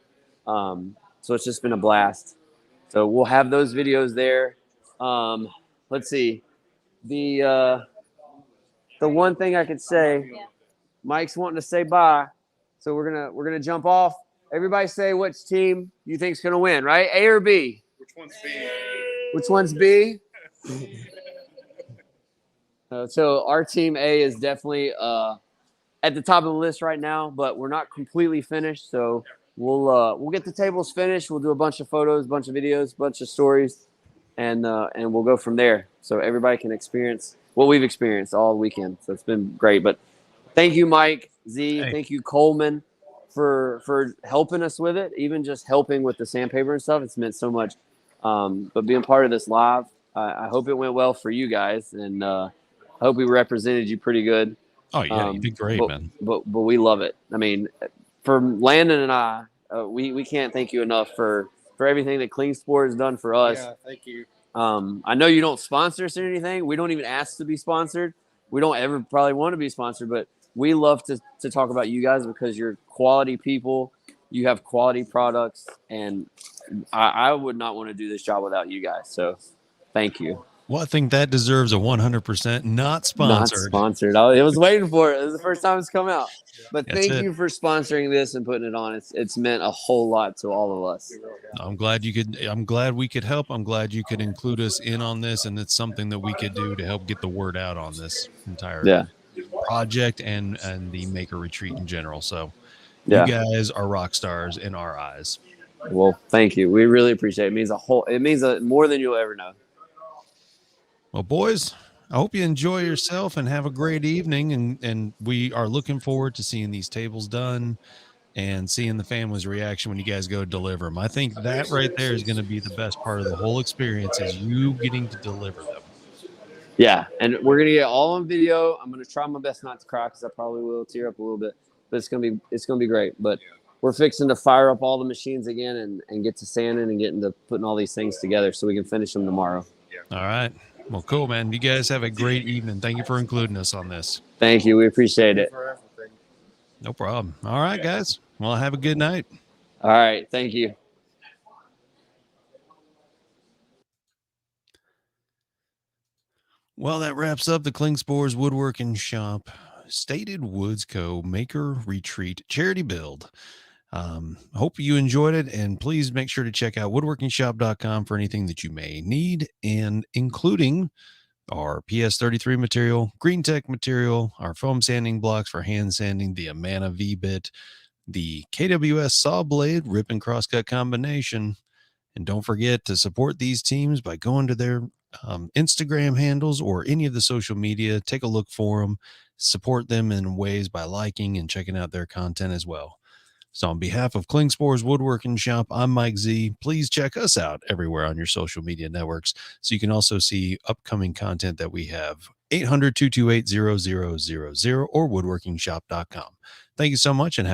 So it's just been a blast. So we'll have those videos there. Let's see. The one thing I could say, Mike's wanting to say bye. So we're gonna jump off. Everybody say which team you think's gonna win, right? A or B? Which one's B? Which one's B? So our team A is definitely at the top of the list right now, but we're not completely finished. So we'll get the tables finished. We'll do a bunch of photos, a bunch of videos, a bunch of stories, and we'll go from there. So everybody can experience what we've experienced all weekend. So it's been great. But thank you, Mike, Z. Hey. Thank you, Coleman, for helping us with it. Even just helping with the sandpaper and stuff, it's meant so much. But being part of this live, I hope it went well for you guys, and I hope we represented you pretty good. Oh yeah, you did great, man. But we love it. I mean, for Landon and I, we can't thank you enough for everything that Klingspor has done for us. Yeah, thank you. I know you don't sponsor us or anything. We don't even ask to be sponsored. We don't ever probably want to be sponsored, but we love to talk about you guys because you're quality people. You have quality products, and I would not want to do this job without you guys. So thank you. Well, I think that deserves a 100% not sponsored. Not sponsored. I was waiting for it. It was the first time it's come out. But That's thank it. you for sponsoring this and putting it on. It's meant a whole lot to all of us. I'm glad we could help. I'm glad you could include us in on this, and it's something that we could do to help get the word out on this entire project and the maker retreat in general. So you guys are rock stars in our eyes. Well, thank you. We really appreciate it. It means more than you'll ever know. Well, boys, I hope you enjoy yourself and have a great evening. And we are looking forward to seeing these tables done and seeing the family's reaction when you guys go deliver them. I think that right there is going to be the best part of the whole experience, is you getting to deliver them. Yeah, and we're going to get all on video. I'm going to try my best not to cry because I probably will tear up a little bit, but it's going to be great. But we're fixing to fire up all the machines again and get to sanding and getting to putting all these things together so we can finish them tomorrow. All right. Well, cool, man. You guys have a great evening. Thank you for including us on this. Thank you. We appreciate it. No problem. All right, guys. Well, have a good night. All right. Thank you. Well, that wraps up the Klingspor's Woodworking Shop Statedwoods Co. Maker Retreat Charity Build. Hope you enjoyed it, and please make sure to check out woodworkingshop.com for anything that you may need, and including our PS33 material, Green Tech material, our foam sanding blocks for hand sanding, the Amana V-bit, the KWS saw blade rip and crosscut combination. And don't forget to support these teams by going to their Instagram handles or any of the social media. Take a look for them support them in ways by liking and checking out their content as well. So on behalf of Klingspor's Woodworking Shop, I'm Mike Z. Please check us out everywhere on your social media networks so you can also see upcoming content that we have. 800-228-0000 or woodworkingshop.com. Thank you so much and have a